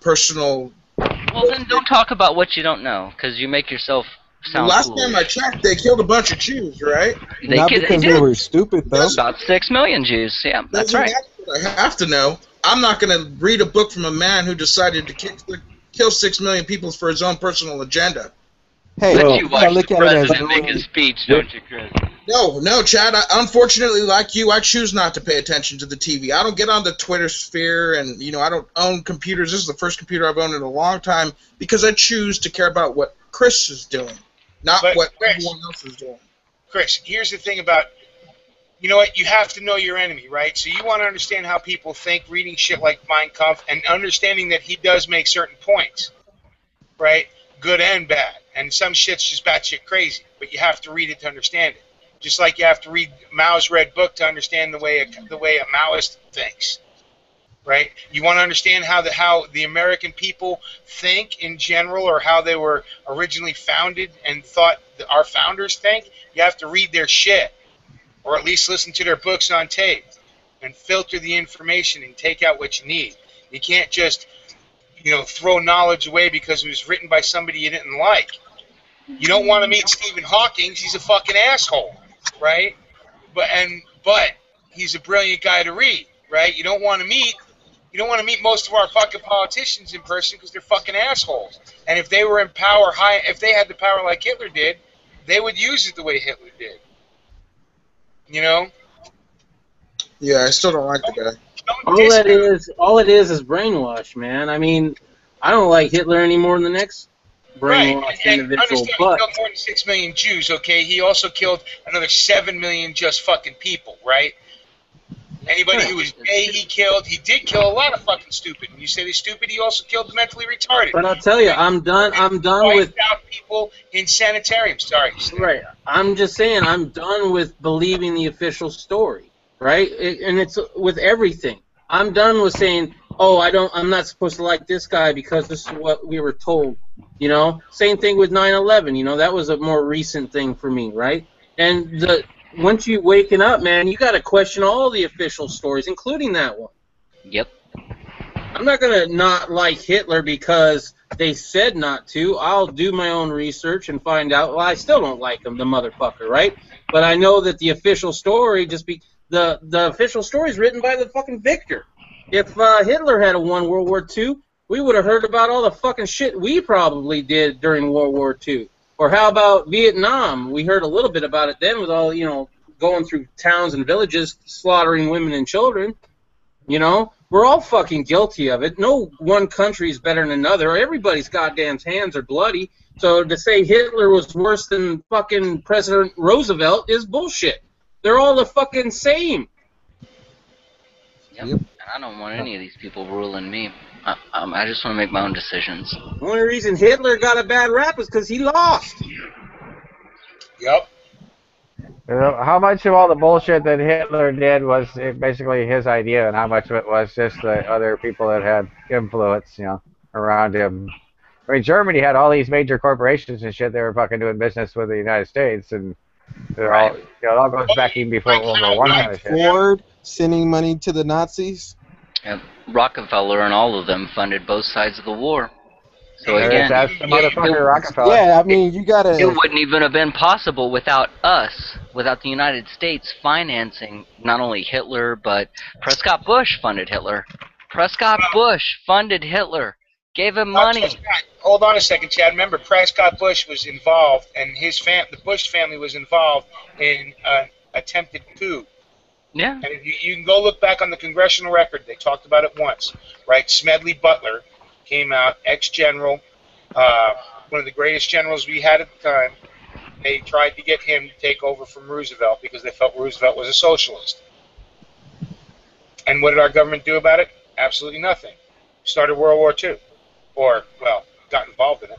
personal... Well, then don't talk about what you don't know, because you make yourself sound Last foolish. time I checked, they killed a bunch of Jews, right? Not because they were stupid, though. About 6 million Jews, yeah, that's right. I have to know. I'm not going to read a book from a man who decided to kill 6 million people for his own personal agenda. Hey, But you watch look the at it as president make his speech, don't you, Chris? No, Chad. Unfortunately, like you, I choose not to pay attention to the TV. I don't get on the Twitter sphere, and you know, I don't own computers. This is the first computer I've owned in a long time because I choose to care about what Chris is doing, not what everyone else is doing. Chris, here's the thing about, you know what, you have to know your enemy, right? So you want to understand how people think, reading shit like Mein Kampf, and understanding that he does make certain points, right? Good and bad. And some shit's just batshit crazy, but you have to read it to understand it. Just like you have to read Mao's Red Book to understand the way a Maoist thinks, right? You want to understand how the American people think in general, or how they were originally founded and thought that our founders think. You have to read their shit, or at least listen to their books on tape, and filter the information and take out what you need. You can't just, you know, throw knowledge away because it was written by somebody you didn't like. You don't want to meet Stephen Hawking. He's a fucking asshole, right? But he's a brilliant guy to read, right? You don't want to meet most of our fucking politicians in person because they're fucking assholes. And if they were in power if they had the power like Hitler did, they would use it the way Hitler did. You know? Yeah, I still don't like the guy. All it is brainwash, man. I mean, I don't like Hitler any more than the next brainwashed individual. Understand, he killed more than 6 million Jews, okay? He also killed another 7 million just fucking people, right? Anybody who was gay, he killed. He did kill a lot of fucking stupid. When you say they're stupid, he also killed the mentally retarded. But I'll tell you, I'm done with out people in sanitariums. Sorry. Right. I'm just saying, I'm done with believing the official story, right? And it's with everything. I'm done with saying, oh, I'm not supposed to like this guy because this is what we were told. You know, same thing with 9/11. You know, that was a more recent thing for me, right? And once you waken up, man, you got to question all the official stories, including that one. Yep. I'm not gonna not like Hitler because they said not to. I'll do my own research and find out. Well, I still don't like him, the motherfucker, right? But I know that the official story the official story is written by the fucking victor. If Hitler had won World War II, we would have heard about all the fucking shit we probably did during World War II. Or how about Vietnam? We heard a little bit about it then with all, you know, going through towns and villages, slaughtering women and children. You know, we're all fucking guilty of it. No one country is better than another. Everybody's goddamn hands are bloody. So to say Hitler was worse than fucking President Roosevelt is bullshit. They're all the fucking same. Yep. And I don't want any of these people ruling me. I just want to make my own decisions. The only reason Hitler got a bad rap is because he lost. Yep. How much of all the bullshit that Hitler did was basically his idea, and how much of it was just the other people that had influence, around him? I mean, Germany had all these major corporations and shit. They were fucking doing business with the United States, and all, it all goes back even before World War One kind of shit. Ford sending money to the Nazis. Yep. Rockefeller and all of them funded both sides of the war. So again, that's the motherfucker Rockefeller. Yeah, I mean, you gotta. It wouldn't even have been possible without us, without the United States financing not only Hitler, but Prescott Bush funded Hitler. Prescott Bush funded Hitler, gave him money. Hold on a second, Chad. Remember, Prescott Bush was involved, and the Bush family was involved in an attempted coup. Yeah. And if you can go look back on the congressional record. They talked about it once, right? Smedley Butler came out, ex-general, one of the greatest generals we had at the time. They tried to get him to take over from Roosevelt because they felt Roosevelt was a socialist. And what did our government do about it? Absolutely nothing. Started World War II. Or, well, got involved in it.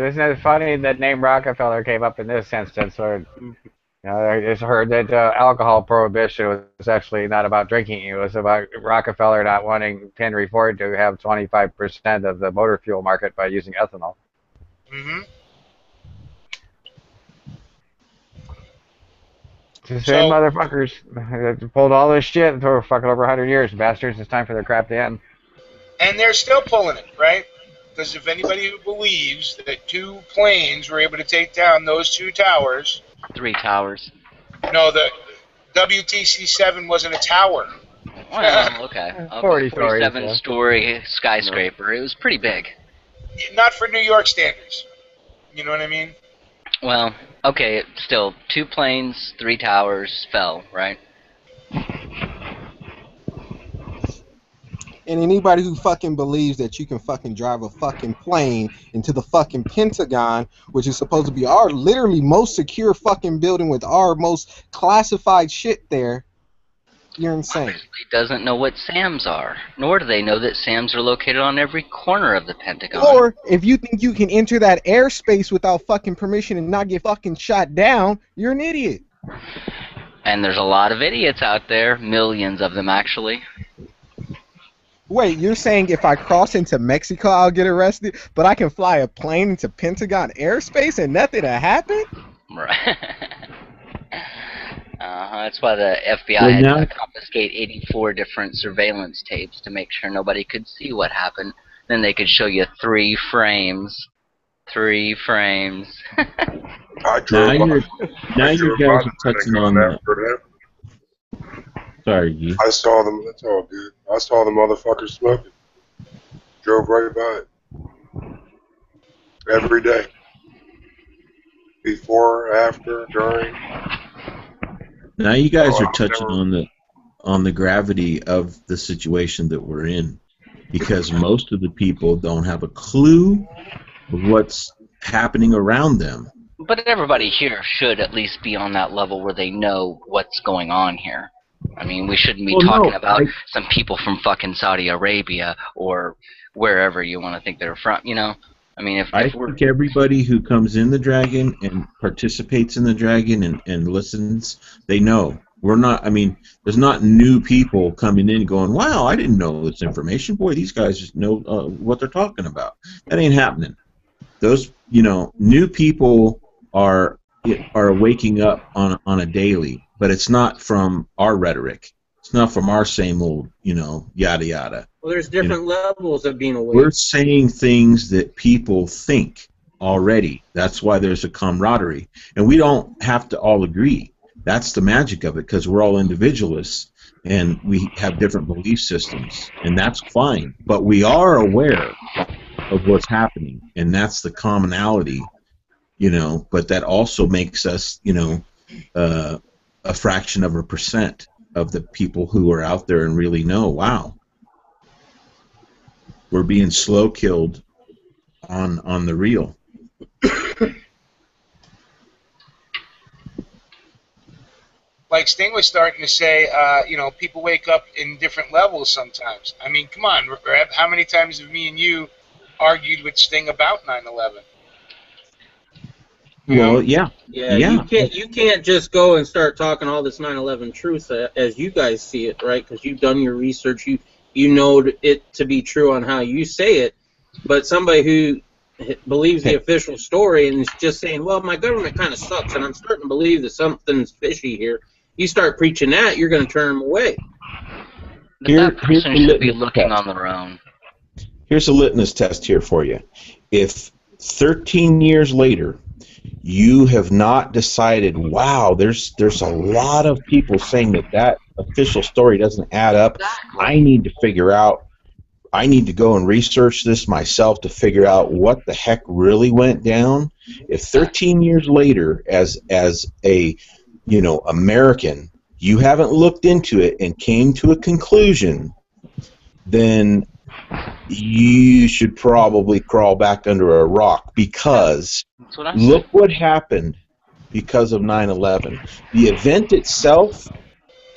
Isn't it funny that name Rockefeller came up in this instance? Or, I just heard that alcohol prohibition was actually not about drinking. It was about Rockefeller not wanting Henry Ford to have 25% of the motor fuel market by using ethanol. Mm-hmm. It's the same motherfuckers that pulled all this shit for fucking over 100 years. Bastards, it's time for their crap to end. And they're still pulling it, right? Because if anybody who believes that 2 planes were able to take down those 2 towers... 3 towers. No, the WTC-7 wasn't a tower. Well, okay. 47-story skyscraper. It was pretty big. Not for New York standards. You know what I mean? Well, okay, still, 2 planes, 3 towers fell, right? And anybody who fucking believes that you can fucking drive a fucking plane into the fucking Pentagon, which is supposed to be our literally most secure fucking building with our most classified shit there, you're insane. Obviously doesn't know what SAMs are, nor do they know that SAMs are located on every corner of the Pentagon. Or if you think you can enter that airspace without fucking permission and not get fucking shot down, you're an idiot. And there's a lot of idiots out there, millions of them actually. Wait, you're saying if I cross into Mexico, I'll get arrested, but I can fly a plane into Pentagon airspace and nothing will happen? Right. That's why the FBI had to confiscate 84 different surveillance tapes to make sure nobody could see what happened. Then they could show you 3 frames. 3 frames. Now you guys are touching on that. Sorry, G. I saw them. That's all good. I saw the motherfuckers smoking. Drove right by it. Every day. Before, after, during. Now you guys are touching on the gravity of the situation that we're in, because most of the people don't have a clue of what's happening around them. But everybody here should at least be on that level where they know what's going on here. I mean, we shouldn't be talking about some people from fucking Saudi Arabia or wherever you want to think they're from, you know? I mean, I think everybody who comes in the Dragon and participates in the Dragon and listens, they know. We're not, I mean, there's not new people coming in going, wow, I didn't know this information. Boy, these guys just know what they're talking about. That ain't happening. Those, new people are waking up on a daily, but it's not from our rhetoric. It's not from our same old, yada yada. Well, there's different levels of being awake. We're saying things that people think already. That's why there's a camaraderie. And we don't have to all agree. That's the magic of it, because we're all individualists and we have different belief systems. And that's fine. But we are aware of what's happening. And that's the commonality, but that also makes us, a fraction of a percent of the people who are out there and really know, wow, we're being slow killed on the real. like Sting was starting to say, you know, people wake up in different levels sometimes. I mean, come on, Reb, how many times have me and you argued with Sting about 9/11? Well, yeah. Yeah, Yeah. you can't just go and start talking all this 9/11 truth as you guys see it, right? Because you've done your research, you know it to be true on how you say it. But somebody who believes the official story and is just saying, "Well, my government kind of sucks, and I'm starting to believe that something's fishy here," you start preaching that, you're going to turn them away. But that person should be looking on their own. Here's a litmus test here for you. If 13 years later you have not decided, wow, there's a lot of people saying that official story doesn't add up, I need to go and research this myself to figure out what the heck really went down. If 13 years later, as a American, you haven't looked into it and came to a conclusion, then you should probably crawl back under a rock, because look what happened because of 9/11. The event itself,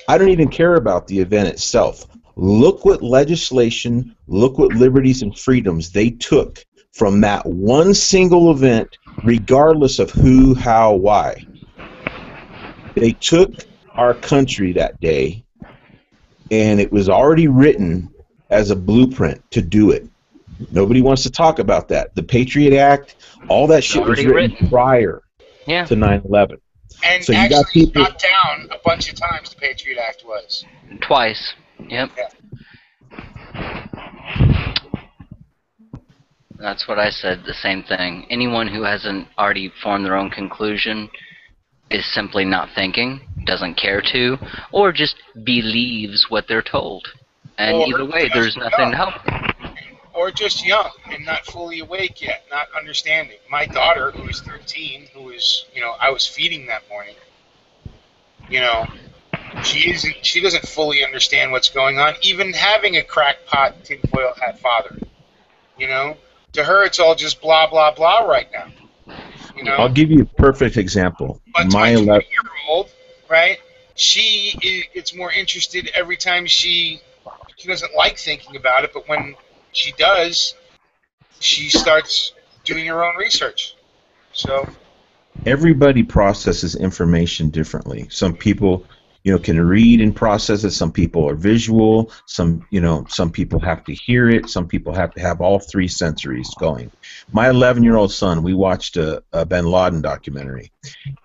I don't even care about the event itself. Look what legislation, look what liberties and freedoms they took from that one single event, regardless of who, how, why. They took our country that day, and it was already written as a blueprint to do it. Nobody wants to talk about that. The Patriot Act, all that shit was written prior to 9/11. And so you actually got people shot down a bunch of times, the Patriot Act was. Twice. Yep. Yeah. That's what I said, the same thing. Anyone who hasn't already formed their own conclusion is simply not thinking, doesn't care to, or just believes what they're told. And either way, there's nothing to help them. Or just young and not fully awake yet, not understanding. My daughter, who is 13, who is, I was feeding that morning, she doesn't fully understand what's going on, even having a crackpot tinfoil hat father. To her, it's all just blah, blah, blah right now. I'll give you a perfect example. But my 20-year-old, right, it's more interested every time she doesn't like thinking about it, but when she does, she starts doing her own research. So everybody processes information differently. Some people, can read and process it. Some people are visual. Some people have to hear it. Some people have to have all three sensories going. My 11-year-old son, we watched a Bin Laden documentary,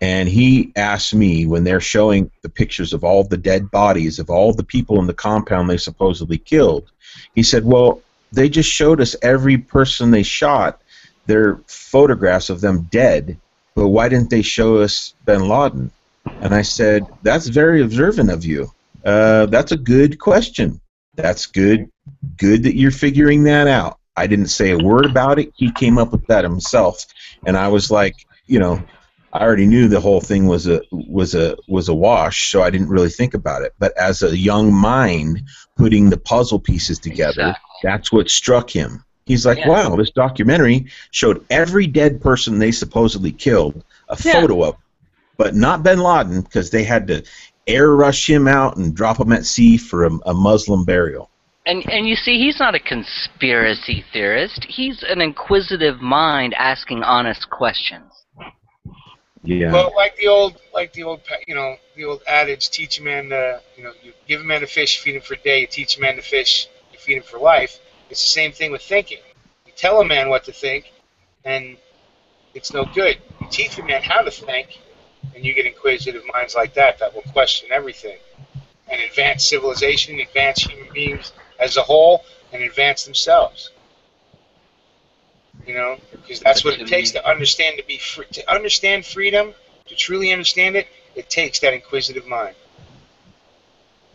and he asked me, when they're showing the pictures of all the dead bodies of all the people in the compound they supposedly killed, he said, well, they just showed us every person they shot, their photographs of them dead, but why didn't they show us Bin Laden? And I said, that's very observant of you. That's a good question. That's good that you're figuring that out. I didn't say a word about it. He came up with that himself, and I was like, I already knew the whole thing was a wash, so I didn't really think about it. But as a young mind putting the puzzle pieces together, that's what struck him. He's like, wow, this documentary showed every dead person they supposedly killed, a photo of, but not Bin Laden, because they had to air rush him out and drop him at sea for a Muslim burial. And you see, he's not a conspiracy theorist. He's an inquisitive mind asking honest questions. Yeah. Well, like the old adage, teach a man to, you give a man a fish, feed him for a day. You teach a man to fish, you feed him for life. It's the same thing with thinking. You tell a man what to think, and it's no good. You teach a man how to think, and you get inquisitive minds like that will question everything, and advance civilization, advance human beings as a whole, and advance themselves. Because that's what it takes to understand to understand freedom, to truly understand it. It takes that inquisitive mind.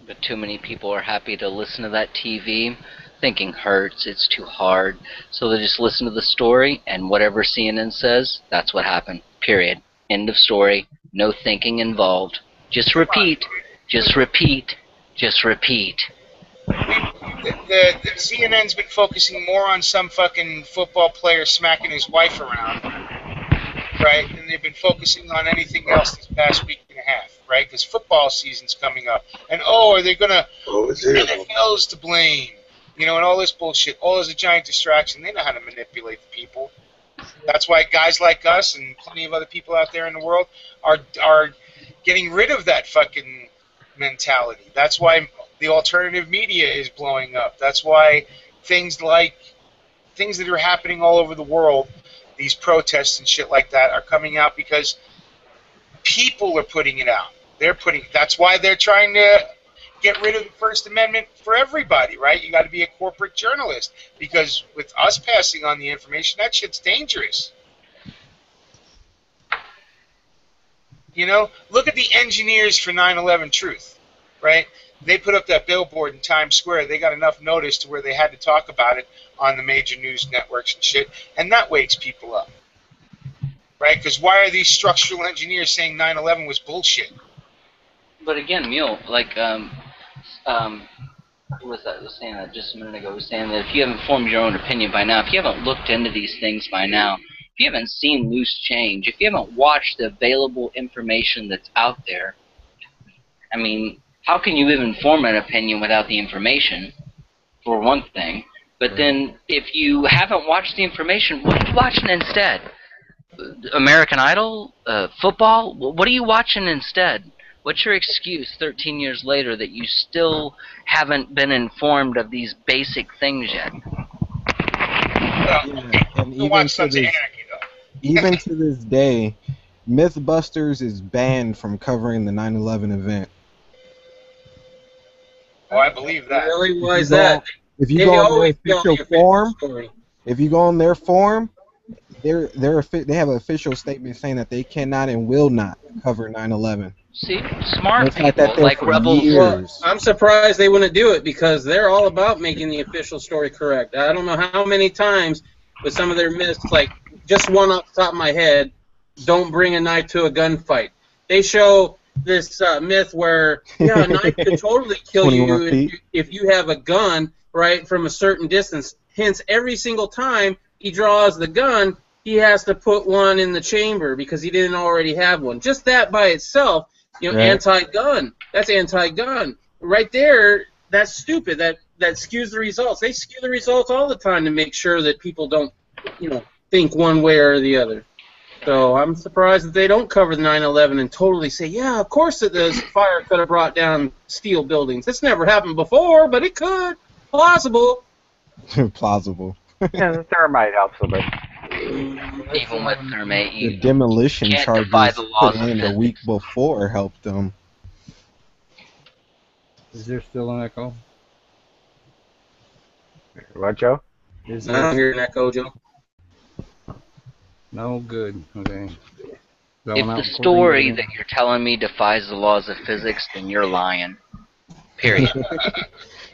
But too many people are happy to listen to that TV. Thinking hurts, it's too hard, so they just listen to the story, and whatever CNN says, that's what happened. Period. End of story. No thinking involved. Just repeat. Just repeat. Just repeat. The CNN's been focusing more on some fucking football player smacking his wife around, right? And they've been focusing on anything else this past week and a half. right? Because football season's coming up, and are they gonna? Oh, it's here. NFL's to blame, and all this bullshit. All is a giant distraction. They know how to manipulate the people. That's why guys like us and plenty of other people out there in the world are getting rid of that fucking mentality. That's why the alternative media is blowing up. That's why things that are happening all over the world, these protests and shit like that, are coming out because people are putting it out. That's why they're trying to get rid of the First Amendment for everybody, right? You got to be a corporate journalist, because with us passing on the information, that shit's dangerous. Look at the engineers for 9/11 Truth, right? They put up that billboard in Times Square. They got enough notice to where they had to talk about it on the major news networks and shit, and that wakes people up, right? Because why are these structural engineers saying 9/11 was bullshit? But again, Mule, like, who was that? I was saying that just a minute ago. I was saying that if you haven't formed your own opinion by now, if you haven't looked into these things by now, if you haven't seen loose change, if you haven't watched the available information that's out there, I mean, how can you even form an opinion without the information, for one thing? But then, if you haven't watched the information, what are you watching instead? American Idol? Football? What are you watching instead? What's your excuse 13 years later that you still haven't been informed of these basic things yet? Yeah, and even to this day, Mythbusters is banned from covering the 9/11 event. Oh, I believe that. Really? Why is that? If you go on their official forum, they have an official statement saying that they cannot and will not cover 9/11. See, smart It's people like Rebels. Well, I'm surprised they wouldn't do it, because they're all about making the official story correct. I don't know how many times with some of their myths, like just one off the top of my head, don't bring a knife to a gunfight. They show this myth where, a knife could totally kill you if you have a gun, right, from a certain distance. Hence, every single time he draws the gun, he has to put one in the chamber because he didn't already have one. Just that by itself, right. Anti-gun. That's anti-gun. Right there, that's stupid. That skews the results. They skew the results all the time to make sure that people don't, think one way or the other. So I'm surprised that they don't cover the 9/11 and totally say, yeah, of course the fire could have brought down steel buildings. It's never happened before, but it could. Plausible. Plausible. Yeah, the thermite helps a bit. Even with thermite, the demolition can't charges defy the laws put in of a week before helped them. Is there still an echo? What, Joe? I don't hear an echo, Joe. No good. Okay. If the story that you're telling me defies the laws of physics, then you're lying. Period.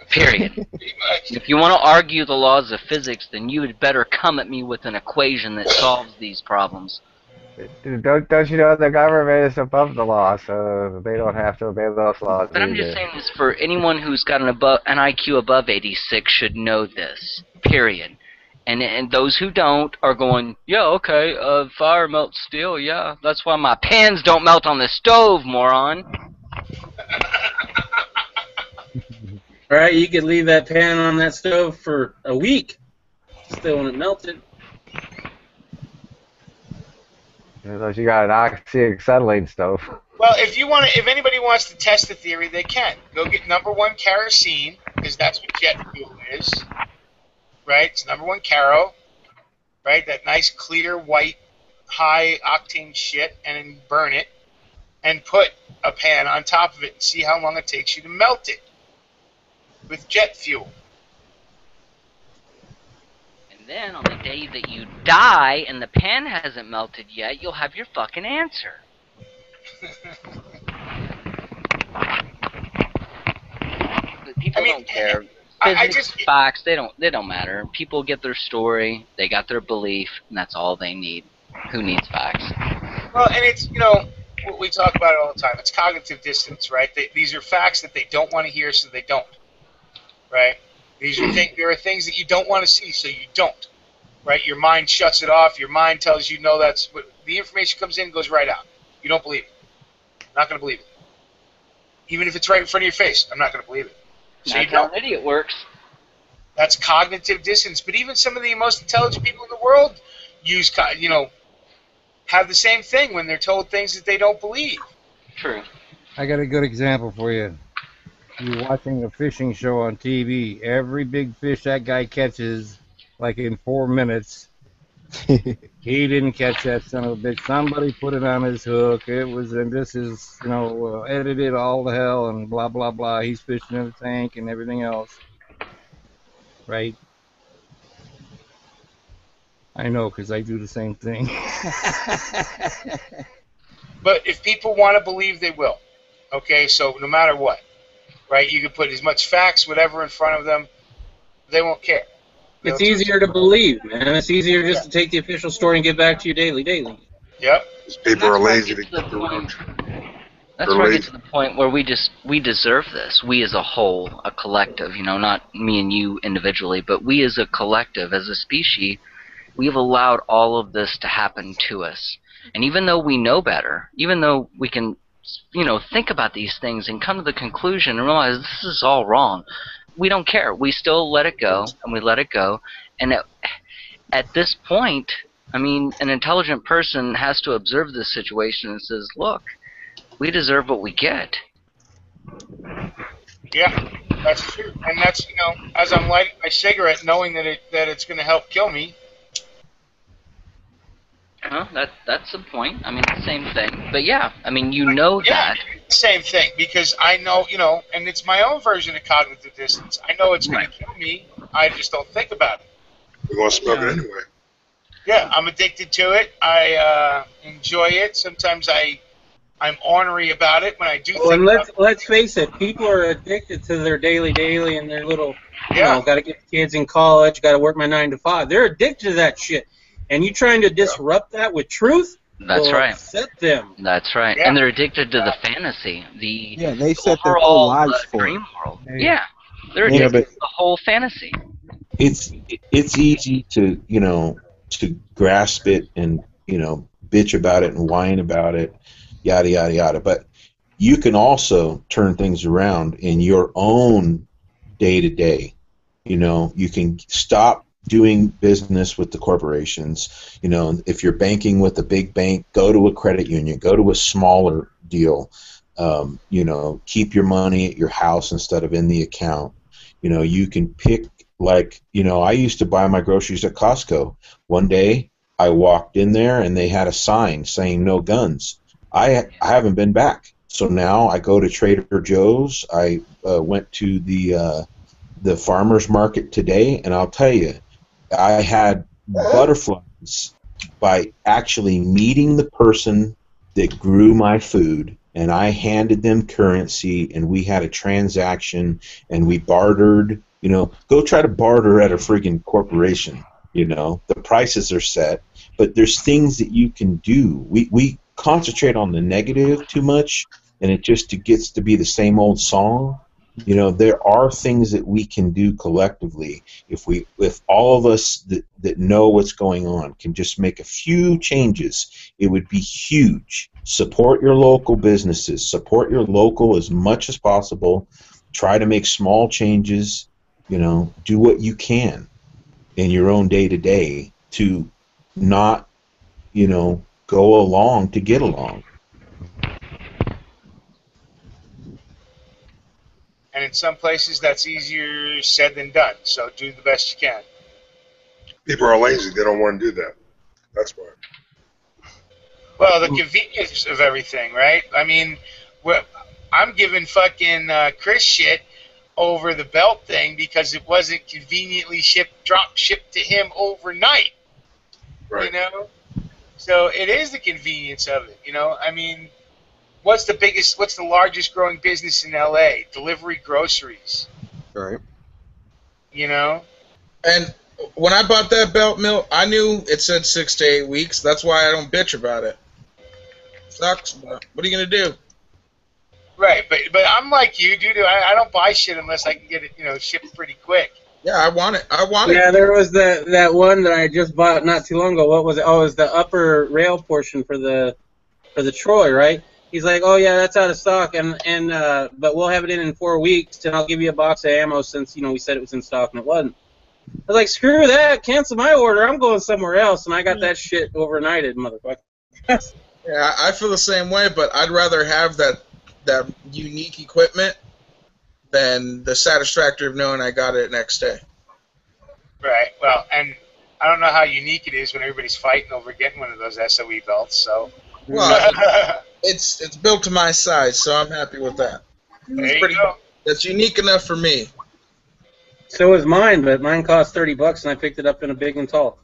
Period. If you want to argue the laws of physics, then you had better come at me with an equation that solves these problems. Don't you know the government is above the law, so they don't have to obey those laws. But I'm just saying this for anyone who's got an IQ above 86 should know this. Period. And those who don't are going, yeah, okay, fire melts steel, yeah. That's why my pans don't melt on the stove, moron. Right, you could leave that pan on that stove for a week, still wouldn't melt it. Unless you got an oxyacetylene stove. Well, if anybody wants to test the theory, they can. Go get #1 kerosene, because that's what jet fuel is. Right? It's #1 Caro. Right? That nice, clear, white, high octane shit, and then burn it, and put a pan on top of it and see how long it takes you to melt it with jet fuel. And then on the day that you die and the pan hasn't melted yet, you'll have your fucking answer. People don't care. Physics, facts, they don't matter. People get their story, they got their belief, and that's all they need. Who needs facts? Well, and it's, we talk about it all the time. It's cognitive dissonance, right? These are facts that they don't want to hear, so they don't. Right? There are things that you don't want to see, so you don't. Right? Your mind shuts it off. Your mind tells you, no, that's what the information comes in and goes right out. You don't believe it. Not going to believe it. even if it's right in front of your face. I'm not going to believe it. So That's how an idiot works. That's cognitive dissonance. But even some of the most intelligent people in the world use, have the same thing when they're told things that they don't believe. True. I got a good example for you. You're watching a fishing show on TV. Every big fish that guy catches, like in 4 minutes, he didn't catch that son of a bitch. Somebody put it on his hook. It was, and this is, edited all to hell and blah, blah, blah. He's fishing in the tank and everything else. Right? I know, because I do the same thing. But if people want to believe, they will. Okay, so no matter what, right? You can put as much facts, whatever, in front of them. They won't care. It's easier to believe, man. It's easier just to take the official story and get back to your daily. Yep. People are lazy to get That's where I get to the point where we deserve this. We as a whole, a collective, not me and you individually, but we as a collective, as a species, we have allowed all of this to happen to us. And even though we know better, even though we can, think about these things and come to the conclusion and realize this is all wrong, we don't care. We still let it go, and we let it go. And at this point, an intelligent person has to observe this situation and says, look, we deserve what we get. Yeah, that's true. And that's, as I'm lighting my cigarette, knowing that it's going to help kill me. Well, that's the point. The same thing. But yeah, that. Same thing, because I know, and it's my own version of cognitive dissonance. I know it's going to kill me. I just don't think about it. We're going to smoke it anyway. Yeah, I'm addicted to it. I enjoy it. Sometimes I'm ornery about it when I do. Well, and let's face it, people are addicted to their daily, and their little, got to get the kids in college, got to work my 9 to 5. They're addicted to that shit, and you trying to disrupt that with truth? That's right. Upset them. That's right, and they're addicted to the fantasy, they set their whole lives for dream it. world. Yeah, they're addicted to the whole fantasy. It's easy to to grasp it and bitch about it and whine about it, yada yada yada. But you can also turn things around in your own day to day. You can stop doing business with the corporations. If you're banking with a big bank, go to a credit union, go to a smaller deal. Keep your money at your house instead of in the account. You can pick, I used to buy my groceries at Costco. One day I walked in there and they had a sign saying no guns. I haven't been back. So now I go to Trader Joe's. I went to the farmer's market today, and I'll tell you, I had butterflies by actually meeting the person that grew my food, and I handed them currency, and we had a transaction, and we bartered. Go try to barter at a friggin' corporation. The prices are set, but there's things that you can do. We concentrate on the negative too much, and it just gets to be the same old song. There are things that we can do collectively if all of us that know what's going on can just make a few changes. It would be huge. Support your local businesses. Support your local as much as possible. Try to make small changes. Do what you can in your own day-to-day to not, go along to get along. And in some places, that's easier said than done. So do the best you can. People are lazy. They don't want to do that. That's why. Well, the convenience of everything, right? I'm giving fucking Chris shit over the belt thing because it wasn't conveniently shipped to him overnight. Right. So it is the convenience of it. What's the largest growing business in LA? Delivery groceries. Right. And when I bought that belt mill, I knew it said 6 to 8 weeks. That's why I don't bitch about it. Sucks, but what are you gonna do? Right, but I'm like you, dude. I don't buy shit unless I can get it, shipped pretty quick. Yeah, I want it. Yeah, there was that one that I just bought not too long ago. What was it? Oh, it was the upper rail portion for the trolley, right? He's like, oh yeah, that's out of stock, but we'll have it in 4 weeks, and I'll give you a box of ammo since we said it was in stock and it wasn't. I was like, screw that, cancel my order. I'm going somewhere else, and I got that shit overnighted, motherfucker. Yeah, I feel the same way, but I'd rather have that unique equipment than the satisfaction of knowing I got it next day. Right. Well, and I don't know how unique it is when everybody's fighting over getting one of those SOE belts. So. Well, it's built to my size, so I'm happy with that. There you go. That's unique enough for me. So is mine, but mine cost $30, and I picked it up in a big and tall.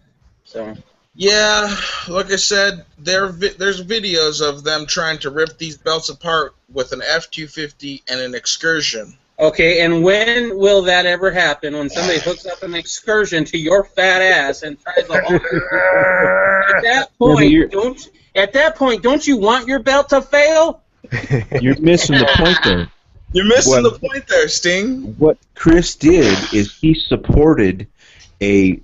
So. Yeah, like I said, there's videos of them trying to rip these belts apart with an F-250 and an Excursion. Okay, and when will that ever happen? When somebody hooks up an Excursion to your fat ass and tries to hold it? At that point, don't you want your belt to fail? You're missing the point there. You're missing the point there, Sting. What Chris did is he supported a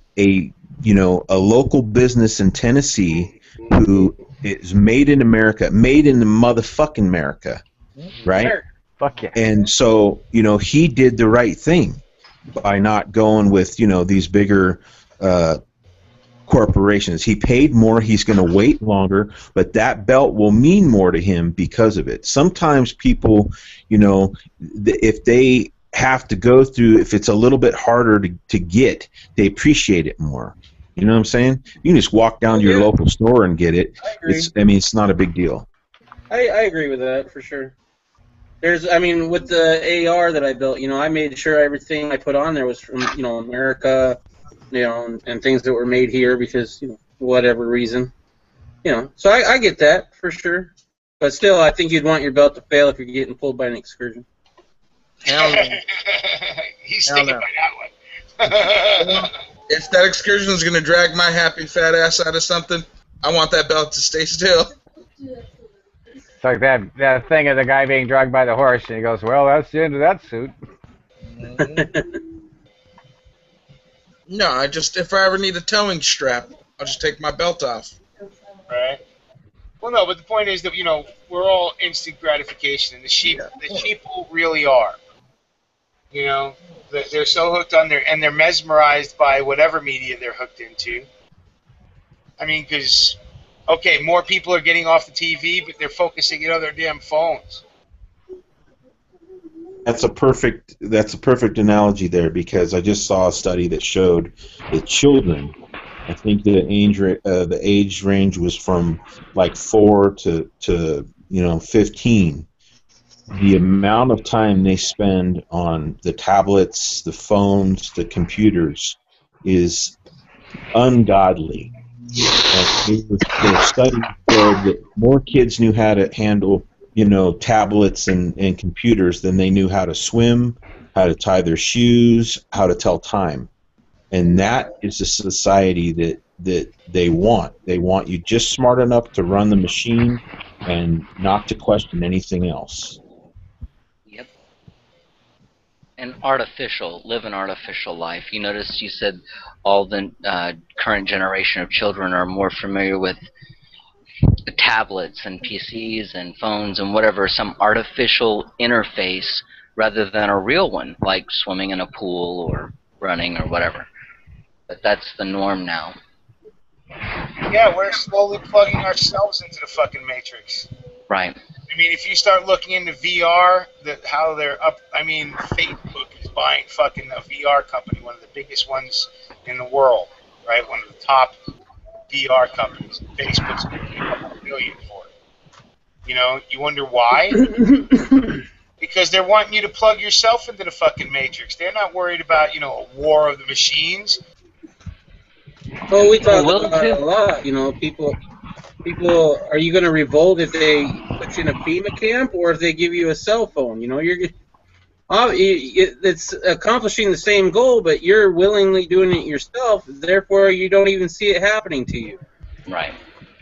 local business in Tennessee who is made in America, made in the motherfucking America, right? Sure. Fuck yeah. And so, he did the right thing by not going with, these bigger corporations. He paid more, he's going to wait longer, but that belt will mean more to him because of it. Sometimes people, if they have to go through, if it's a little bit harder to get, they appreciate it more. You know what I'm saying? You can just walk down to your local store and get it. It's not a big deal. I agree with that for sure. With the AR that I built, I made sure everything I put on there was from, America, and things that were made here because, whatever reason. So I get that for sure. But still, I think you'd want your belt to fail if you're getting pulled by an Excursion. Hell no. He's thinking about that one. If that Excursion is going to drag my happy fat ass out of something, I want that belt to stay still. It's like that thing of the guy being dragged by the horse, and he goes, well, that's the end of that suit. No, if I ever need a towing strap, I'll just take my belt off. Right. Well, no, but the point is that, we're all instant gratification, and the sheep really are. They're so hooked on and they're mesmerized by whatever media they're hooked into. Because, okay, more people are getting off the TV, but they're focusing on their damn phones. That's a perfect analogy there, because I just saw a study that showed that children, I think the age range was from like 4 to 15. The amount of time they spend on the tablets, the phones, the computers is ungodly. The study showed that more kids knew how to handle, tablets and computers than they knew how to swim, how to tie their shoes, how to tell time. And that is the society that they want. They want you just smart enough to run the machine and not to question anything else. Yep. And live an artificial life. You noticed you said all the current generation of children are more familiar with tablets and PCs and phones and whatever, some artificial interface rather than a real one, like swimming in a pool or running or whatever. But that's the norm now. Yeah, we're slowly plugging ourselves into the fucking matrix. Right. If you start looking into VR, how they're up, Facebook is buying fucking a VR company, one of the biggest ones in the world, right? One of the top VR companies. Facebook's going to pay $2 billion for it. You wonder why? Because they're wanting you to plug yourself into the fucking matrix. They're not worried about, a war of the machines. Well, we talk about it a lot. People, are you going to revolt if they put you in a FEMA camp or if they give you a cell phone? It's accomplishing the same goal, but you're willingly doing it yourself. Therefore, you don't even see it happening to you. Right.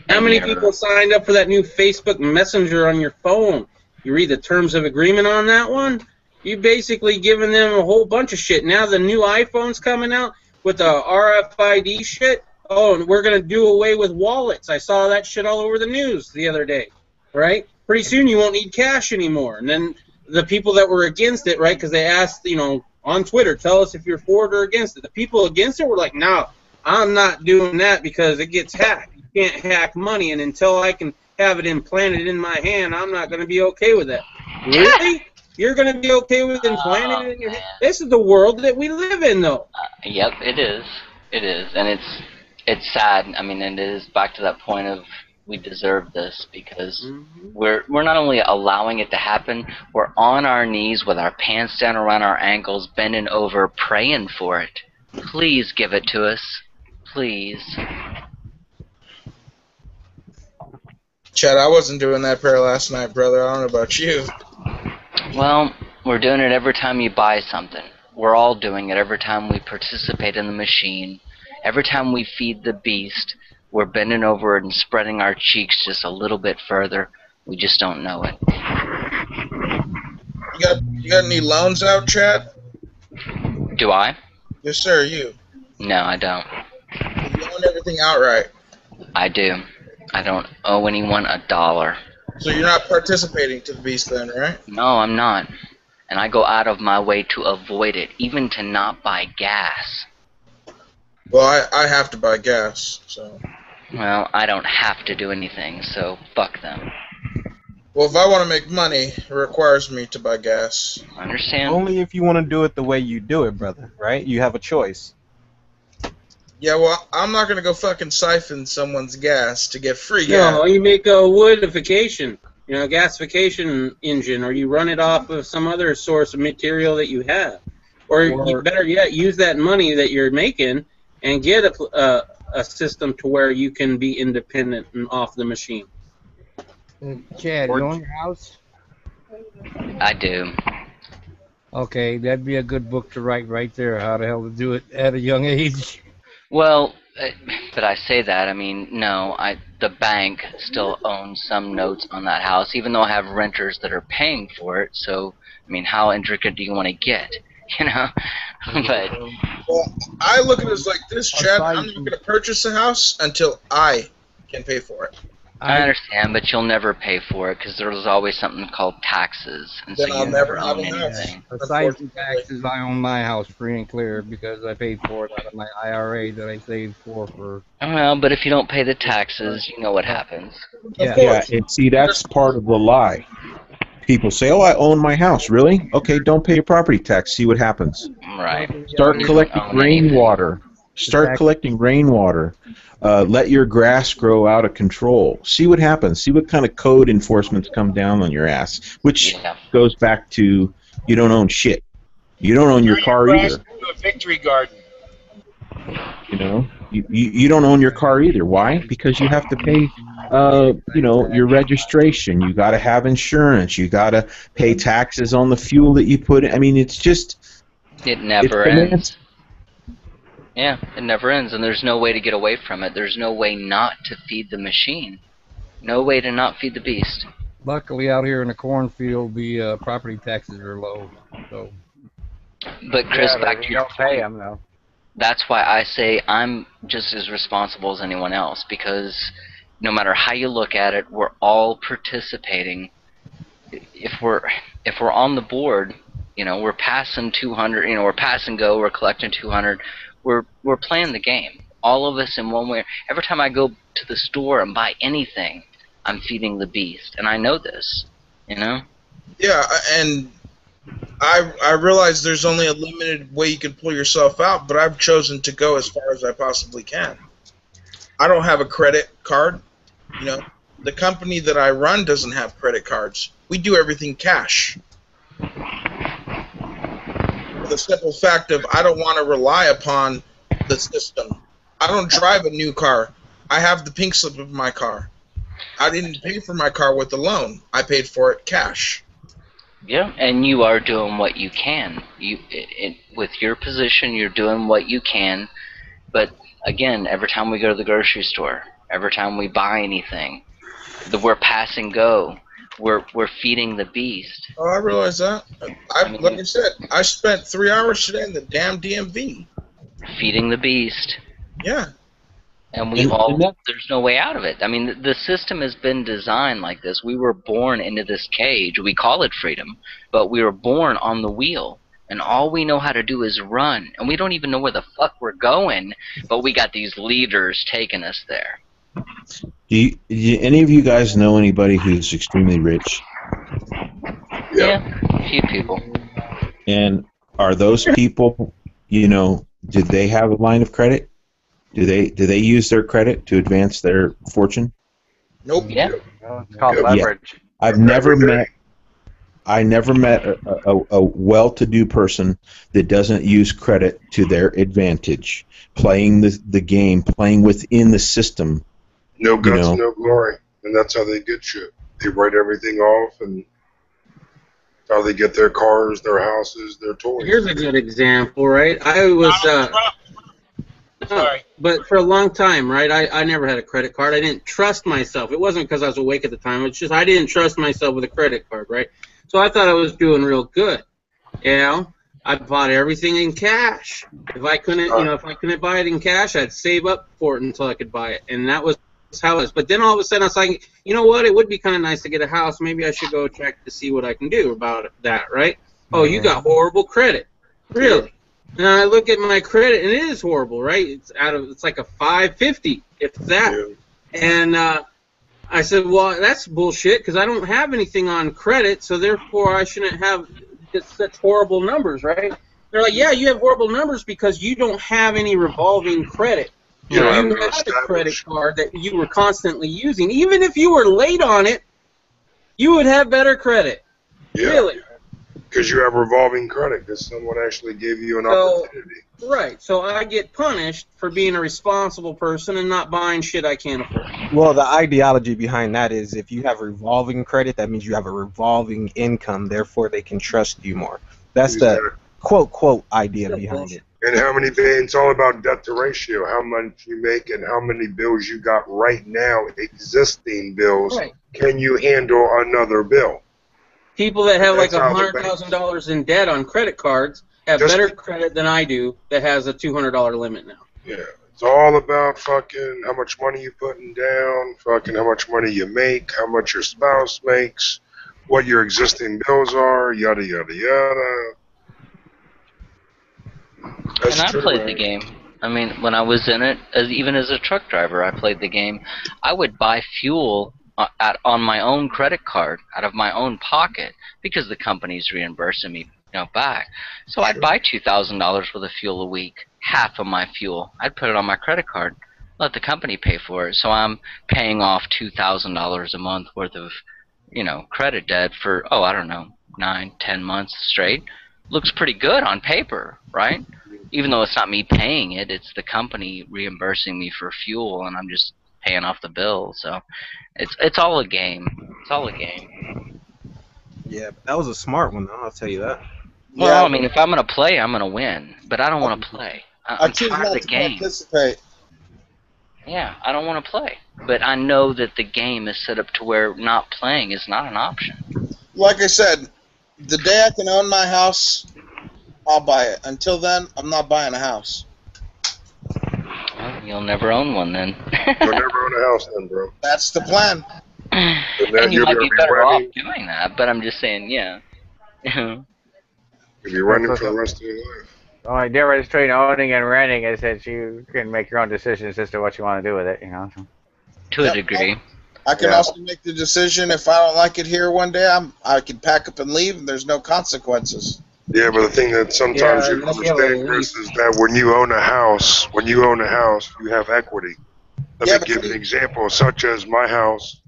How many people signed up for that new Facebook Messenger on your phone? You read the terms of agreement on that one? You basically giving them a whole bunch of shit. Now the new iPhone's coming out with the RFID shit. Oh, and we're going to do away with wallets. I saw that shit all over the news the other day, right? pretty soon you won't need cash anymore. And then the people that were against it, right, because they asked, on Twitter, tell us if you're for it or against it. The people against it were like, no, I'm not doing that because it gets hacked. You can't hack money, and until I can have it implanted in my hand, I'm not going to be okay with that. Really? You're going to be okay with implanting it in your hand? This is the world that we live in, though. Yep, it is. It is, and it's sad. I mean, and it is back to that point of we deserve this because we're not only allowing it to happen, we're on our knees with our pants down around our ankles, bending over, praying for it. Please give it to us. Please. Chad, I wasn't doing that prayer last night, brother. I don't know about you. Well, we're doing it every time you buy something. We're all doing it every time we participate in the machine. Every time we feed the beast, we're bending over and spreading our cheeks just a little bit further. We just don't know it. You got any loans out, Chad? Do I? Yes, sir, you. No, I don't. You own everything outright. I do. I don't owe anyone $1. So you're not participating to the beast then, right? No, I'm not. And I go out of my way to avoid it, even to not buy gas. Well, I have to buy gas, so... Well, I don't have to do anything, so fuck them. Well, if I want to make money, it requires me to buy gas. I understand. Only if you want to do it the way you do it, brother, right? You have a choice. Yeah, well, I'm not going to go fucking siphon someone's gas to get free gas. No, you make a woodification, gasification engine, or you run it off of some other source of material that you have. Or you better yet, use that money that you're making and get a system to where you can be independent and off the machine. Chad, you own your house? I do. Okay, that'd be a good book to write right there, how the hell to do it at a young age. Well, but I say that, I mean, no, the bank still owns some notes on that house, even though I have renters that are paying for it, so, I mean, how intricate do you want to get, But... Well, I look at it as like this, Chad, I'm not going to purchase a house until I can pay for it. I understand, but you'll never pay for it because there's always something called taxes, and so Then you never own anything. Besides the taxes, I own my house free and clear because I paid for it out of my IRA that I saved for. Well, but if you don't pay the taxes, you know what happens. Yeah, and see, that's part of the lie. People say, "Oh, I own my house." Really? Okay, don't pay your property tax. See what happens. Right. Start collecting rainwater. Start collecting rainwater. Let your grass grow out of control. See what happens. See what kind of code enforcements come down on your ass. Which goes back to you don't own shit. You don't own your car either. A victory garden. You don't own your car either. Why? Because you have to pay, your registration. You got to have insurance. You got to pay taxes on the fuel that you put in. I mean, it's just... It never ends. Yeah, it never ends, and there's no way to get away from it. There's no way not to feed the machine. No way to not feed the beast. Luckily, out here in the cornfield, the property taxes are low. So. But Chris, back to you your don't pay them though. That's why I say I'm just as responsible as anyone else, because no matter how you look at it, we're all participating. If we're on the board, we're passing 200. We're pass and go. We're collecting 200. We're playing the game. All of us in one way. Every time I go to the store and buy anything, I'm feeding the beast, and I know this. Yeah, and I realize there's only a limited way you can pull yourself out, but I've chosen to go as far as I possibly can. I don't have a credit card. The company that I run doesn't have credit cards. We do everything cash. The simple fact of I don't want to rely upon the system. I don't drive a new car. I have the pink slip of my car. I didn't pay for my car with a loan. I paid for it cash. Yeah, and you are doing what you can. With your position, you're doing what you can. But again, every time we go to the grocery store, every time we buy anything, we're pass and go. We're feeding the beast. Oh, I realize that. Like I said, I spent 3 hours today in the damn DMV. Feeding the beast. Yeah. And there's no way out of it. I mean, the system has been designed like this. We were born into this cage. We call it freedom, but we were born on the wheel. And all we know how to do is run. And we don't even know where the fuck we're going, but we got these leaders taking us there. Do any of you guys know anybody who's extremely rich? Yeah, a few people. And are those people, do they have a line of credit? Do they use their credit to advance their fortune? Nope. Yeah. Well, it's called leverage. I never met a well-to-do person that doesn't use credit to their advantage, playing the game, playing within the system. No guts, no glory, and that's how they get shit. They write everything off, and how they get their cars, their houses, their toys. Here's a good example, right? I was, Sorry. but for a long time, right, I never had a credit card. I didn't trust myself. It wasn't because I was awake at the time. It's just I didn't trust myself with a credit card, right? So I thought I was doing real good. I bought everything in cash. If I couldn't buy it in cash, I'd save up for it until I could buy it, and that was how it was. But then all of a sudden I was like, you know what? It would be kind of nice to get a house. Maybe I should go check to see what I can do about that, right? Oh, you got horrible credit, really? And I look at my credit, and it is horrible, right? It's like a 550, if that. Yeah. And I said, well, that's bullshit because I don't have anything on credit, so therefore I shouldn't have such horrible numbers, right? They're like, yeah, you have horrible numbers because you don't have any revolving credit. You had a credit card that you were constantly using. Even if you were late on it, you would have better credit. Yeah. Really. Because you have revolving credit, because someone actually gave you an opportunity. Right. So I get punished for being a responsible person and not buying shit I can't afford. Well, the ideology behind that is if you have revolving credit, that means you have a revolving income, therefore they can trust you more. That's the quote idea behind it. And it's all about debt to ratio, how much you make and how many bills you got right now, existing bills. Right. Can you handle another bill? People that have like $100,000 in debt on credit cards have better credit than I do that has a $200 limit now. Yeah, it's all about fucking how much money you're putting down, fucking how much money you make, how much your spouse makes, what your existing bills are, yada, yada, yada. And I played the game. I mean, when I was in it, even as a truck driver, I played the game. I would buy fuel on my own credit card out of my own pocket because the company's reimbursing me back. So I'd buy $2,000 worth of fuel a week, half of my fuel. I'd put it on my credit card, let the company pay for it. So I'm paying off $2,000 a month worth of, credit debt for, I don't know, 9, 10 months straight. Looks pretty good on paper, right? Even though it's not me paying it, it's the company reimbursing me for fuel, and I'm just paying off the bill. So it's all a game. It's all a game. Yeah, but that was a smart one, though, I'll tell you that. Well, I mean, if I'm going to play, I'm going to win. But I don't want to play. I'm tired of the game. Participate. Yeah, I don't want to play. But I know that the game is set up to where not playing is not an option. Like I said, the day I can own my house, I'll buy it. Until then, I'm not buying a house. Well, you'll never own one then. You'll never own a house then, bro. That's the plan. And you might be better off doing that, but I'm just saying, yeah. You'll be running for the rest of your life. The only difference between owning and renting is that you can make your own decisions as to what you want to do with it, To a degree. I can also make the decision if I don't like it here one day, I can pack up and leave, and there's no consequences. Yeah, but the thing that sometimes you understand, Chris, is that when you own a house, you have equity. Let me give an example, such as my house,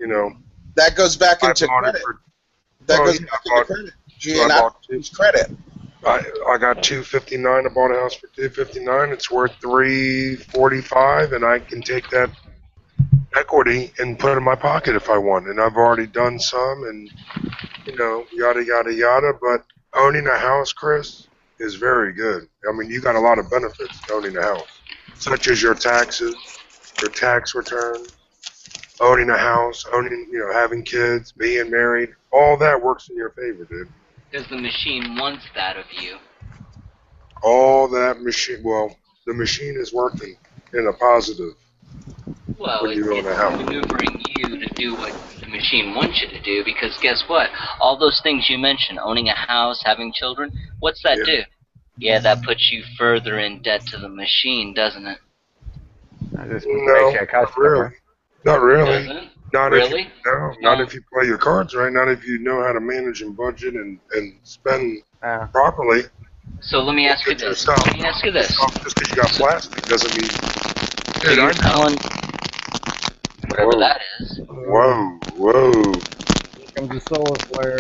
That goes back into credit. That goes back into credit. It's credit. I got $259. I bought a house for $259. It's worth $345, and I can take that equity and put it in my pocket if I want. And I've already done some, and yada yada yada. But owning a house, Chris, is very good. I mean, you got a lot of benefits to owning a house, such as your taxes, your tax return, owning a house, having kids, being married. All that works in your favor, dude. Because the machine wants that of you. All that machine, the machine is working in a positive Well, when you own a it's house. maneuvering you to do what the machine wants you to do, because guess what? All those things you mentioned, owning a house, having children, what's that Yeah. do? Yeah, that puts you further in debt to the machine, doesn't it? It just No, makes you a not customer. really. Not really. Doesn't it? Not if you Really? not if you play your cards right. Not if you know how to manage and budget and spend properly. So let me ask you Get your this. stuff. Let me ask you Your this. stuff just because you got plastic doesn't mean. So Dude, you're I know. telling whatever Whoa. that is. Whoa. Here comes the solar flare.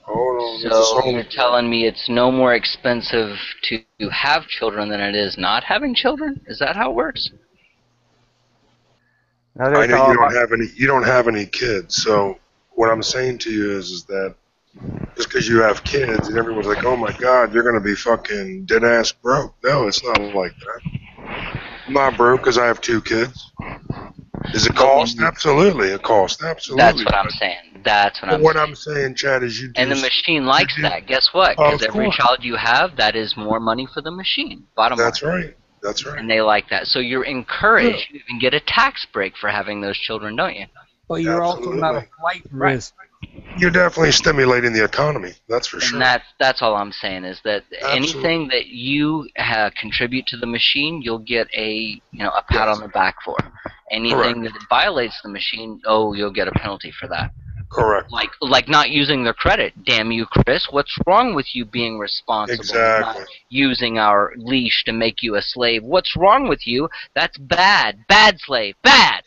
Hold on. There's a So solar you're telling me it's no more expensive to have children than it is not having children? Is that how it works? No, I know you don't have any. You don't have any kids. So what I'm saying to you is that just because you have kids and everyone's like, "Oh my God, you're gonna be fucking dead ass broke." No, it's not like that. I'm not broke because I have 2 kids. Is it cost? Absolutely, it costs. Absolutely. That's what I'm saying. That's what I'm What saying. I'm saying, Chad, is you do. And the machine likes that. Guess what? Because Of every course. child you have, that is more money for the machine. Bottom line. That's right. That's right. And they like that. So you're encouraged. You even get a tax break for having those children, don't you? But you're also not a flight risk. You're definitely stimulating the economy. That's for sure. And that's all I'm saying is that Absolutely. anything that you contribute to the machine, you'll get a pat on the back for. Anything that violates the machine, you'll get a penalty for that. Correct. Like not using their credit. Damn you, Chris. What's wrong with you being responsible? Exactly. Not using our leash to make you a slave. What's wrong with you? That's bad. Bad slave. Bad.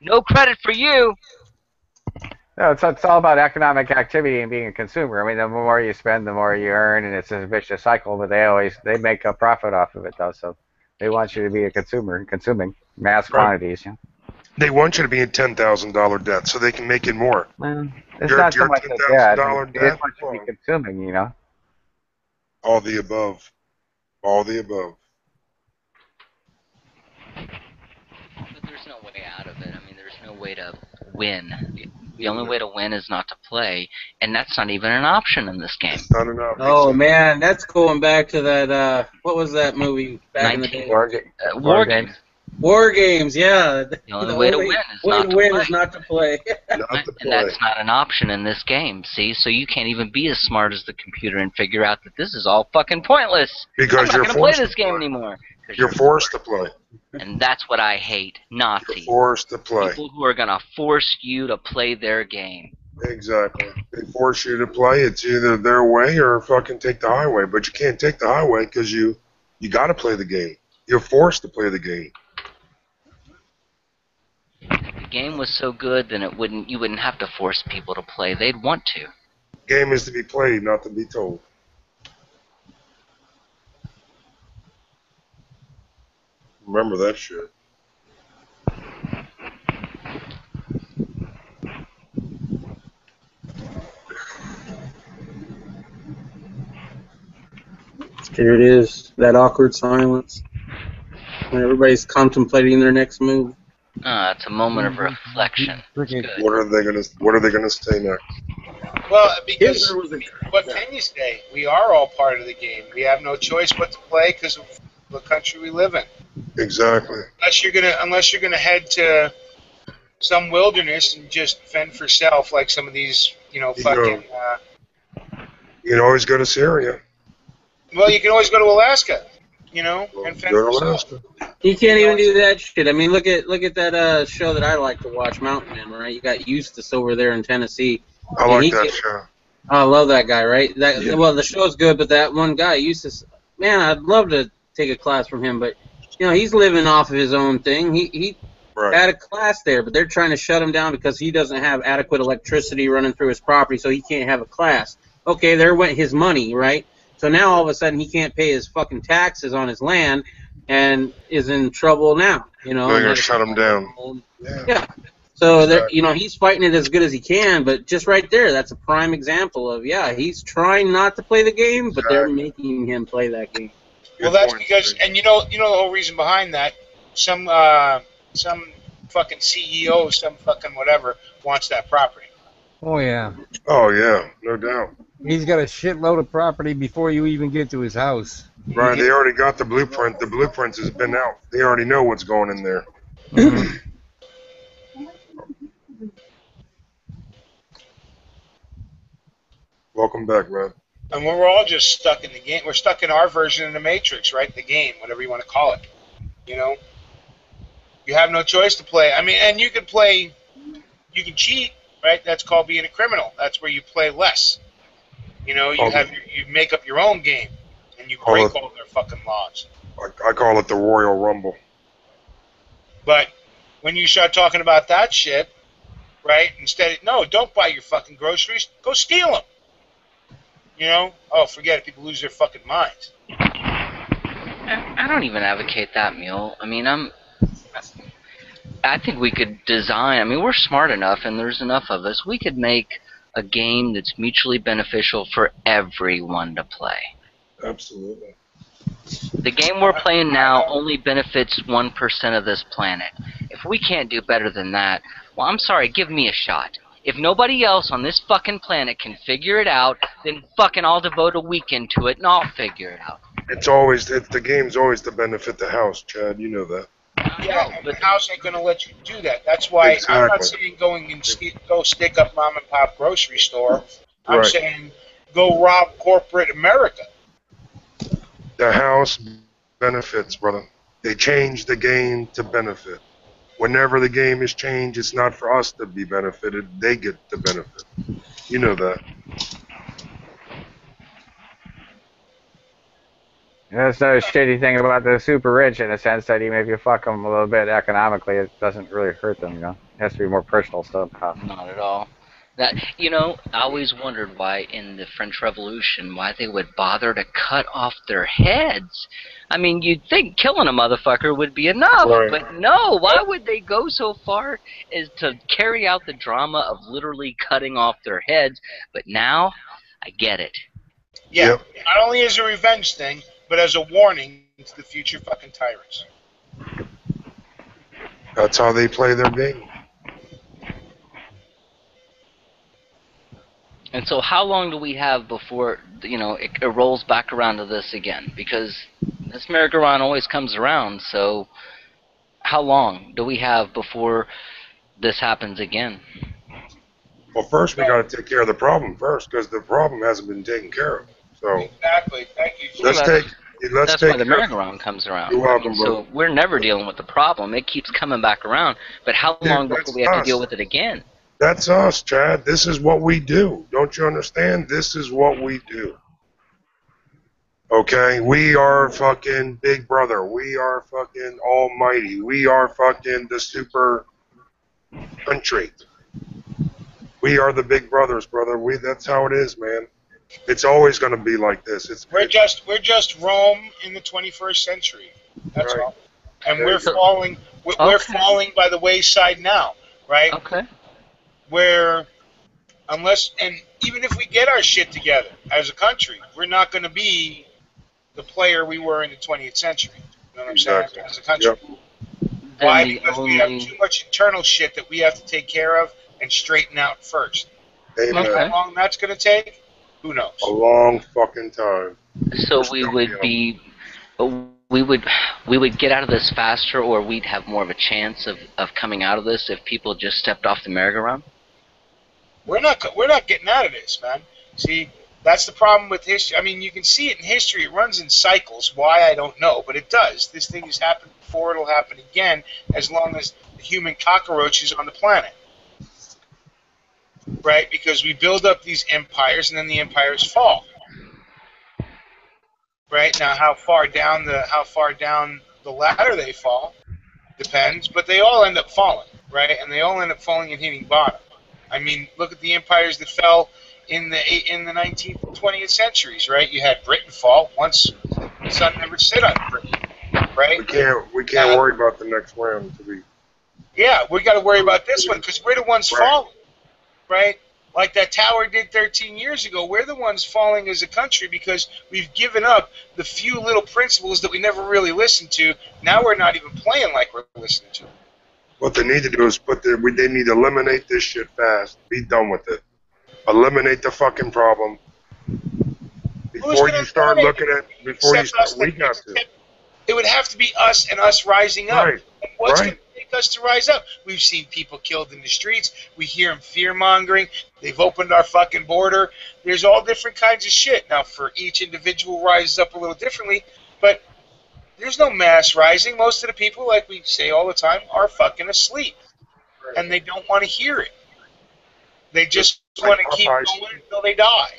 No credit for you. No, it's all about economic activity and being a consumer. I mean, the more you spend, the more you earn, and it's a vicious cycle. But they make a profit off of it, though. So they want you to be a consumer, consuming mass quantities. You know? They want you to be in $10,000 debt so they can make it more. Well, it's You're not so much a debt. $10,000 They debt. just want you to be consuming. You know. All the above. All the above. But there's no way out of it. I mean, there's no way to win. The only way to win is not to play, and that's not even an option in this game. Not an option. Oh man, that's going back to that. What was that movie back in the day? War Games. War Games, yeah. The only way to win is not to play. And that's not an option in this game, see? So you can't even be as smart as the computer and figure out that this is all fucking pointless. Because I'm you're not gonna play forced this to game play. anymore. You're forced to play. And that's what I hate. Nazis. You're forced to play. People who are gonna force you to play their game. Exactly. They force you to play. It's either their way or fucking take the highway. But you can't take the highway because you got to play the game. You're forced to play the game. If the game was so good, then you wouldn't have to force people to play. They'd want to. Game is to be played, not to be told. Remember that shit. There it is, that awkward silence when everybody's contemplating their next move. It's a moment of reflection. It's good. What are they gonna say next? Well, because what can you say? We are all part of the game. We have no choice but to play because of the country we live in. Exactly. Unless you're gonna head to some wilderness and just fend for self, like some of these, You can always go to Syria. Well, you can always go to Alaska, and fend Go for to self. Alaska. You can't even do that shit. I mean, look at that show that I like to watch, Mountain Men, right? You got Eustace over there in Tennessee. I like that show. I love that guy, right? Well, the show's good, but that one guy, Eustace, man, I'd love to take a class from him, but he's living off of his own thing. He had a class there, but they're trying to shut him down because he doesn't have adequate electricity running through his property, so he can't have a class. Okay, there went his money, right? So now all of a sudden he can't pay his fucking taxes on his land and is in trouble now. They're gonna shut him down. Yeah. So that he's fighting it as good as he can, but just right there, that's a prime example of he's trying not to play the game, but they're making him play that game. Well, that's because, and the whole reason behind that, some fucking CEO, some fucking whatever wants that property. Oh yeah. Oh yeah, no doubt. He's got a shitload of property before you even get to his house. Right, they already got the blueprint. The blueprint has been out. They already know what's going in there. Mhm. Welcome back, man. And we're all just stuck in the game. We're stuck in our version of the Matrix, right? The game, whatever you want to call it. You know, you have no choice to play. I mean, and you can play, you can cheat, right? That's called being a criminal. That's where you play less. You know, you make up your own game, and you break all their fucking laws. I call it the Royal Rumble. But when you start talking about that shit, right? Instead, no, don't buy your fucking groceries. Go steal them. You know? Oh, forget it. People lose their fucking minds. I don't even advocate that, Mule. I mean, I think we could design. I mean, we're smart enough, and there's enough of us. We could make a game that's mutually beneficial for everyone to play. Absolutely. The game we're playing now only benefits 1% of this planet. If we can't do better than that, well, I'm sorry, give me a shot. If nobody else on this fucking planet can figure it out, then fucking I'll devote a weekend to it and I'll figure it out. The game's always to benefit the house, Chad. You know that. Yeah, but the house ain't gonna let you do that. That's why I'm not saying go stick up mom and pop grocery store. I'm saying go rob corporate America. The house benefits, brother. They change the game to benefit. Whenever the game is changed, it's not for us to be benefited. They get the benefit. You know that. That's no shitty thing about the super rich in the sense that even if you fuck them a little bit economically, it doesn't really hurt them, you know? It has to be more personal stuff. Not at all. That, you know, I always wondered why in the French Revolution, why they would bother to cut off their heads. I mean, you'd think killing a motherfucker would be enough, but no, why would they go so far as to carry out the drama of literally cutting off their heads? But now, I get it. Yeah, not only as a revenge thing, but as a warning to the future fucking tyrants. That's how they play their game. And so how long do we have before, you know, it rolls back around to this again? Because this merry-go-round always comes around, so how long do we have before this happens again? Well, first we got to take care of the problem first, because the problem hasn't been taken care of. So exactly. Thank you. That's why the merry-go-round comes around. You're welcome, so we're never dealing with the problem. It keeps coming back around. But how long before we have to deal with it again? That's us, Chad. This is what we do. Don't you understand? This is what we do. Okay? We are fucking Big Brother. We are fucking almighty. We are fucking the super country. We are the big brothers, brother. That's how it is, man. It's always going to be like this. We're just Rome in the 21st century. That's all. And we're falling. We're falling by the wayside now, right? Okay. Where, even if we get our shit together as a country, we're not going to be the player we were in the 20th century. You know what I'm saying? As a country. Yep. Why? Because we have too much internal shit that we have to take care of and straighten out first. Amen. How long that's going to take? Who knows? A long fucking time. So we would get out of this faster, or we'd have more of a chance of coming out of this if people just stepped off the merry-go-round? We're not getting out of this, man. See, that's the problem with history. I mean, you can see it in history. It runs in cycles. Why, I don't know, but it does. This thing has happened before. It'll happen again as long as the human cockroach is on the planet. Right? Because we build up these empires, and then the empires fall. Right? Now, how far down the ladder they fall depends, but they all end up falling, right? And they all end up falling and hitting bottom. I mean, look at the empires that fell in the 19th and 20th centuries, right? You had Britain fall. Once the sun never set on Britain, right? We can't worry about the next round. Yeah, we got to worry about this one because we're the ones falling, right? Like that tower did 13 years ago. We're the ones falling as a country because we've given up the few little principles that we never really listened to. Now we're not even playing like we're listening to. What they need to do is they need to eliminate this shit fast. Be done with it. Eliminate the fucking problem. Before you start looking at, we got to. It would have to be us and us rising up. Right. And what's going to take like us to rise up. We've seen people killed in the streets. We hear them fear-mongering. They've opened our fucking border. There's all different kinds of shit. Now, for each individual rises up a little differently, but there's no mass rising. Most of the people, like we say all the time, are fucking asleep, and they don't want to hear it. They just want to keep going until they die.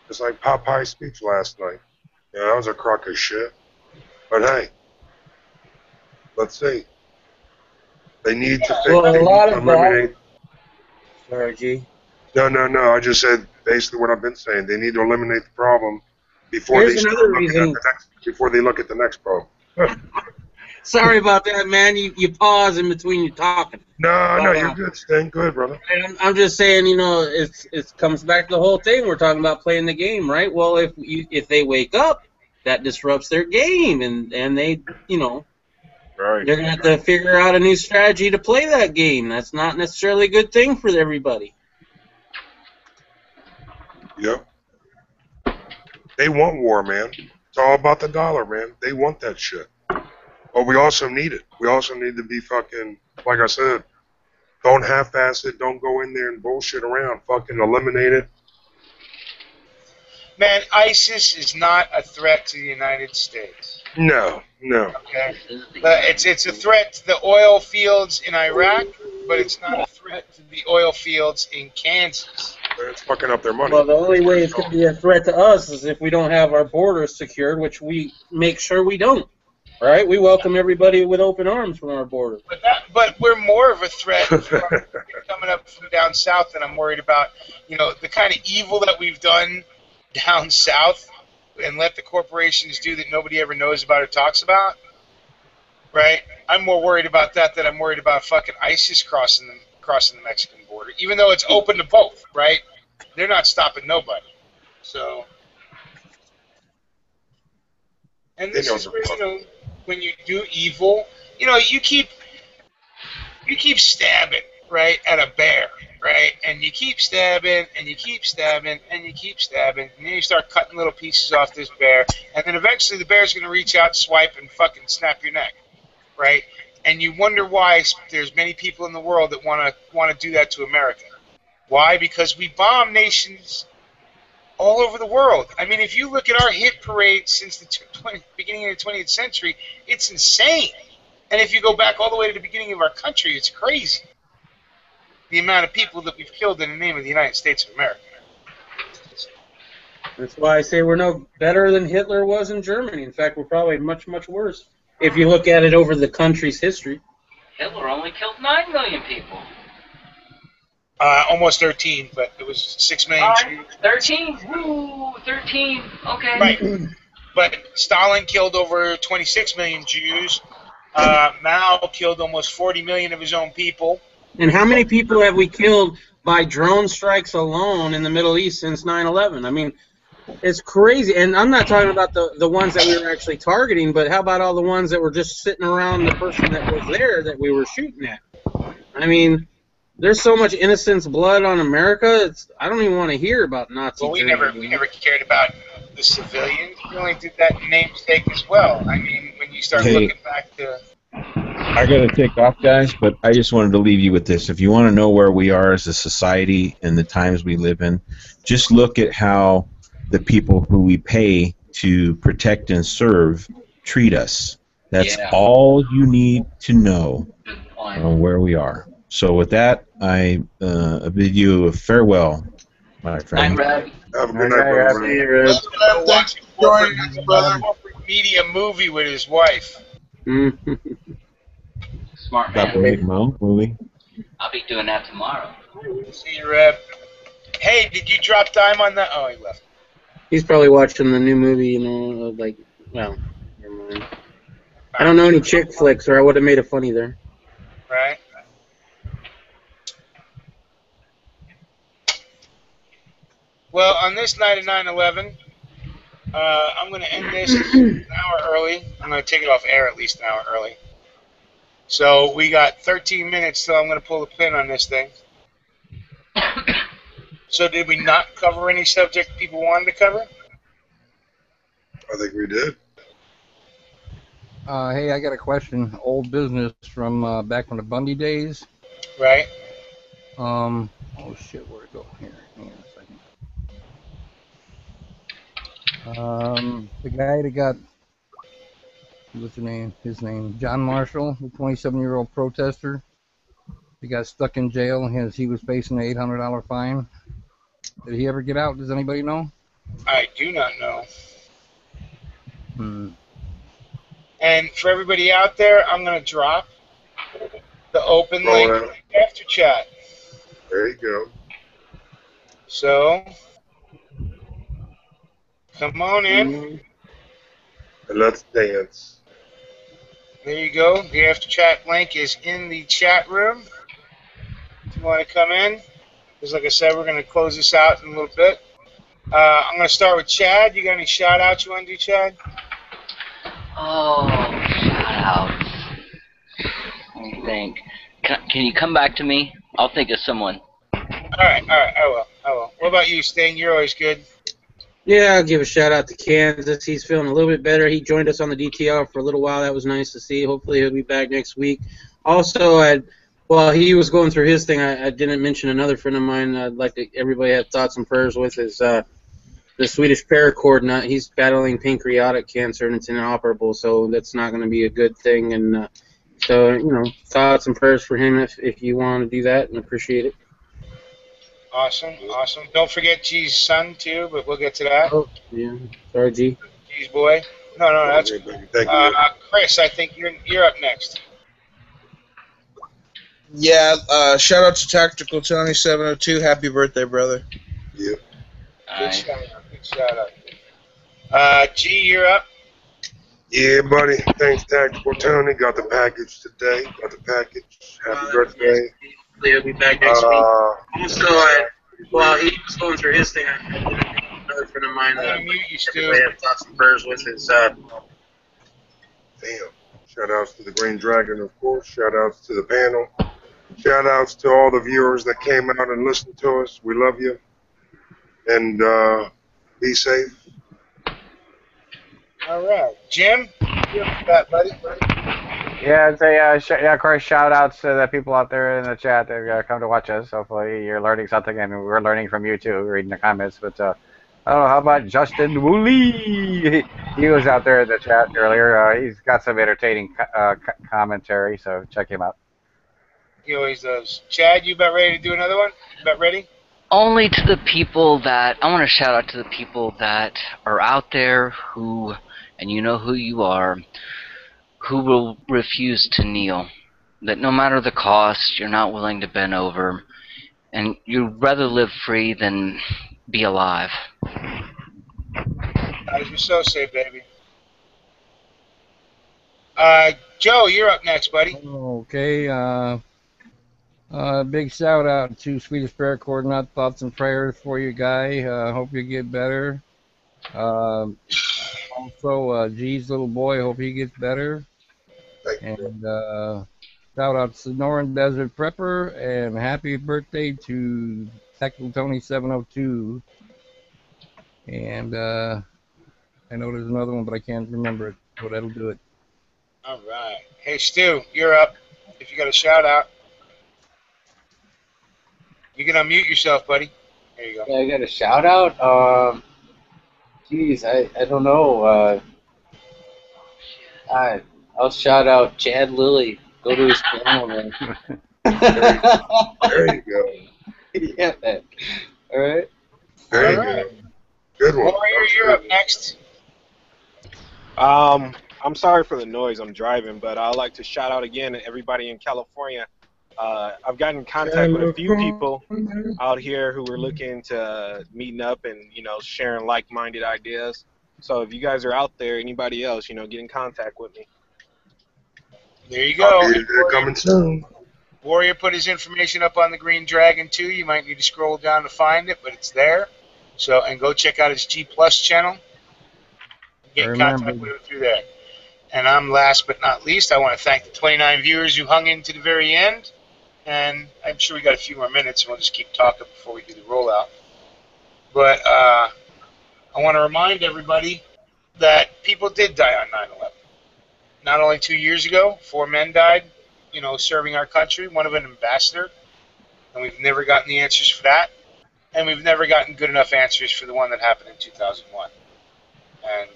It's like Popeye's speech last night. Yeah, that was a crock of shit. But hey, let's see. They need to fix. Well, a They need lot to of that. eliminate. Sorry, G. No. I just said basically what I've been saying. They need to eliminate the problem before Here's they start another looking reason. at the next. Before they look at the next problem. Sorry about that, man. You pause in between you talking. No, you're good, Sting. Good, brother. I'm just saying, you know, it comes back to the whole thing. We're talking about playing the game, right? Well, if they wake up, that disrupts their game, and they, you know, right. They're gonna have to figure out a new strategy to play that game. That's not necessarily a good thing for everybody. Yep. They want war, man. It's all about the dollar, man. They want that shit. But we also need it. We also need to be fucking, like I said, don't half-ass it. Don't go in there and bullshit around. Fucking eliminate it. Man, ISIS is not a threat to the United States. No. Okay, it's a threat to the oil fields in Iraq, but it's not a threat to the oil fields in Kansas. It's fucking up their money. Well, the only way it's going to be a threat to us is if we don't have our borders secured, which we make sure we don't. Right? We welcome everybody with open arms from our border. But we're more of a threat coming up from down south, and I'm worried about, you know, the kind of evil that we've done down south and let the corporations do that nobody ever knows about or talks about. Right? I'm more worried about that than I'm worried about fucking ISIS crossing the Mexican border, even though it's open to both. Right? They're not stopping nobody. So, and this is where, you know, when you do evil, you know, you keep stabbing, right, at a bear, right, and you keep stabbing, and you keep stabbing, and you keep stabbing, and then you start cutting little pieces off this bear, and then eventually the bear's going to reach out, swipe, and fucking snap your neck, right? And you wonder why there's many people in the world that want to do that to America. Why? Because we bomb nations all over the world. I mean, if you look at our hit parade since the beginning of the 20th century, it's insane. And if you go back all the way to the beginning of our country, it's crazy. The amount of people that we've killed in the name of the United States of America. That's why I say we're no better than Hitler was in Germany. In fact, we're probably much, much worse if you look at it over the country's history. Hitler only killed 9 million people. Almost 13, but it was 6 million. 13? Woo, 13. Okay. Right. But Stalin killed over 26 million Jews. Mao killed almost 40 million of his own people. And how many people have we killed by drone strikes alone in the Middle East since 9/11? I mean, it's crazy. And I'm not talking about the ones that we were actually targeting, but how about all the ones that were just sitting around the person that was there that we were shooting at? I mean, there's so much innocent blood on America. I don't even want to hear about Nazi. Well, we never cared about the civilians. We only did that in namesake as well. I mean, when you start looking back to. I got to take off, guys, but I just wanted to leave you with this. If you want to know where we are as a society and the times we live in, just look at how the people who we pay to protect and serve treat us. That's all you need to know on where we are. So with that, I bid you a farewell, my friend. Have a good night, brother. Watching corporate media movie with his wife. Smart man. Movie. I'll be doing that tomorrow. See you, Reb. Hey, did you drop dime on that? Oh, he left. He's probably watching the new movie, you know, like, well, never mind. I don't know any chick flicks, or I would have made it funny there. Right. Well, on this night of 9/11, I'm going to end this an hour early. I'm going to take it off air at least an hour early. So we got 13 minutes till I'm going to pull the pin on this thing. So did we not cover any subject people wanted to cover? I think we did. Hey, I got a question. Old business from back from the Bundy days. Right. Oh shit, where'd it go? Here, hang on a second. The guy that got, what's his name, John Marshall, the 27-year-old protester. He got stuck in jail as he was facing an $800 fine. Did he ever get out? Does anybody know? I do not know. Hmm. And for everybody out there, I'm going to drop the open link Roll out. after chat. There you go. So, come on in. And let's dance. There you go. The after chat link is in the chat room. If you want to come in, because like I said, we're going to close this out in a little bit. I'm going to start with Chad. You got any shout outs you want to do, Chad? Oh, shout outs. Let me think. Can you come back to me? I'll think of someone. All right, I will. What about you, Sting? You're always good. Yeah, I'll give a shout out to Kansas. He's feeling a little bit better. He joined us on the DTR for a little while. That was nice to see. Hopefully he'll be back next week. Also, while he was going through his thing, I didn't mention another friend of mine I'd like to everybody have thoughts and prayers with is the Swedish paracord. He's battling pancreatic cancer and it's inoperable, so that's not going to be a good thing. And so, you know, thoughts and prayers for him if you want to do that, and appreciate it. Awesome. Don't forget G's son, too, but we'll get to that. Oh, yeah. Sorry, G. G's boy. No, that's cool. Thank you. Chris, I think you're up next. Yeah, shout out to Tactical Tony 702. Happy birthday, brother. Yeah. Good shout out. G, you're up. Yeah, buddy. Thanks, Tactical Tony. Got the package today. Happy birthday. He'll be back next week. Also, while he was going through his thing, another friend of mine that everybody have thoughts and prayers with is Damn. Shout outs to the Green Dragon, of course. Shout outs to the panel. Shout outs to all the viewers that came out and listened to us. We love you. And be safe. All right. Jim, you're up, buddy. Yeah, I'd say, of course, shout outs to the people out there in the chat that come to watch us. Hopefully you're learning something, and we're learning from you too, reading the comments. But I don't know, how about Justin Woolley? He was out there in the chat earlier. He's got some entertaining commentary, so check him out. He always does. Chad, you about ready to do another one? About ready? Only to the people that, I want to shout out to the people that are out there who, and you know who you are, who will refuse to kneel. That no matter the cost, you're not willing to bend over, and you'd rather live free than be alive. As you so say, baby. Joe, you're up next, buddy. Okay. Big shout out to Swedish Paracord. Not thoughts and prayers for you, guy. Hope you get better. Also, G's little boy. Hope he gets better. And shout out to Sonoran Desert Prepper, and happy birthday to Tactical Tony 702. And I know there's another one, but I can't remember it, so that'll do it. All right. Hey, Stu, you're up. If you got a shout out, you can unmute yourself, buddy. There you go. Yeah, I got a shout out. Geez, I don't know. I'll shout out Chad Lilly. Go to his channel, man. There you go. Yeah, man. All right. There you go. Good one. Warrior, you're up next. I'm sorry for the noise. I'm driving, but I'd like to shout out again to everybody in California. I've gotten in contact with a few people out here who are looking to meeting up and, sharing like-minded ideas. So if you guys are out there, anybody else, get in contact with me. There you go. They're coming soon. Warrior put his information up on the Green Dragon too. You might need to scroll down to find it, but it's there. So, and go check out his G Plus channel. Get in contact with him through there. And I'm last but not least. I want to thank the 29 viewers who hung in to the very end. And I'm sure we got a few more minutes, and we'll just keep talking before we do the rollout. But I want to remind everybody that people did die on 9/11. not only 2 years ago, 4 men died, serving our country, one of an ambassador, and we've never gotten the answers for that, and we've never gotten good enough answers for the one that happened in 2001. And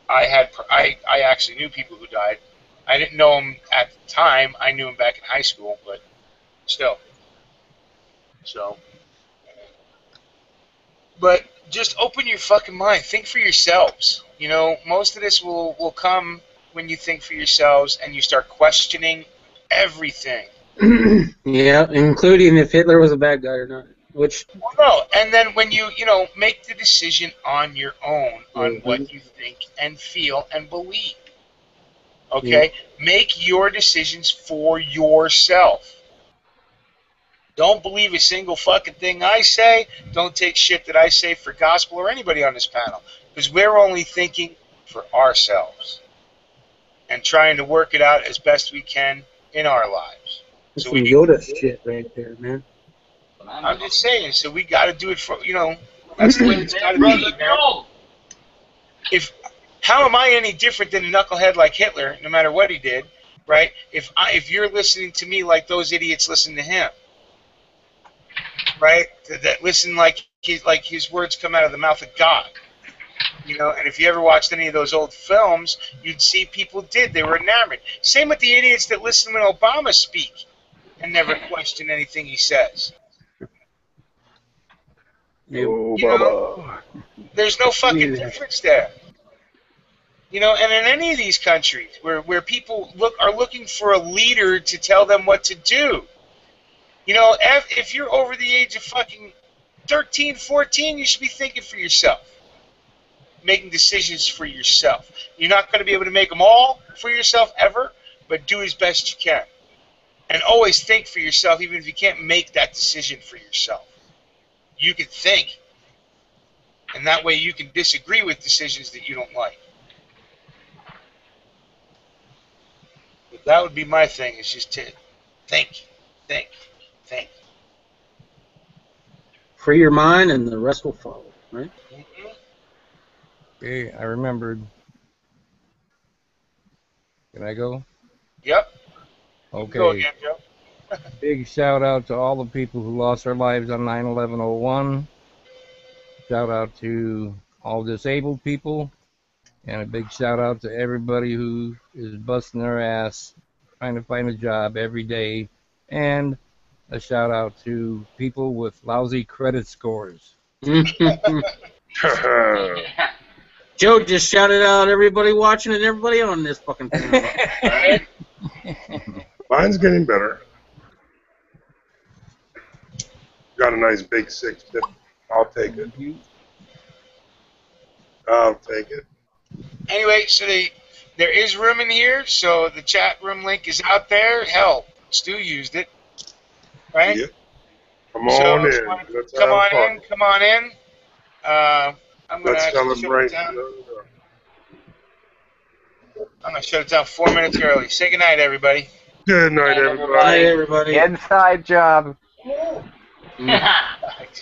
I actually knew people who died. I didn't know them at the time. I knew them back in high school, but still. So, but just open your fucking mind. Think for yourselves. Most of this will come when you think for yourselves and you start questioning everything. Yeah, including if Hitler was a bad guy or not. Which no, and then when you make the decision on your own on what you think and feel and believe. Okay? Yeah. Make your decisions for yourself. Don't believe a single fucking thing I say. Don't take shit that I say for gospel or anybody on this panel. Because we're only thinking for ourselves. And trying to work it out as best we can in our lives. That's some Yoda shit right there, man. I'm just saying, so we got to do it for, that's the way it's got to be, man. How am I any different than a knucklehead like Hitler, no matter what he did, right? If you're listening to me like those idiots listen to him, right? That listen like his words come out of the mouth of God, And if you ever watched any of those old films, you'd see people they were enamored. Same with the idiots that listen when Obama speak and never question anything he says. There's no fucking difference there. And in any of these countries where people are looking for a leader to tell them what to do, if you're over the age of fucking 13, 14, you should be thinking for yourself, making decisions for yourself. You're not going to be able to make them all for yourself ever, but do as best you can. And always think for yourself, even if you can't make that decision for yourself. You can think, and that way you can disagree with decisions that you don't like. But that would be my thing, is just to think. Free your mind and the rest will follow, right? Mm-hmm. Okay, I remembered. Can I go? Yep. Okay. Go again, Joe. Big shout out to all the people who lost their lives on 9/11/01. Shout out to all disabled people. And a big shout out to everybody who is busting their ass trying to find a job every day. And a shout out to people with lousy credit scores. Joe just shouted out everybody watching and everybody on this fucking panel. Mine's getting better. Got a nice big 650. I'll take it. I'll take it. Anyway, so there is room in here, so the chat room link is out there. Hell, Stu used it, right? Yeah. Come on in. Come on in. I'm going to celebrate. I'm going to shut it down 4 minutes early. Say goodnight, everybody. Good night, everybody. Bye, everybody. Inside job.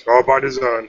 All by design.